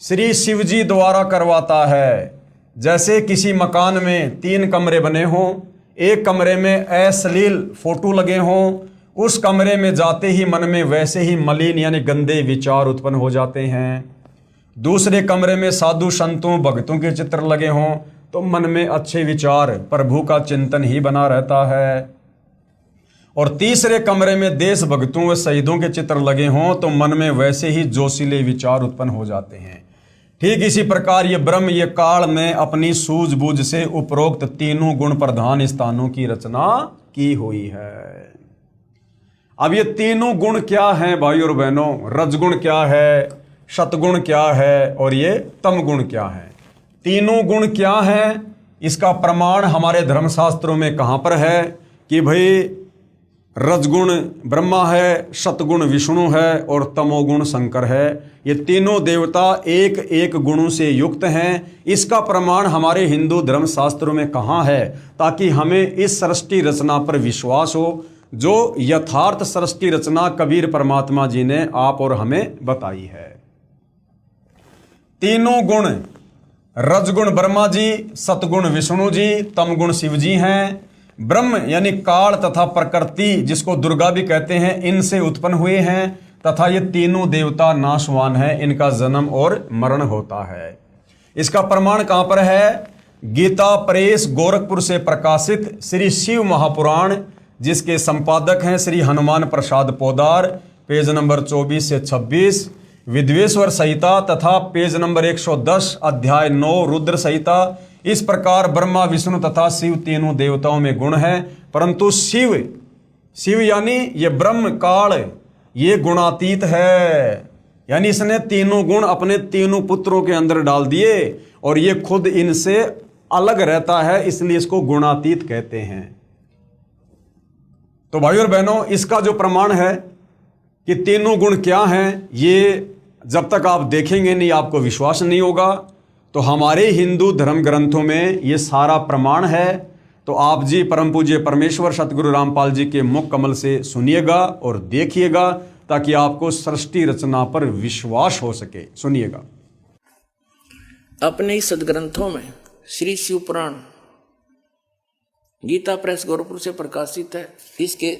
श्री शिव जी द्वारा करवाता है। जैसे किसी मकान में 3 कमरे बने हों, एक कमरे में अश्लील फोटो लगे हों, उस कमरे में जाते ही मन में वैसे ही मलिन यानी गंदे विचार उत्पन्न हो जाते हैं। दूसरे कमरे में साधु संतों भक्तों के चित्र लगे हों तो मन में अच्छे विचार, प्रभु का चिंतन ही बना रहता है। और तीसरे कमरे में देश भक्तों व शहीदों के चित्र लगे हों तो मन में वैसे ही जोशीले विचार उत्पन्न हो जाते हैं। ठीक इसी प्रकार ये ब्रह्म, ये काल में अपनी सूझबूझ से उपरोक्त तीनों गुण प्रधान स्थानों की रचना की हुई है। अब ये तीनों गुण क्या हैं भाई और बहनों? रजगुण क्या है, सतगुण क्या है और ये तम गुण क्या है? तीनों गुण क्या हैं, इसका प्रमाण हमारे धर्मशास्त्रों में कहाँ पर है कि भाई रजगुण ब्रह्मा है, सतगुण विष्णु है और तमोगुण शंकर है। ये तीनों देवता एक एक गुणों से युक्त हैं। इसका प्रमाण हमारे हिंदू धर्म शास्त्रों में कहाँ है, ताकि हमें इस सृष्टि रचना पर विश्वास हो, जो यथार्थ सृष्टि रचना कबीर परमात्मा जी ने आप और हमें बताई है। तीनों गुण, रजगुण ब्रह्मा जी, सतगुण विष्णु जी, तमगुण शिव जी हैं। ब्रह्म यानी काल तथा प्रकृति, जिसको दुर्गा भी कहते हैं, इनसे उत्पन्न हुए हैं तथा ये तीनों देवता नाशवान हैं, इनका जन्म और मरण होता है। इसका प्रमाण कहां पर है? गीता प्रेस गोरखपुर से प्रकाशित श्री शिव महापुराण, जिसके संपादक हैं श्री हनुमान प्रसाद पोदार, पेज नंबर 24 से 26, विद्वेश्वर संहिता तथा पेज नंबर 110, अध्याय 9 रुद्र संहिता। इस प्रकार ब्रह्मा विष्णु तथा शिव तीनों देवताओं में गुण है, परंतु शिव यानी ये ब्रह्म काल, ये गुणातीत है। यानी इसने तीनों गुण अपने तीनों पुत्रों के अंदर डाल दिए और ये खुद इनसे अलग रहता है, इसलिए इसको गुणातीत कहते हैं। तो भाइयों और बहनों, इसका जो प्रमाण है कि तीनों गुण क्या हैं, ये जब तक आप देखेंगे नहीं आपको विश्वास नहीं होगा। तो हमारे हिंदू धर्म ग्रंथों में ये सारा प्रमाण है। तो आप जी परम पूज्य परमेश्वर सतगुरु रामपाल जी के मुख कमल से सुनिएगा और देखिएगा, ताकि आपको सृष्टि रचना पर विश्वास हो सके। सुनिएगा। अपने इस सदग्रंथों में श्री शिव पुराण गीता प्रेस गोरखपुर से प्रकाशित है। इसके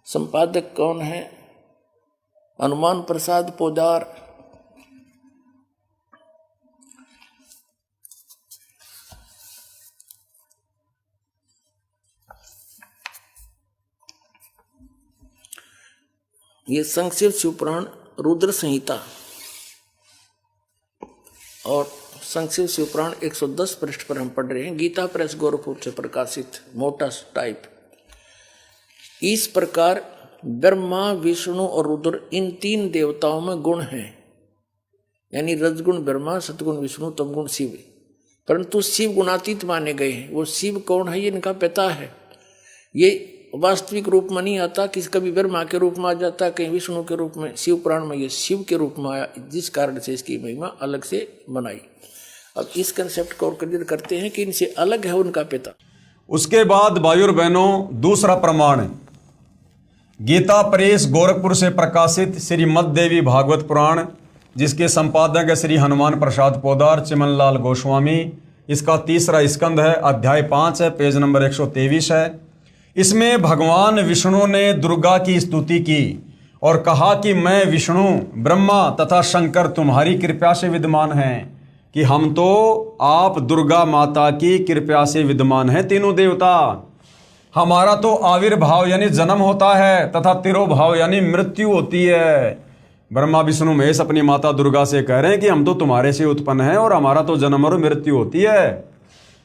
संपादक कौन है? हनुमान प्रसाद पोदार। ये संक्षिप्त शिवपुराण रुद्र संहिता और संक्षिप्त शिवपुराण 110 पृष्ठ पर हम पढ़ रहे हैं। गीता प्रेस गोरखपुर से प्रकाशित मोटा टाइप। इस प्रकार ब्रह्मा विष्णु और रुद्र इन तीन देवताओं में गुण हैं, यानी रजगुण ब्रह्मा, सतगुण विष्णु, तमगुण शिव। परंतु शिव गुणातीत माने गए हैं। वो शिव कौन है? ये इनका पिता है। ये वास्तविक रूप में नहीं आता, किसी कभी ब्रह्मा के रूप में आ जाता, कहीं विष्णु के रूप में। शिव पुराण में ये शिव के रूप में आया, जिस कारण से इसकी महिमा अलग से बनाई। अब इस कंसेप्ट को और क्लियर करते हैं कि इनसे अलग है उनका पिता। उसके बाद भाइयों और बहनों, दूसरा प्रमाण गीता प्रेस गोरखपुर से प्रकाशित श्रीमद देवी भागवत पुराण, जिसके संपादक है श्री हनुमान प्रसाद पोदार, चिमनलाल गोस्वामी। इसका तीसरा स्कंद है, अध्याय 5 है, पेज नंबर 123 है। इसमें भगवान विष्णु ने दुर्गा की स्तुति की और कहा कि मैं विष्णु, ब्रह्मा तथा शंकर तुम्हारी कृपा से विद्यमान हैं, कि हम तो आप दुर्गा माता की कृपा से विद्यमान हैं तीनों देवता। हमारा तो आविर्भाव यानी जन्म होता है तथा तिरोभाव यानी मृत्यु होती है। ब्रह्मा विष्णु महेश अपनी माता दुर्गा से कह रहे हैं कि हम तो तुम्हारे से उत्पन्न हैं और हमारा तो जन्म और मृत्यु होती है।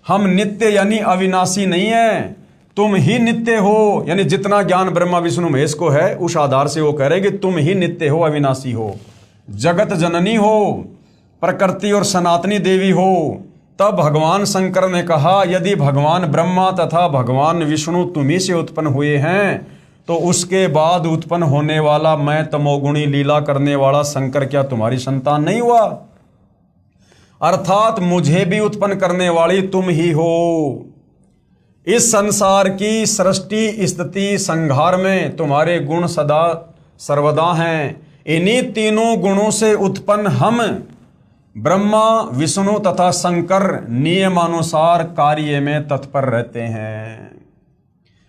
हम नित्य यानी अविनाशी नहीं है, तुम ही नित्य हो। यानी जितना ज्ञान ब्रह्मा विष्णु महेश को है, उस आधार से वो कह रहे हैं कि तुम ही नित्य हो, अविनाशी हो, जगत जननी हो, प्रकृति और सनातनी देवी हो। तब भगवान शंकर ने कहा, यदि भगवान ब्रह्मा तथा भगवान विष्णु तुम्ही से उत्पन्न हुए हैं, तो उसके बाद उत्पन्न होने वाला मैं तमोगुणी लीला करने वाला शंकर क्या तुम्हारी संतान नहीं हुआ? अर्थात मुझे भी उत्पन्न करने वाली तुम ही हो। इस संसार की सृष्टि स्थिति संहार में तुम्हारे गुण सदा सर्वदा हैं। इन्हीं तीनों गुणों से उत्पन्न हम ब्रह्मा विष्णु तथा शंकर नियमानुसार कार्य में तत्पर रहते हैं।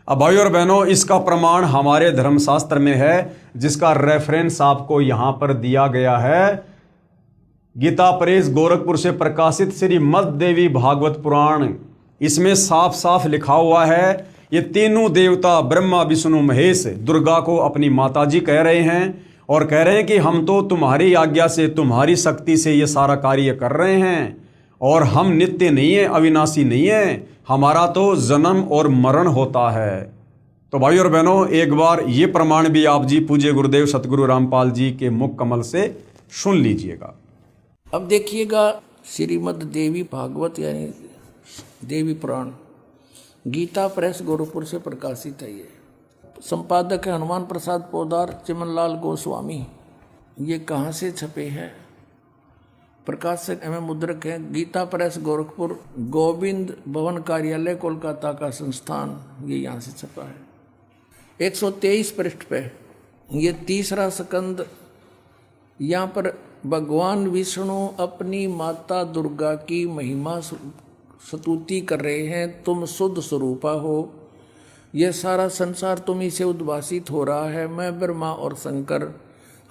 अब भाइयों और बहनों, इसका प्रमाण हमारे धर्मशास्त्र में है, जिसका रेफरेंस आपको यहां पर दिया गया है। गीता प्रेस गोरखपुर से प्रकाशित श्रीमद देवी भागवत पुराण, इसमें साफ साफ लिखा हुआ है, ये तीनों देवता ब्रह्मा विष्णु महेश दुर्गा को अपनी माताजी कह रहे हैं और कह रहे हैं कि हम तो तुम्हारी आज्ञा से, तुम्हारी शक्ति से ये सारा कार्य कर रहे हैं और हम नित्य नहीं है, अविनाशी नहीं है, हमारा तो जन्म और मरण होता है। तो भाई और बहनों, एक बार ये प्रमाण भी आप जी पूज्य गुरुदेव सतगुरु रामपाल जी के मुख कमल से सुन लीजिएगा। अब देखिएगा, श्रीमद देवी भागवत यानी देवी पुराण गीता प्रेस गोरखपुर से प्रकाशित है। ये संपादक है हनुमान प्रसाद पोदार, चिमनलाल गोस्वामी। ये कहाँ से छपे हैं? प्रकाशक एवं मुद्रक है गीता प्रेस गोरखपुर, गोविंद भवन कार्यालय कोलकाता का संस्थान, ये यहाँ से छपा है। 123 पृष्ठ पे ये तीसरा स्कंद, यहाँ पर भगवान विष्णु अपनी माता दुर्गा की महिमा स्तुति कर रहे हैं। तुम शुद्ध स्वरूपा हो, यह सारा संसार तुम्ही से उद्भासित हो रहा है। मैं ब्रह्मा और शंकर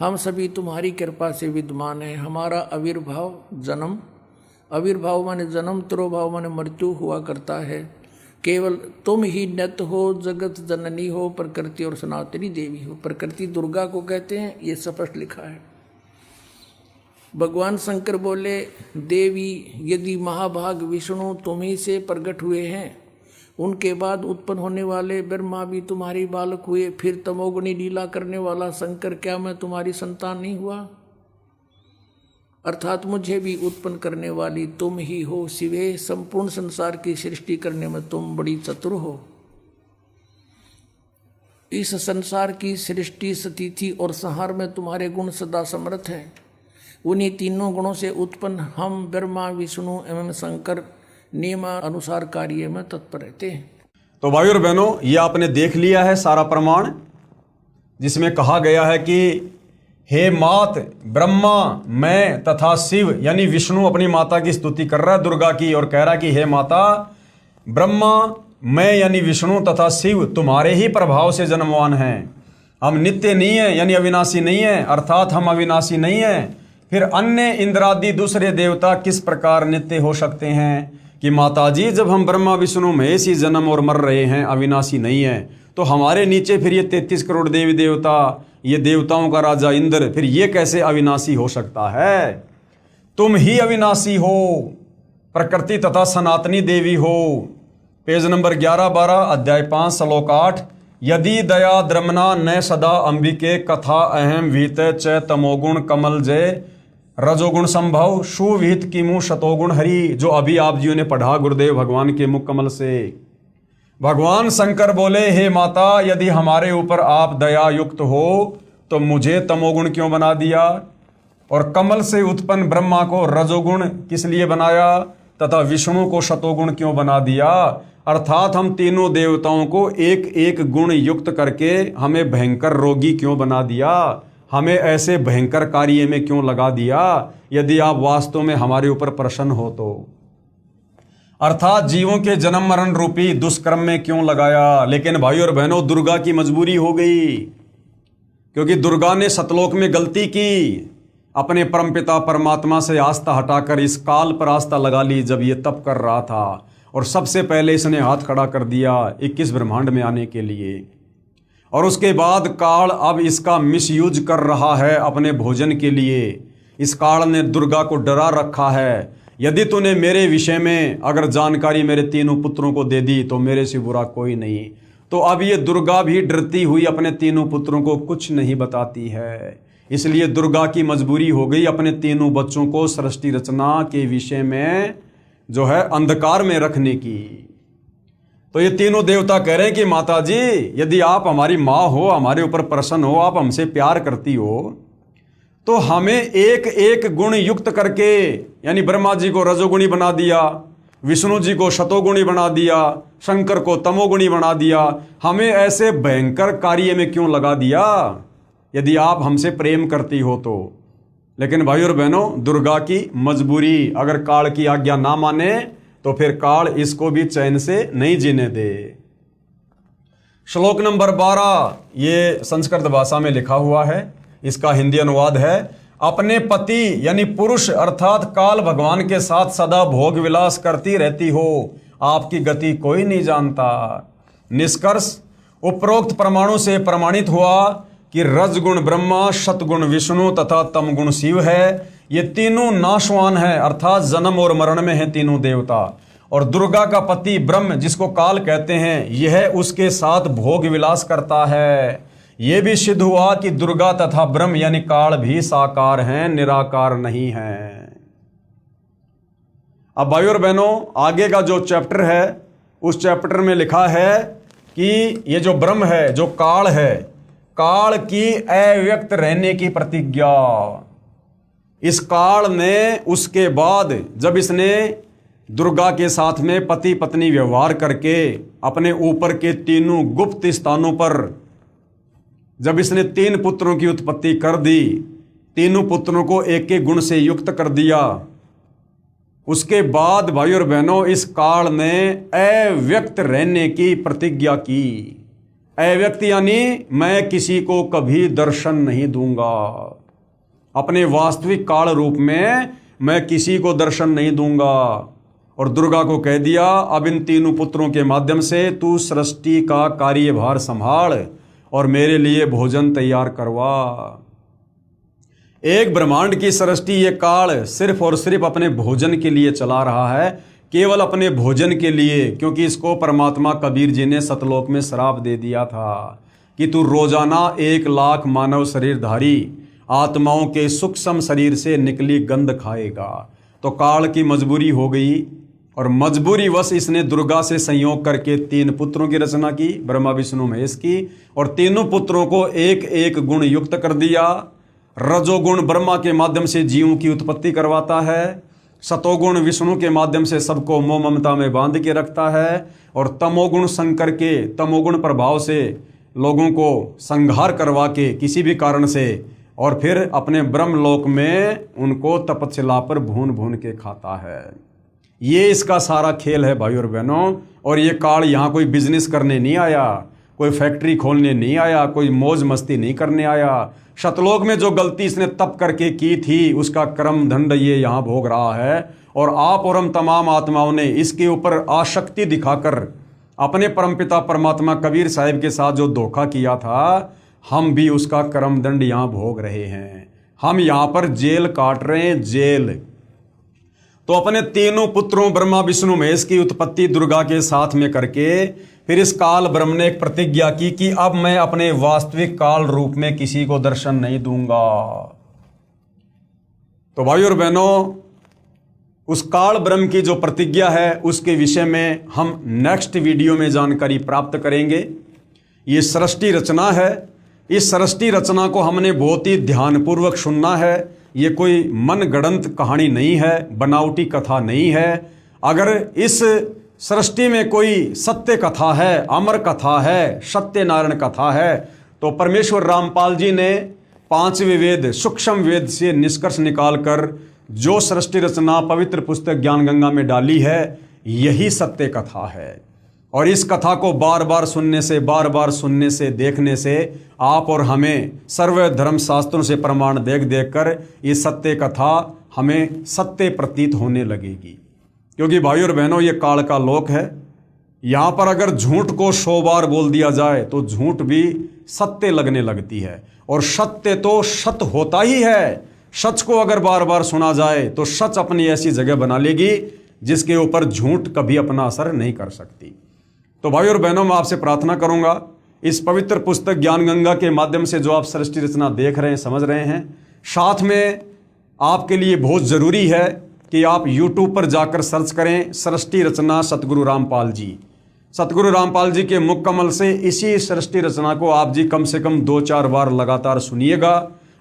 हम सभी तुम्हारी कृपा से विद्यमान हैं। हमारा आविर्भाव जन्म, आविर्भाव माने जन्म, तिरोभाव माने मृत्यु हुआ करता है। केवल तुम ही नित्य हो, जगत जननी हो, प्रकृति और सनातनी देवी हो। प्रकृति दुर्गा को कहते हैं, ये स्पष्ट लिखा है। भगवान शंकर बोले, देवी यदि महाभाग विष्णु तुम्ही से प्रकट हुए हैं, उनके बाद उत्पन्न होने वाले ब्रह्मा भी तुम्हारी बालक हुए, फिर तमोगुणी लीला करने वाला शंकर क्या मैं तुम्हारी संतान नहीं हुआ? अर्थात मुझे भी उत्पन्न करने वाली तुम ही हो शिवे। संपूर्ण संसार की सृष्टि करने में तुम बड़ी चतुर हो। इस संसार की सृष्टि, स्थिति और संहार में तुम्हारे गुण सदा समर्थ हैं। उन्हीं तीनों गुणों से उत्पन्न हम ब्रह्मा, विष्णु एवं शंकर नियमानुसार कार्य में तत्पर रहते हैं। तो भाई और बहनों, ये आपने देख लिया है सारा प्रमाण, जिसमें कहा गया है कि हे मात ब्रह्मा, मैं तथा शिव यानी विष्णु अपनी माता की स्तुति कर रहा है दुर्गा की, और कह रहा कि हे माता ब्रह्मा, मैं यानी विष्णु तथा शिव तुम्हारे ही प्रभाव से जन्मवान हैं। हम नित्य नहीं है यानी अविनाशी नहीं है, अर्थात हम अविनाशी नहीं है। फिर अन्य इंद्रादि दूसरे देवता किस प्रकार नित्य हो सकते हैं कि माताजी, जब हम ब्रह्मा विष्णु महेश ही जन्म और मर रहे हैं, अविनाशी नहीं है, तो हमारे नीचे फिर ये 33 करोड़ देवी देवता, ये देवताओं का राजा इंद्र, फिर ये कैसे अविनाशी हो सकता है? तुम ही अविनाशी हो, प्रकृति तथा सनातनी देवी हो। पेज नंबर 11-12 अध्याय 5 श्लोक 8। यदि दया द्रमना न सदा अंबिके कथा अहम भीत च तमोगुण कमल जय रजोगुण संभव सुविहित किमु शतोगुण हरि। जो अभी आप जियों ने पढ़ा गुरुदेव भगवान के मुख कमल से। भगवान शंकर बोले, हे माता, यदि हमारे ऊपर आप दया युक्त हो तो मुझे तमोगुण क्यों बना दिया, और कमल से उत्पन्न ब्रह्मा को रजोगुण किस लिए बनाया, तथा विष्णु को शतोगुण क्यों बना दिया? अर्थात हम तीनों देवताओं को एक एक गुण युक्त करके हमें भयंकर रोगी क्यों बना दिया, हमें ऐसे भयंकर कार्य में क्यों लगा दिया, यदि आप वास्तव में हमारे ऊपर प्रसन्न हो तो। अर्थात जीवों के जन्म मरण रूपी दुष्कर्म में क्यों लगाया। लेकिन भाई और बहनों, दुर्गा की मजबूरी हो गई, क्योंकि दुर्गा ने सतलोक में गलती की, अपने परमपिता परमात्मा से आस्था हटाकर इस काल पर आस्था लगा ली जब ये तप कर रहा था, और सबसे पहले इसने हाथ खड़ा कर दिया 21 ब्रह्मांड में आने के लिए। और उसके बाद काल अब इसका मिसयूज कर रहा है अपने भोजन के लिए। इस काल ने दुर्गा को डरा रखा है, यदि तूने मेरे विषय में अगर जानकारी मेरे तीनों पुत्रों को दे दी तो मेरे से बुरा कोई नहीं। तो अब ये दुर्गा भी डरती हुई अपने तीनों पुत्रों को कुछ नहीं बताती है। इसलिए दुर्गा की मजबूरी हो गई अपने तीनों बच्चों को सृष्टि रचना के विषय में जो है अंधकार में रखने की। तो ये तीनों देवता कह रहे हैं कि माता जी, यदि आप हमारी माँ हो, हमारे ऊपर प्रसन्न हो, आप हमसे प्यार करती हो, तो हमें एक एक गुण युक्त करके, यानी ब्रह्मा जी को रजोगुणी बना दिया, विष्णु जी को शतोगुणी बना दिया, शंकर को तमोगुणी बना दिया, हमें ऐसे भयंकर कार्य में क्यों लगा दिया, यदि आप हमसे प्रेम करती हो तो। लेकिन भाई और बहनों, दुर्गा की मजबूरी, अगर काल की आज्ञा ना माने तो फिर काल इसको भी चैन से नहीं जीने दे। श्लोक नंबर 12 ये संस्कृत भाषा में लिखा हुआ है, इसका हिंदी अनुवाद है, अपने पति यानी पुरुष अर्थात काल भगवान के साथ सदा भोग विलास करती रहती हो, आपकी गति कोई नहीं जानता। निष्कर्ष, उपरोक्त प्रमाणों से प्रमाणित हुआ कि रजगुण ब्रह्मा, शतगुण विष्णु तथा तमगुण शिव है। ये तीनों नाशवान है, अर्थात जन्म और मरण में है तीनों देवता। और दुर्गा का पति ब्रह्म, जिसको काल कहते हैं, यह उसके साथ भोग विलास करता है। यह भी सिद्ध हुआ कि दुर्गा तथा ब्रह्म यानी काल भी साकार हैं, निराकार नहीं हैं। अब भाई और बहनों, आगे का जो चैप्टर है उस चैप्टर में लिखा है कि ये जो ब्रह्म है, जो काल है, काल की अव्यक्त रहने की प्रतिज्ञा। इस काल ने उसके बाद जब इसने दुर्गा के साथ में पति पत्नी व्यवहार करके अपने ऊपर के तीनों गुप्त स्थानों पर जब इसने 3 पुत्रों की उत्पत्ति कर दी, तीनों पुत्रों को एक एक गुण से युक्त कर दिया, उसके बाद भाई और बहनों इस काल ने अव्यक्त रहने की प्रतिज्ञा की। अव्यक्त यानी मैं किसी को कभी दर्शन नहीं दूंगा, अपने वास्तविक काल रूप में मैं किसी को दर्शन नहीं दूंगा। और दुर्गा को कह दिया अब इन तीनों पुत्रों के माध्यम से तू सृष्टि का कार्यभार संभाल और मेरे लिए भोजन तैयार करवा। एक ब्रह्मांड की सृष्टि ये काल सिर्फ और सिर्फ अपने भोजन के लिए चला रहा है, केवल अपने भोजन के लिए, क्योंकि इसको परमात्मा कबीर जी ने सतलोक में श्राप दे दिया था कि तू रोजाना 1 लाख मानव शरीरधारी आत्माओं के सूक्ष्म शरीर से निकली गंध खाएगा। तो काल की मजबूरी हो गई और मजबूरी वश इसने दुर्गा से संयोग करके 3 पुत्रों की रचना की, ब्रह्मा विष्णु महेश की, और तीनों पुत्रों को एक एक गुण युक्त कर दिया। रजोगुण ब्रह्मा के माध्यम से जीवों की उत्पत्ति करवाता है, सतोगुण विष्णु के माध्यम से सबको मोह ममता में बांध के रखता है, और तमोगुण शंकर के तमोगुण प्रभाव से लोगों को संहार करवा के किसी भी कारण से, और फिर अपने ब्रह्मलोक में उनको तपस्या पर भून भून के खाता है। ये इसका सारा खेल है भाई और बहनों। और ये काल यहाँ कोई बिजनेस करने नहीं आया, कोई फैक्ट्री खोलने नहीं आया, कोई मौज मस्ती नहीं करने आया। शतलोक में जो गलती इसने तप करके की थी उसका कर्म दंड ये यहाँ भोग रहा है। और आप और हम तमाम आत्माओं ने इसके ऊपर आसक्ति दिखाकर अपने परमपिता परमात्मा कबीर साहिब के साथ जो धोखा किया था, हम भी उसका कर्म दंड यहाँ भोग रहे हैं। हम यहाँ पर जेल काट रहे हैं, जेल। तो अपने तीनों पुत्रों ब्रह्मा विष्णु महेश की उत्पत्ति दुर्गा के साथ में करके फिर इस काल ब्रह्म ने एक प्रतिज्ञा की कि अब मैं अपने वास्तविक काल रूप में किसी को दर्शन नहीं दूंगा। तो भाई और बहनों, उस काल ब्रह्म की जो प्रतिज्ञा है उसके विषय में हम नेक्स्ट वीडियो में जानकारी प्राप्त करेंगे। ये सृष्टि रचना है, इस सृष्टि रचना को हमने बहुत ही ध्यानपूर्वक सुनना है। ये कोई मनगढ़ंत कहानी नहीं है, बनावटी कथा नहीं है। अगर इस सृष्टि में कोई सत्य कथा है, अमर कथा है, सत्यनारायण कथा है, तो परमेश्वर रामपाल जी ने 5वें वेद सूक्ष्म वेद से निष्कर्ष निकालकर जो सृष्टि रचना पवित्र पुस्तक ज्ञान गंगा में डाली है, यही सत्य कथा है। और इस कथा को बार बार सुनने से, बार बार सुनने से, देखने से आप और हमें सर्व धर्म शास्त्रों से प्रमाण देख देख कर ये सत्य कथा हमें सत्य प्रतीत होने लगेगी। क्योंकि भाई और बहनों, ये काल का लोक है। यहाँ पर अगर झूठ को 100 बार बोल दिया जाए तो झूठ भी सत्य लगने लगती है, और सत्य तो सत होता ही है। सच को अगर बार बार सुना जाए तो सच अपनी ऐसी जगह बना लेगी जिसके ऊपर झूठ कभी अपना असर नहीं कर सकती। तो भाई और बहनों, मैं आपसे प्रार्थना करूंगा, इस पवित्र पुस्तक ज्ञान गंगा के माध्यम से जो आप सृष्टि रचना देख रहे हैं, समझ रहे हैं, साथ में आपके लिए बहुत ज़रूरी है कि आप YouTube पर जाकर सर्च करें सृष्टि रचना सतगुरु रामपाल जी। सतगुरु रामपाल जी के मुख कमल से इसी सृष्टि रचना को आप जी कम से कम 2-4 बार लगातार सुनिएगा।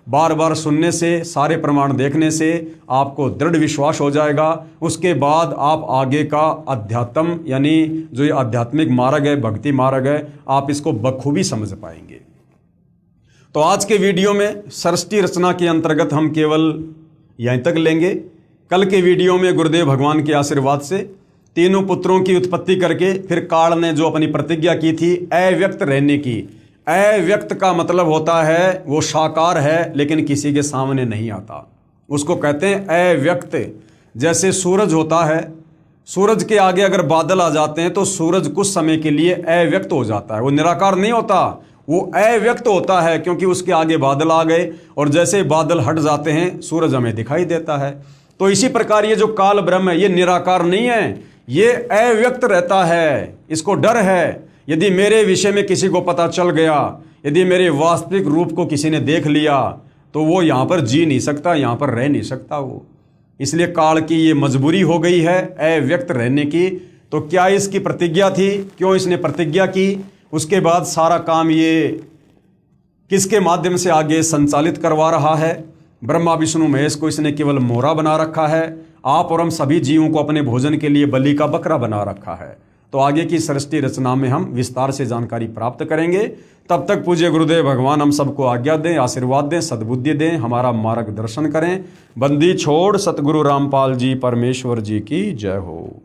बार बार सुनने से, सारे प्रमाण देखने से आपको दृढ़ विश्वास हो जाएगा। उसके बाद आप आगे का अध्यात्म यानी जो ये आध्यात्मिक मार्ग है, भक्ति मार्ग है, आप इसको बखूबी समझ पाएंगे। तो आज के वीडियो में सृष्टि रचना के अंतर्गत हम केवल यहीं तक लेंगे। कल के वीडियो में गुरुदेव भगवान के आशीर्वाद से तीनों पुत्रों की उत्पत्ति करके फिर काल ने जो अपनी प्रतिज्ञा की थी अव्यक्त रहने की। अव्यक्त का मतलब होता है वो साकार है लेकिन किसी के सामने नहीं आता, उसको कहते हैं अव्यक्त। जैसे सूरज होता है, सूरज के आगे अगर बादल आ जाते हैं तो सूरज कुछ समय के लिए अव्यक्त हो जाता है, वो निराकार नहीं होता, वो अव्यक्त होता है क्योंकि उसके आगे बादल आ गए और जैसे बादल हट जाते हैं सूरज हमें दिखाई देता है। तो इसी प्रकार ये जो काल ब्रह्म है ये निराकार नहीं है, ये अव्यक्त रहता है। इसको डर है, यदि मेरे विषय में किसी को पता चल गया, यदि मेरे वास्तविक रूप को किसी ने देख लिया तो वो यहाँ पर जी नहीं सकता, यहाँ पर रह नहीं सकता वो। इसलिए काल की ये मजबूरी हो गई है अव्यक्त रहने की। तो क्या इसकी प्रतिज्ञा थी, क्यों इसने प्रतिज्ञा की, उसके बाद सारा काम ये किसके माध्यम से आगे संचालित करवा रहा है? ब्रह्मा विष्णु महेश को इसने केवल मोहरा बना रखा है, आप और हम सभी जीवों को अपने भोजन के लिए बलि का बकरा बना रखा है। तो आगे की सृष्टि रचना में हम विस्तार से जानकारी प्राप्त करेंगे। तब तक पूज्य गुरुदेव भगवान हम सबको आज्ञा दें, आशीर्वाद दें, सद्बुद्धि दें, हमारा मार्गदर्शन करें। बंदी छोड़ सतगुरु रामपाल जी परमेश्वर जी की जय हो।